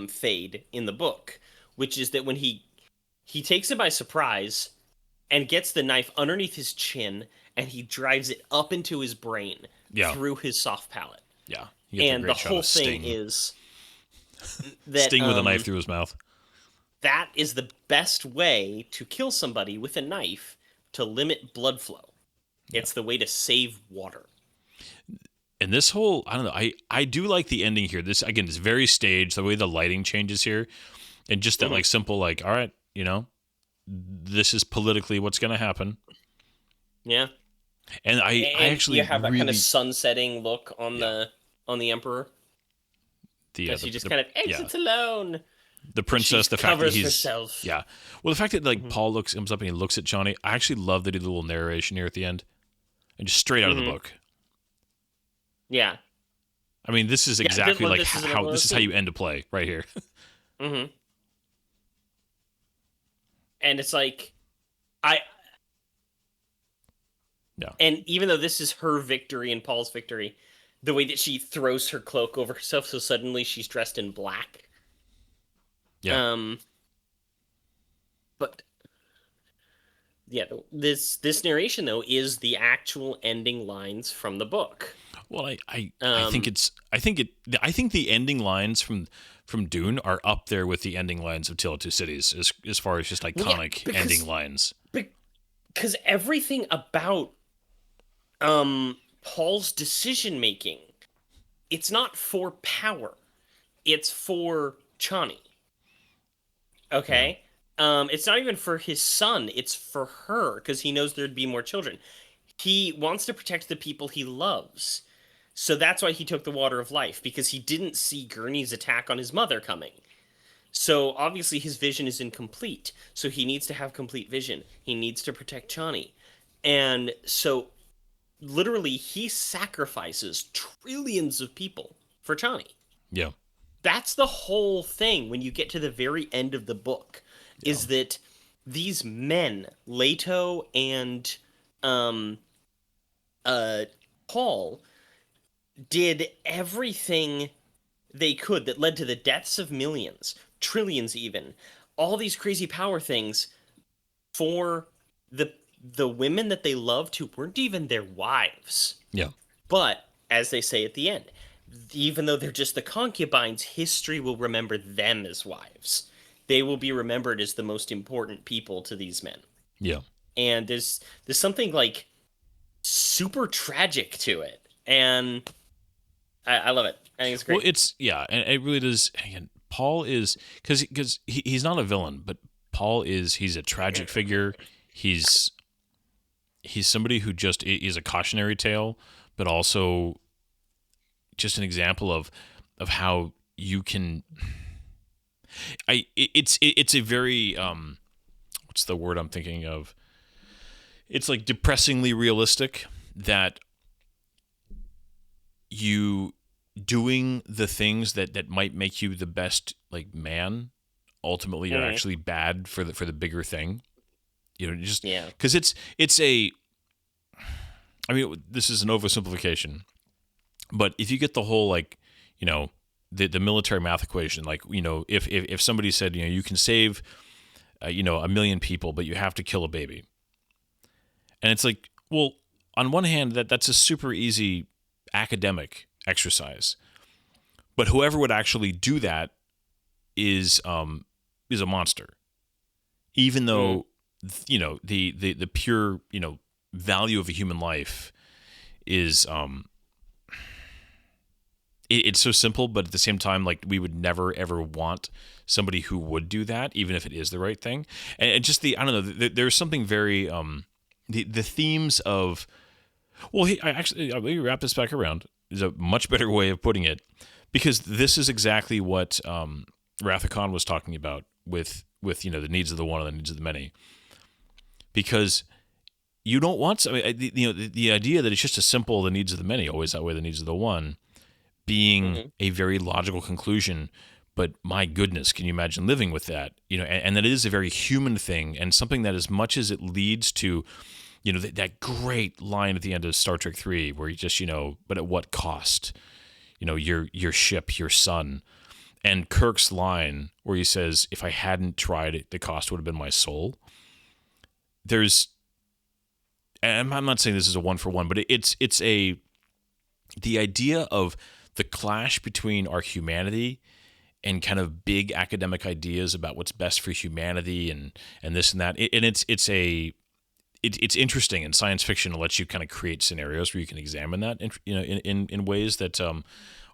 Speaker 4: Fade in the book, which is that when he takes it by surprise and gets the knife underneath his chin and he drives it up into his brain through his soft palate.
Speaker 1: Yeah.
Speaker 4: And the whole thing is that
Speaker 1: Sting with a knife through his mouth.
Speaker 4: That is the best way to kill somebody with a knife to limit blood flow. It's the way to save water.
Speaker 1: And this whole, I don't know, I do like the ending here. This, again, is very staged, the way the lighting changes here. And just that, like, simple, like, all right, this is politically what's going to happen.
Speaker 4: Yeah.
Speaker 1: And I actually
Speaker 4: you have that kind of sunsetting look on the Emperor.
Speaker 1: She
Speaker 4: just kind of exits alone.
Speaker 1: The princess, the fact that he's
Speaker 4: herself.
Speaker 1: Yeah. Well, the fact that like Paul comes up and he looks at Johnny, I actually love that he did a little narration here at the end, and just straight out of the book.
Speaker 4: Yeah.
Speaker 1: I mean, this is exactly like this is how you end a play right here.
Speaker 4: And it's like, and even though this is her victory and Paul's victory, the way that she throws her cloak over herself, so suddenly she's dressed in black.
Speaker 1: Yeah.
Speaker 4: But yeah, this narration though is the actual ending lines from the book.
Speaker 1: Well, I think the ending lines from Dune are up there with the ending lines of Tale of Two Cities as far as just iconic ending lines.
Speaker 4: Because everything about Paul's decision making, it's not for power, it's for Chani. Okay? It's not even for his son, it's for her, because he knows there'd be more children. He wants to protect the people he loves. So that's why he took the water of life, because he didn't see Gurney's attack on his mother coming. So obviously his vision is incomplete. So he needs to have complete vision. He needs to protect Chani. And so literally he sacrifices trillions of people for Chani.
Speaker 1: Yeah.
Speaker 4: That's the whole thing when you get to the very end of the book, is that these men, Leto and um Paul, did everything they could that led to the deaths of millions, trillions even, all these crazy power things for the women that they loved who weren't even their wives.
Speaker 1: Yeah.
Speaker 4: But as they say at the end, even though they're just the concubines, history will remember them as wives. They will be remembered as the most important people to these men.
Speaker 1: Yeah.
Speaker 4: And there's something like super tragic to it, and I love it. I think it's great.
Speaker 1: Well, it's and it really does. Again, Paul is because he's not a villain, but he's a tragic figure. He's somebody who just is a cautionary tale, but also just an example of how you can. It's a very what's the word I'm thinking of? It's like depressingly realistic that you doing the things that might make you the best like man ultimately are actually bad for the bigger thing, just because it's a, I mean, this is an oversimplification, but if you get the whole like the military math equation, like if somebody said you can save 1 million people but you have to kill a baby, and it's like, well, on one hand that's a super easy academic exercise, but whoever would actually do that is a monster, even though the pure value of a human life is it's so simple, but at the same time, like, we would never ever want somebody who would do that, even if it is the right thing. And just I don't know, there's something very the themes of, well, let me wrap this back around, is a much better way of putting it, because this is exactly what Wrath of Khan was talking about with the needs of the one and the needs of the many. Because you don't want the idea that it's just a simple the needs of the many always outweigh the needs of the one being a very logical conclusion. But my goodness, can you imagine living with that? And that it is a very human thing, and something that, as much as it leads to that great line at the end of Star Trek 3 where you just, but at what cost? Your ship, your son. And Kirk's line where he says, if I hadn't tried it, the cost would have been my soul. And I'm not saying this is a one for one, but it's the idea of the clash between our humanity and kind of big academic ideas about what's best for humanity and this and that. It's interesting, and science fiction lets you kind of create scenarios where you can examine that in ways that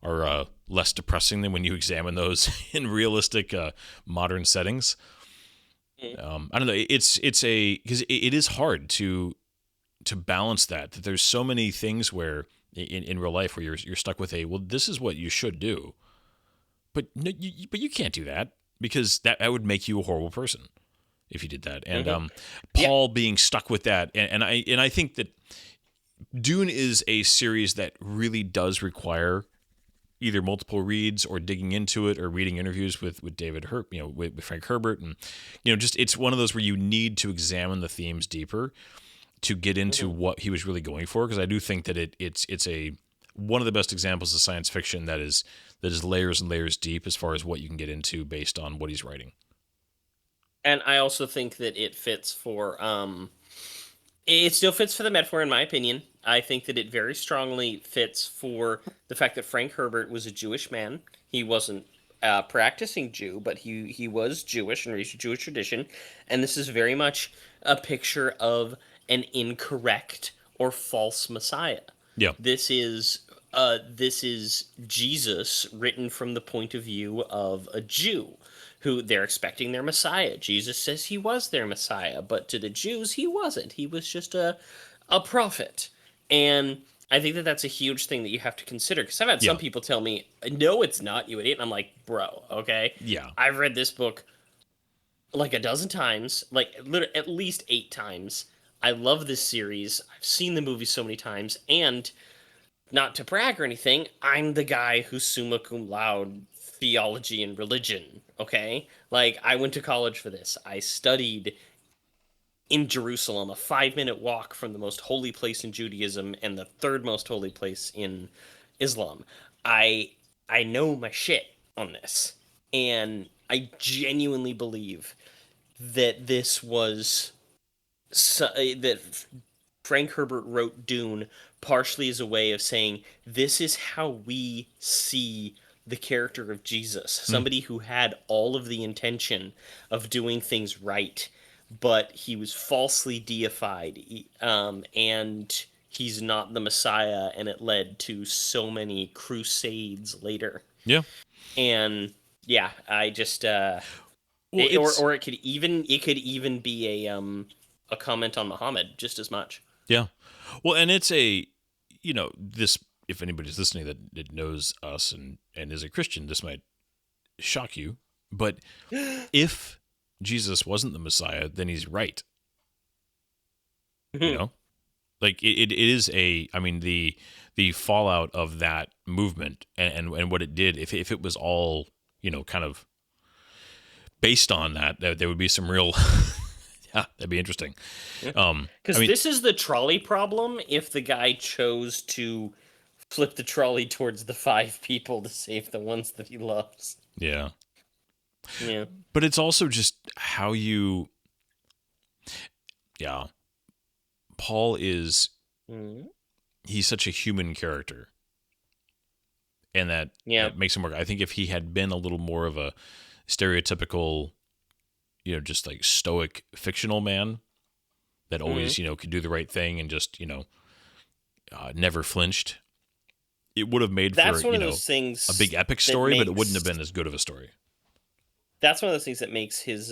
Speaker 1: are less depressing than when you examine those in realistic modern settings. I don't know. It's because it is hard to balance that there's so many things where in real life where you're stuck with well, this is what you should do, but no, you can't do that, because that would make you a horrible person if you did that. And Paul being stuck with that, and I think that Dune is a series that really does require either multiple reads or digging into it or reading interviews with David with Frank Herbert, and just, it's one of those where you need to examine the themes deeper to get into what he was really going for, because I do think that it's one of the best examples of science fiction that is layers and layers deep as far as what you can get into based on what he's writing.
Speaker 4: And I also think that it fits for it still fits for the metaphor, in my opinion. I think that it very strongly fits for the fact that Frank Herbert was a Jewish man. He wasn't a practicing Jew, but he was Jewish and raised a Jewish tradition. And this is very much a picture of an incorrect or false Messiah.
Speaker 1: Yeah.
Speaker 4: This is Jesus written from the point of view of a Jew who they're expecting their Messiah. Jesus says he was their Messiah, but to the Jews he wasn't. He was just a prophet. And I think that that's a huge thing that you have to consider, because I've had some
Speaker 1: Yeah.
Speaker 4: people tell me, "No, it's not, you idiot." And I'm like, "Bro, okay,
Speaker 1: Yeah.
Speaker 4: I've read this book like a dozen times, like at least 8 times. I love this series. I've seen the movie so many times, and not to brag or anything, I'm the guy who's summa cum laude theology and religion. Okay, like I went to college for this. I studied in Jerusalem, a 5-minute walk from the most holy place in Judaism and the third most holy place in Islam. I I know my shit on this, and I genuinely believe that this was that Frank Herbert wrote Dune partially as a way of saying this is how we see the character of Jesus,
Speaker 1: Hmm.
Speaker 4: somebody who had all of the intention of doing things right, but he was falsely deified, and he's not the Messiah, and it led to so many crusades later.
Speaker 1: Yeah.
Speaker 4: And yeah, I just
Speaker 1: Well, it's
Speaker 4: or it could even be a comment on Muhammad just as much.
Speaker 1: yeah. Well, and it's a, this, if anybody's listening that knows us and is a Christian, this might shock you, but if Jesus wasn't the Messiah, then he's right. You know, like it is a, I mean, the fallout of that movement and what it did, if it was all, kind of based on that, there would be some real, yeah, that'd be interesting.
Speaker 4: Because
Speaker 1: I mean,
Speaker 4: this is the trolley problem if the guy chose to flip the trolley towards the 5 people to save the ones that he loves.
Speaker 1: yeah,
Speaker 4: Yeah.
Speaker 1: but it's also just how you, yeah, Paul is,
Speaker 4: Mhm.
Speaker 1: he's such a human character, and
Speaker 4: Yeah.
Speaker 1: that makes him work. I think if he had been a little more of a stereotypical, just like stoic fictional man that always, could do the right thing and just, never flinched, it would have made
Speaker 4: That's
Speaker 1: for,
Speaker 4: one of those things
Speaker 1: a big epic
Speaker 4: that
Speaker 1: story, but it
Speaker 4: makes
Speaker 1: wouldn't have been as good of a story.
Speaker 4: that's one of those things that makes his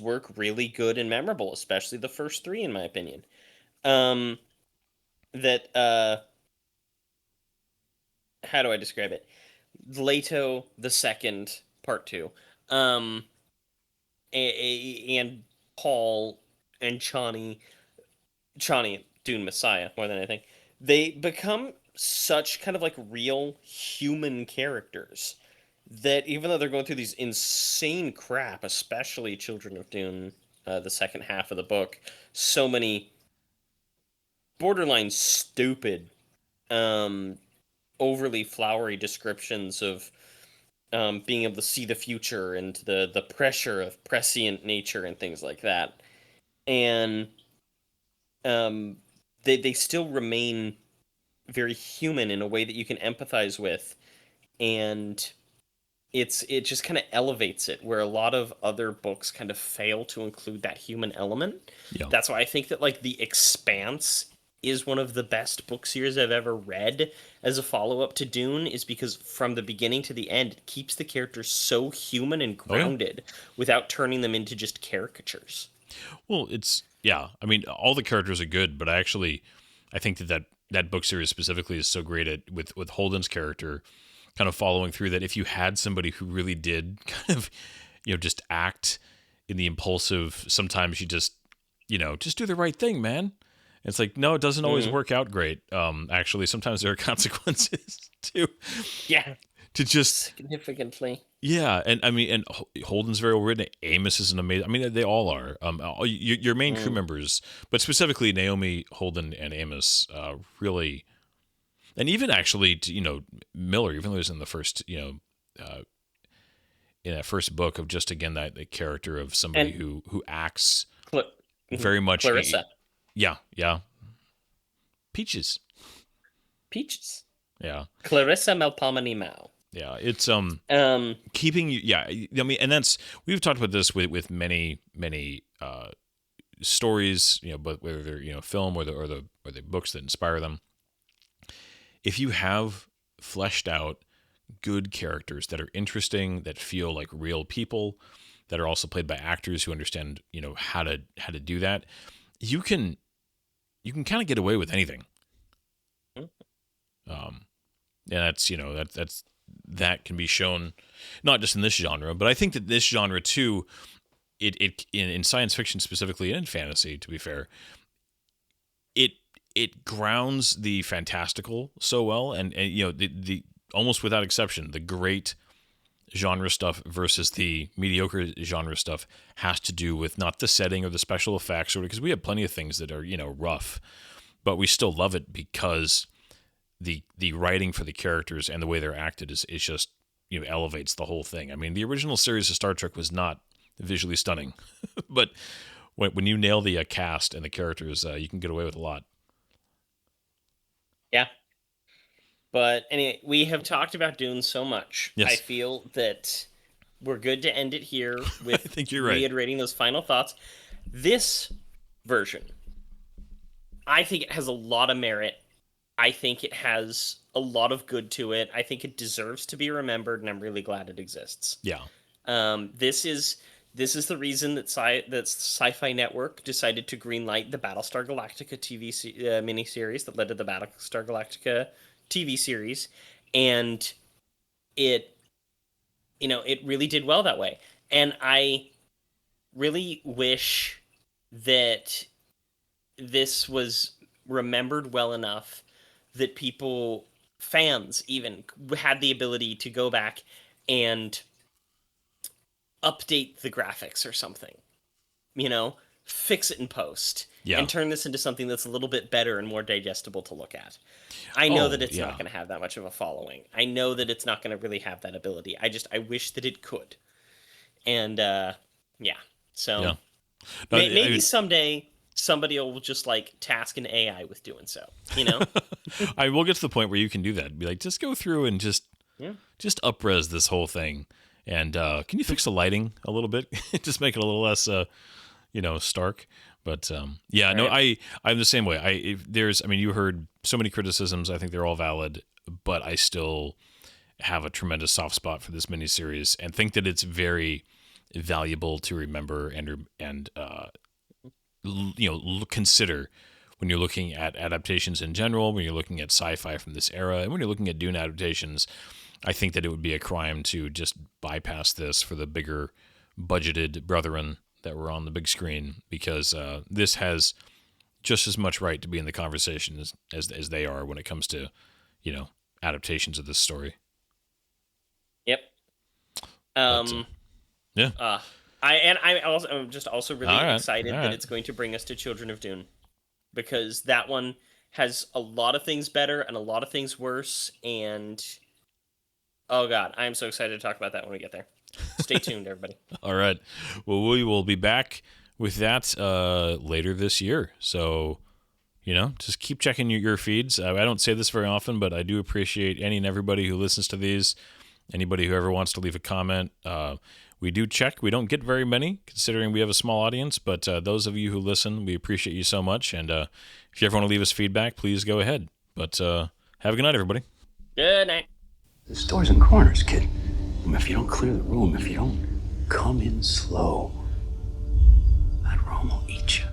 Speaker 4: work really good and memorable, especially the first 3 in my opinion. That how do I describe it? Leto the second, part 2. Um and Paul and Chani, Dune Messiah, more than anything, they become such kind of like real human characters that even though they're going through these insane crap, especially Children of Dune, the second half of the book, so many borderline stupid, um, overly flowery descriptions of being able to see the future and the pressure of prescient nature and things like that. And um, they still remain very human in a way that you can empathize with, and it just kind of elevates it where a lot of other books kind of fail to include that human element.
Speaker 1: Yeah.
Speaker 4: That's why I think that like The Expanse is one of the best book series I've ever read as a follow-up to Dune, is because from the beginning to the end it keeps the characters so human and
Speaker 1: Oh, yeah.
Speaker 4: grounded without turning them into just caricatures.
Speaker 1: Well, it's, yeah. I mean, all the characters are good, but I think that book series specifically is so great at with Holden's character, kind of following through that. If you had somebody who really did kind of, just act in the impulsive, sometimes you just, just do the right thing, man. It's like, no, it doesn't always work out great. Actually, sometimes there are consequences to
Speaker 4: Yeah,
Speaker 1: just,
Speaker 4: significantly.
Speaker 1: yeah. And I mean, and Holden's very well written. Amos is an amazing. I mean, they all are. Your main crew members, but specifically Naomi, Holden, and Amos, really, and even actually, Miller, even though he was in the first, in that first book of just again that the character of somebody
Speaker 4: And
Speaker 1: who acts
Speaker 4: Cl-
Speaker 1: very much.
Speaker 4: Clarissa.
Speaker 1: Yeah. Peaches.
Speaker 4: Peaches.
Speaker 1: Yeah.
Speaker 4: Clarissa Melpomene Mao.
Speaker 1: Yeah. It's keeping you. Yeah. I mean, and we've talked about this with many stories. But whether they're film or the books that inspire them. If you have fleshed out good characters that are interesting, that feel like real people, that are also played by actors who understand how to do that, you can kind of get away with anything. And that's, that can be shown not just in this genre, but I think that this genre too, it in science fiction specifically and in fantasy, to be fair, it grounds the fantastical so well, and the almost without exception, the great genre stuff versus the mediocre genre stuff has to do with not the setting or the special effects, or because we have plenty of things that are rough, but we still love it because the writing for the characters and the way they're acted is just elevates the whole thing. I mean, the original series of Star Trek was not visually stunning, but when you nail the cast and the characters, you can get away with a lot.
Speaker 4: Yeah. But anyway, we have talked about Dune so much.
Speaker 1: Yes.
Speaker 4: I feel that we're good to end it here with
Speaker 1: I think you're right.
Speaker 4: reiterating those final thoughts. This version, I think it has a lot of merit. I think it has a lot of good to it. I think it deserves to be remembered, and I'm really glad it exists.
Speaker 1: Yeah.
Speaker 4: This is the reason that Sci-Fi Network decided to greenlight the Battlestar Galactica TV miniseries that led to the Battlestar Galactica TV series, and it really did well that way. And I really wish that this was remembered well enough that fans even, had the ability to go back and update the graphics or something, fix it in post, and turn this into something that's a little bit better and more digestible to look at. I know that it's not going to have that much of a following. I know that it's not going to really have that ability. I wish that it could. And so maybe someday somebody will just task an AI with doing so,
Speaker 1: I will get to the point where you can do that. Be like, just go through and just up-res this whole thing. And can you fix the lighting a little bit? Just make it a little less, stark. But right. No, I'm the same way. You heard so many criticisms. I think they're all valid, but I still have a tremendous soft spot for this miniseries and think that it's very valuable to remember and consider when you're looking at adaptations in general, when you're looking at sci-fi from this era, and when you're looking at Dune adaptations. I think that it would be a crime to just bypass this for the bigger budgeted brethren that were on the big screen, because this has just as much right to be in the conversation as they are when it comes to, adaptations of this story.
Speaker 4: Yep. I'm just also really excited that it's going to bring us to Children of Dune, because that one has a lot of things better and a lot of things worse, and oh God, I'm so excited to talk about that when we get there. Stay tuned, everybody.
Speaker 1: All right. Well, we will be back with that later this year. So, just keep checking your feeds. I don't say this very often, but I do appreciate any and everybody who listens to these, anybody who ever wants to leave a comment. We do check. We don't get very many, considering we have a small audience, but those of you who listen, we appreciate you so much. And if you ever want to leave us feedback, please go ahead. But have a good night, everybody.
Speaker 4: Good night.
Speaker 3: There's doors and corners, kid. If you don't clear the room, if you don't come in slow, that room will eat you.